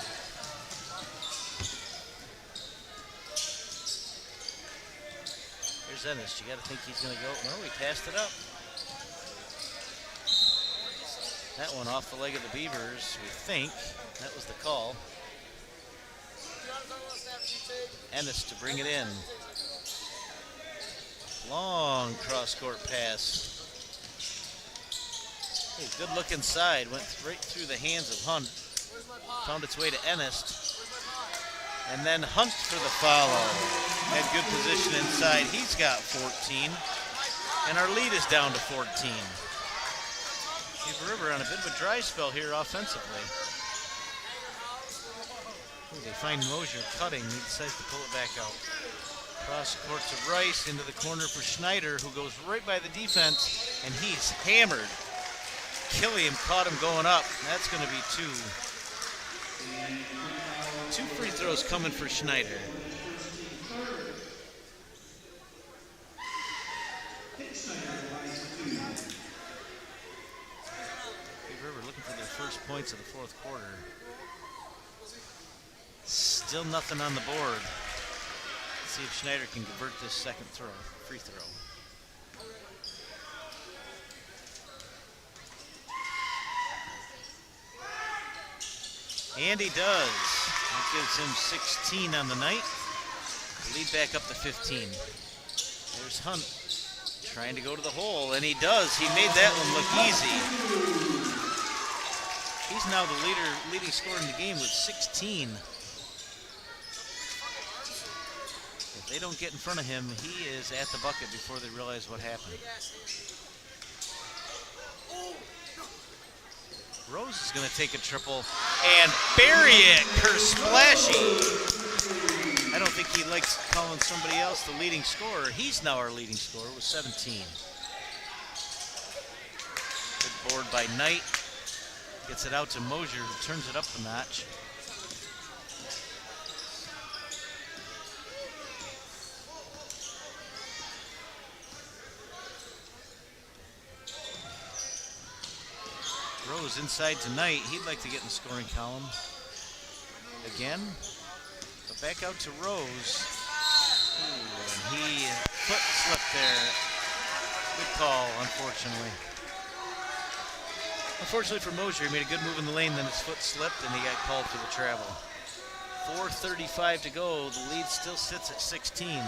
Here's Ennis. You got to think he's going to go. No, he passed it up. That one off the leg of the Beavers, we think. That was the call. Ennis to bring it in. Long cross-court pass. Hey, good look inside. Went right through the hands of Hunt. Found its way to Ennis. And then Hunt for the follow. Had good position inside. He's got 14. And our lead is down to 14. Beaver River on a bit of a dry spell here offensively. Ooh, they find Mosier cutting. He decides to pull it back out. Cross court to Rice, into the corner for Schneider, who goes right by the defense, and he's hammered. Killiam caught him going up. That's going to be two. Two free throws coming for Schneider. Big River looking for their first points of the fourth quarter. Still nothing on the board. Let's see if Schneider can convert this second free throw. And he does. That gives him 16 on the night. Lead back up to 15. There's Hunt trying to go to the hole, and he does. He made that one look easy. He's now the leading scorer in the game with 16. If they don't get in front of him, he is at the bucket before they realize what happened. Rose is going to take a triple and bury it. Kersplashy. I don't think he likes calling somebody else the leading scorer. He's now our leading scorer with 17. Good board by Knight. Gets it out to Mosier, who turns it up a notch. Rose inside tonight. He'd like to get in the scoring column again. But back out to Rose. Ooh, and he foot slipped there. Good call, unfortunately. Unfortunately for Mosier, he made a good move in the lane, then his foot slipped and he got called for the travel. 4:35 to go. The lead still sits at 16.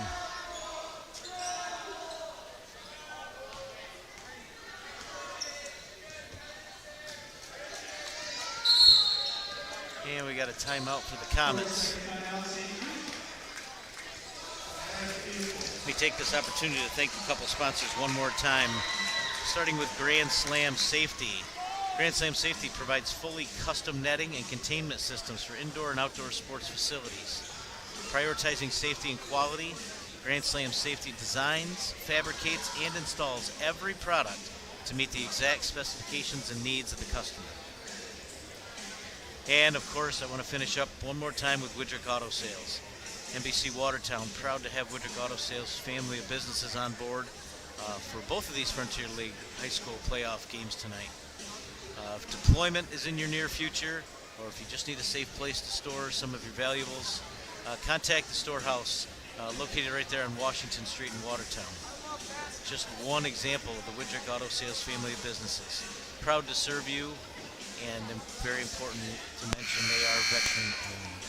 And we got a timeout for the Comets. Let me take this opportunity to thank a couple sponsors one more time, starting with Grand Slam Safety. Grand Slam Safety provides fully custom netting and containment systems for indoor and outdoor sports facilities. Prioritizing safety and quality, Grand Slam Safety designs, fabricates, and installs every product to meet the exact specifications and needs of the customer. And of course, I want to finish up one more time with Woodrick Auto Sales. NBC Watertown, proud to have Woodrick Auto Sales family of businesses on board for both of these Frontier League high school playoff games tonight. If deployment is in your near future, or if you just need a safe place to store some of your valuables, contact the storehouse located right there on Washington Street in Watertown. Just one example of the Woodrick Auto Sales family of businesses. Proud to serve you, and very important to mention they are veteran owned.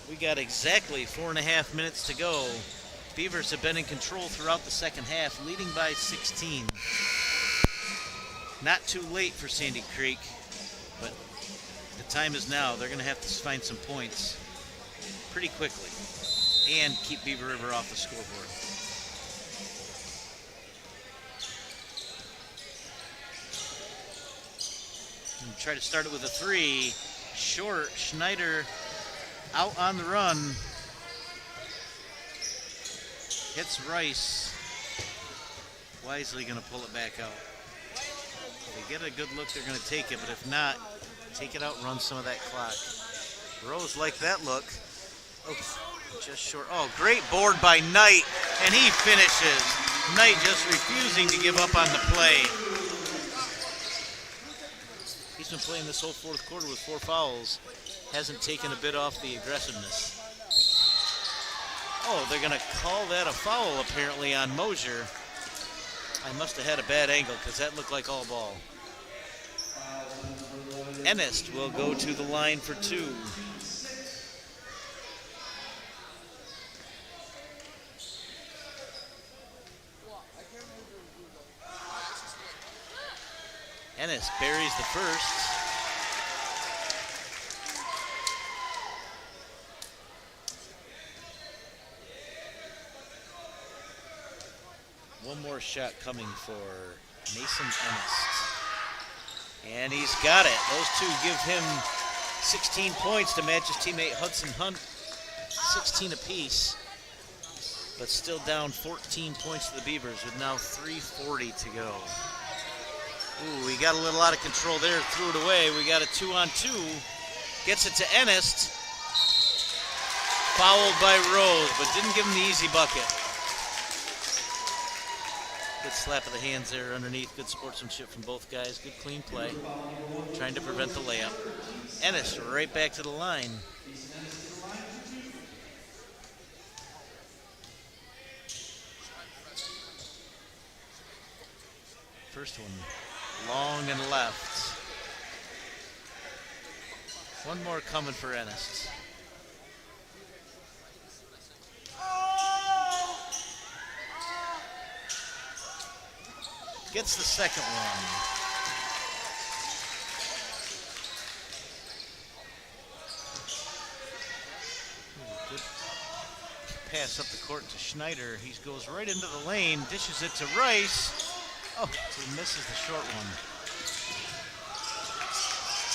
We got exactly 4.5 minutes to go. Beavers have been in control throughout the second half, leading by 16. Not too late for Sandy Creek, but the time is now. They're going to have to find some points pretty quickly and keep Beaver River off the scoreboard. And try to start it with a three. Short. Schneider out on the run. Hits Rice. Wisely going to pull it back out. If they get a good look, they're going to take it, but if not, take it out, run some of that clock. Rose like that look. Oh, just short. Oh, great board by Knight, and he finishes. Knight just refusing to give up on the play. He's been playing this whole fourth quarter with 4 fouls. Hasn't taken a bit off the aggressiveness. Oh, they're going to call that a foul apparently on Mosier. I must have had a bad angle because that looked like all ball. Ennist will go to the line for 2. Ennis Ennis buries the first. One more shot coming for Mason Ennis. And he's got it. Those two give him 16 points to match his teammate Hudson Hunt. 16 apiece. But still down 14 points to the Beavers with now 3:40 to go. Ooh, we got a little out of control there, threw it away. We got a 2-on-2. Gets it to Ennis. Fouled by Rose, but didn't give him the easy bucket. Good slap of the hands there underneath. Good sportsmanship from both guys. Good clean play. Trying to prevent the layup. Ennis right back to the line. First one long and left. One more coming for Ennis. Gets the second one. Good pass up the court to Schneider. He goes right into the lane, dishes it to Rice. Oh, he misses the short one.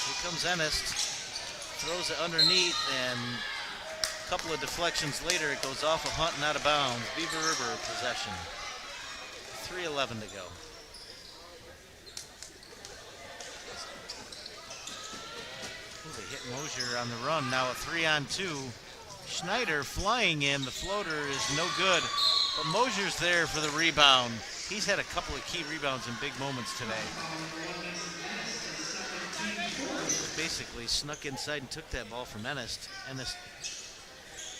Here comes Ennis. Throws it underneath, and a couple of deflections later, it goes off of Hunt and out of bounds. Beaver River possession. 3:11 to go. They hit Mosier on the run. Now a 3-on-2. Schneider flying in. The floater is no good, but Mosier's there for the rebound. He's had a couple of key rebounds in big moments today. Basically snuck inside and took that ball from Ennis. Ennis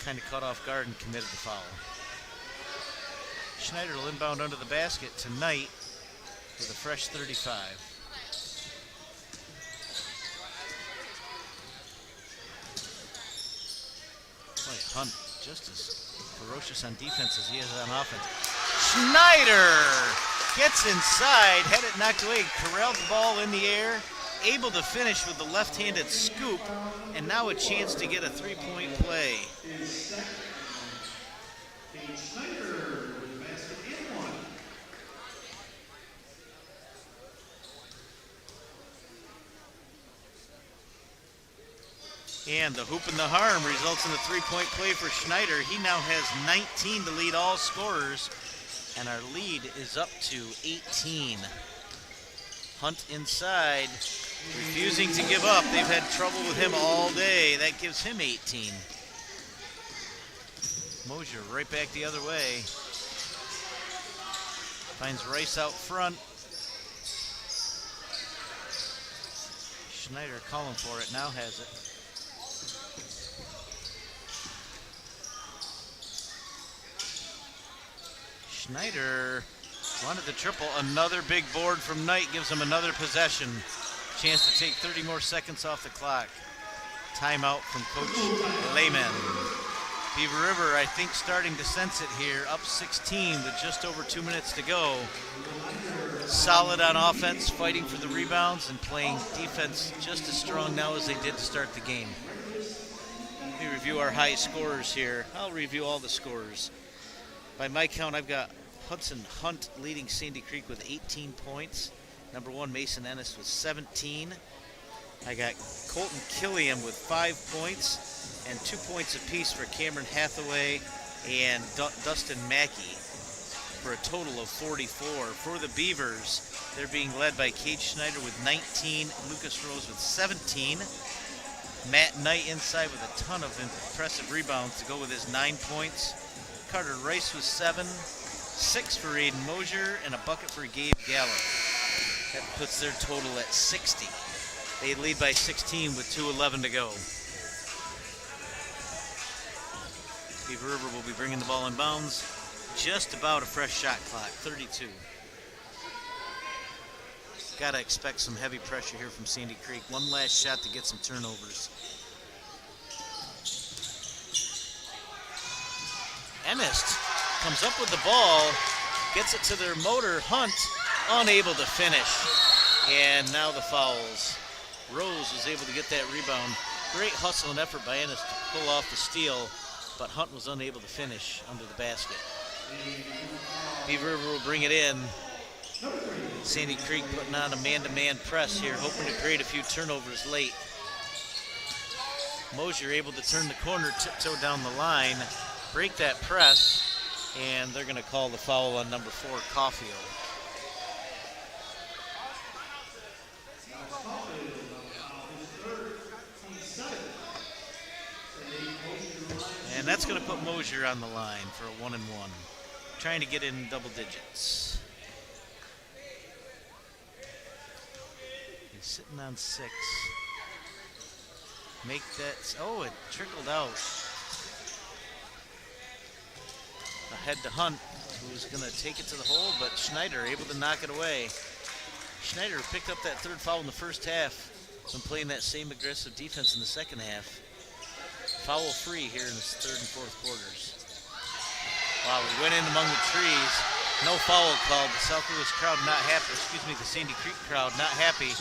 kind of caught off guard and committed the foul. Schneider will inbound under the basket tonight with a fresh 35. Boy, Hunt just as ferocious on defense as he is on offense. Schneider gets inside, had it knocked away, corralled the ball in the air, able to finish with the left-handed scoop, and now a chance to get a three-point play. And the hoop and the harm results in a three-point play for Schneider. He now has 19 to lead all scorers, and our lead is up to 18. Hunt inside, refusing to give up. They've had trouble with him all day. That gives him 18. Mosier right back the other way. Finds Rice out front. Schneider calling for it, now has it. Schneider wanted the triple. Another big board from Knight gives him another possession. Chance to take 30 more seconds off the clock. Timeout from Coach Lehman. Beaver River, I think, starting to sense it here. Up 16 with just over 2 minutes to go. Solid on offense, fighting for the rebounds and playing defense just as strong now as they did to start the game. Let me review our high scorers here. I'll review all the scorers. By my count, I've got Hudson Hunt leading Sandy Creek with 18 points. Number 1, Mason Ennis with 17. I got Colton Killiam with 5 points and 2 points apiece for Cameron Hathaway and Dustin Mackey for a total of 44. For the Beavers, they're being led by Cade Schneider with 19, Lucas Rose with 17. Matt Knight inside with a ton of impressive rebounds to go with his 9 points. Carter Rice with 7, 6 for Aiden Mosier, and a bucket for Gabe Gallo. That puts their total at 60. They lead by 16 with 2:11 to go. Beaver River will be bringing the ball in bounds. Just about a fresh shot clock, 32. Gotta expect some heavy pressure here from Sandy Creek. One last shot to get some turnovers. Ennis comes up with the ball, gets it to their motor. Hunt unable to finish. And now the fouls. Rose was able to get that rebound. Great hustle and effort by Ennis to pull off the steal, but Hunt was unable to finish under the basket. Beaver River will bring it in. Sandy Creek putting on a man-to-man press here, hoping to create a few turnovers late. Mosier able to turn the corner, tiptoe down the line, break that press, and they're going to call the foul on number 4, Caulfield. And that's going to put Mosier on the line for a 1-and-1, trying to get in double digits. He's sitting on 6. Make that, oh, it trickled out. Ahead to Hunt, who's going to take it to the hole, but Schneider able to knock it away. Schneider picked up that 3rd foul in the first half, been playing that same aggressive defense in the second half. Foul free here in the 3rd and 4th quarters. Wow, we went in among the trees. No foul called. The South Louis crowd not happy, the Sandy Creek crowd not happy.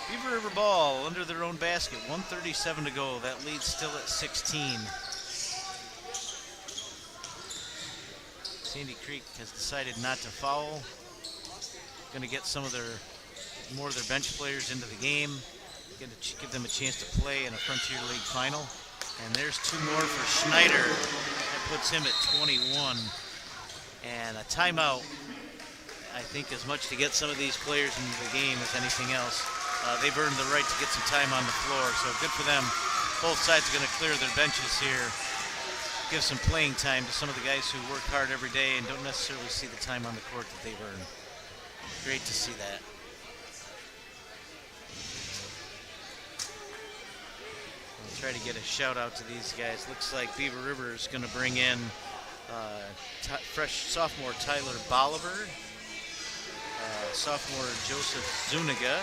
Beaver River ball under their own basket. 1:37 to go. That lead's still at 16. Sandy Creek has decided not to foul. Going to get more of their bench players into the game. Going to give them a chance to play in a Frontier League final. And there's 2 more for Schneider. That puts him at 21. And a timeout, I think, as much to get some of these players into the game as anything else. They've earned the right to get some time on the floor, so good for them. Both sides are going to clear their benches here. Give some playing time to some of the guys who work hard every day and don't necessarily see the time on the court that they've earned. Great to see that. We'll try to get a shout out to these guys. Looks like Beaver River is going to bring in fresh sophomore Tyler Bolivar, sophomore Joseph Zuniga,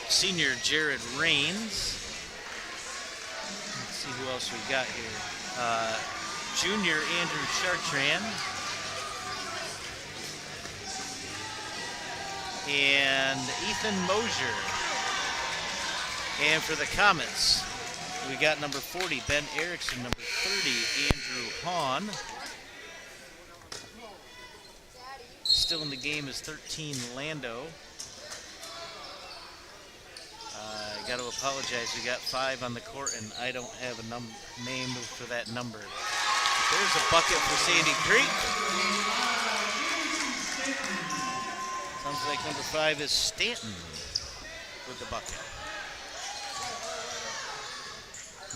senior Jared Raines. See who else we got here. Junior Andrew Chartrand. And Ethan Mosier. And for the Comets, we got number 40, Ben Erickson, number 30, Andrew Hahn. Still in the game is 13, Lando. I got to apologize. We got 5 on the court, and I don't have a name for that number. There's a bucket for Sandy Creek. Sounds like number 5 is Stanton with the bucket.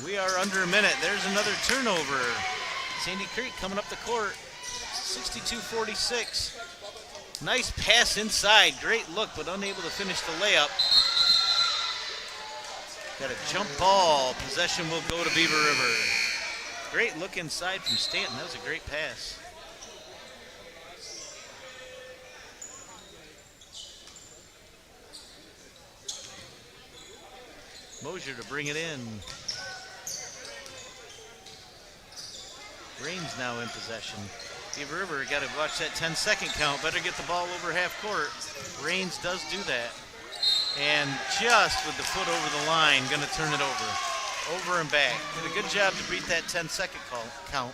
We are under a minute. There's another turnover. Sandy Creek coming up the court. 62-46. Nice pass inside. Great look, but unable to finish the layup. Got a jump ball. Possession will go to Beaver River. Great look inside from Stanton. That was a great pass. Mosier to bring it in. Raines now in possession. Beaver River got to watch that 10-second count. Better get the ball over half court. Raines does do that. And just with the foot over the line, going to turn it over and back. Did a good job to beat that 10-second count,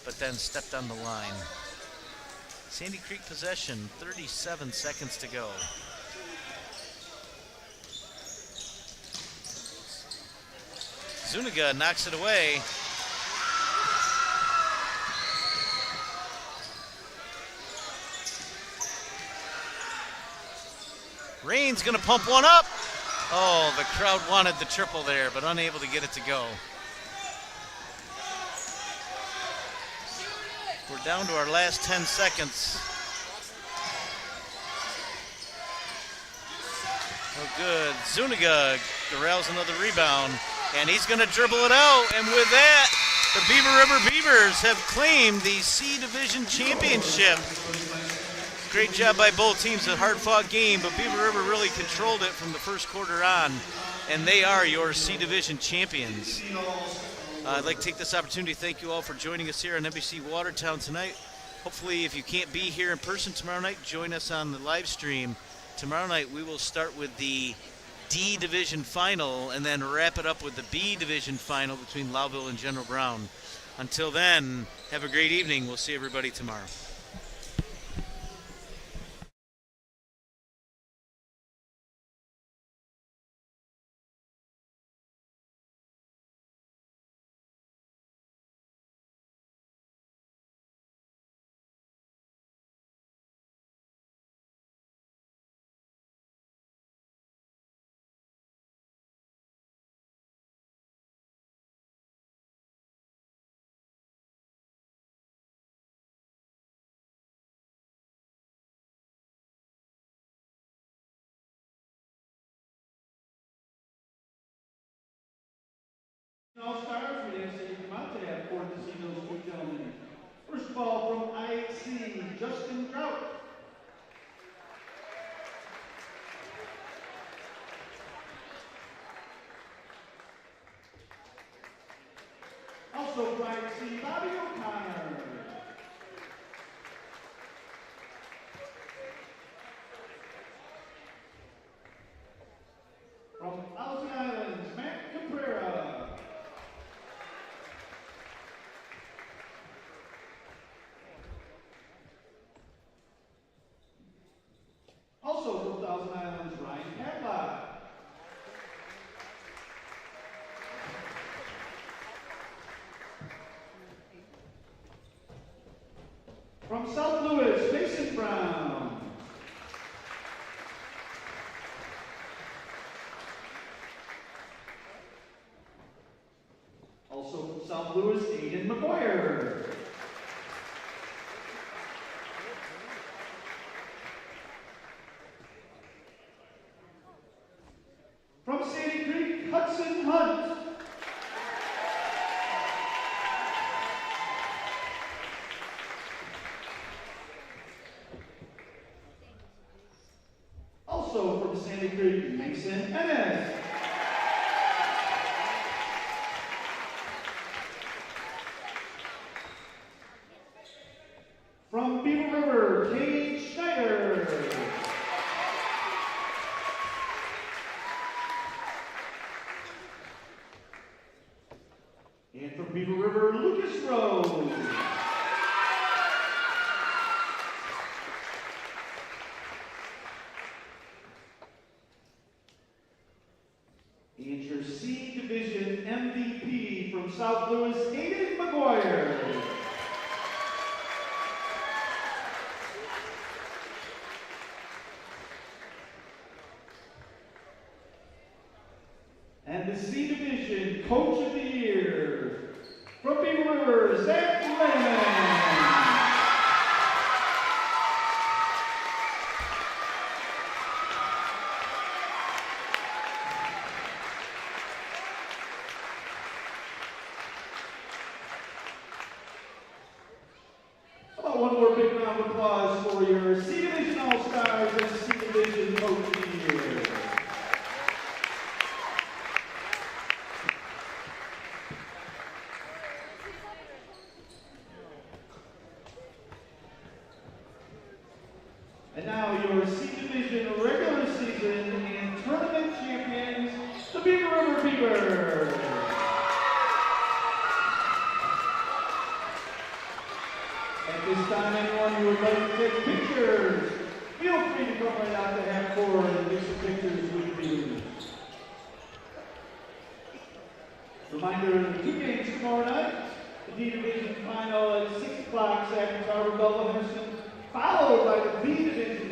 but then stepped on the line. Sandy Creek possession, 37 seconds to go. Zuniga knocks it away. Raines gonna pump one up. Oh, the crowd wanted the triple there, but unable to get it to go. We're down to our last 10 seconds. Oh, good. Zuniga corrals another rebound, and he's gonna dribble it out. And with that, the Beaver River Beavers have claimed the C Division Championship. Great job by both teams. A hard-fought game, but Beaver River really controlled it from the first quarter on. and they are your C Division champions. I'd like to take this opportunity to thank you all for joining us here on NBC Watertown tonight. Hopefully, if you can't be here in person tomorrow night, join us on the live stream. Tomorrow night, we will start with the D Division final and then wrap it up with the B Division final between Lowville and General Brown. Until then, have a great evening. We'll see everybody tomorrow. All-Stars, we ask that you come out today for to see those two gentlemen. First of all, from IHC, Justin Trout. Also from IHC, Bobby O'Connor. From Thousand Islands, Matt Cabrera. Also from Thousand Islands, Ryan Padlock. From South Louis, Mason Brown. Also from South Louis, Aiden McGuire. From Sandy Creek, Hudson Hunt. Also from Sandy Creek, Mason Ennis. From Beaver River, Kate Schneider. And from Beaver River, Lucas Rose. And your C Division MVP from South Louis, Aiden McGuire. And the C Division Coach of the Year from Beaver River, Zach Lehman. How about one more big round of applause for your C Division All-Stars and C Division Coach of the Year. And now your C Division regular season and tournament champions, the Beaver River Beavers. At this time, anyone who would like to take pictures, feel free to come right out to half court and do some pictures with the Beavers. Reminder of the two games tomorrow night. The D Division final at 6 o'clock, Saturday, Harvard, Bella, Henderson, followed by the B Division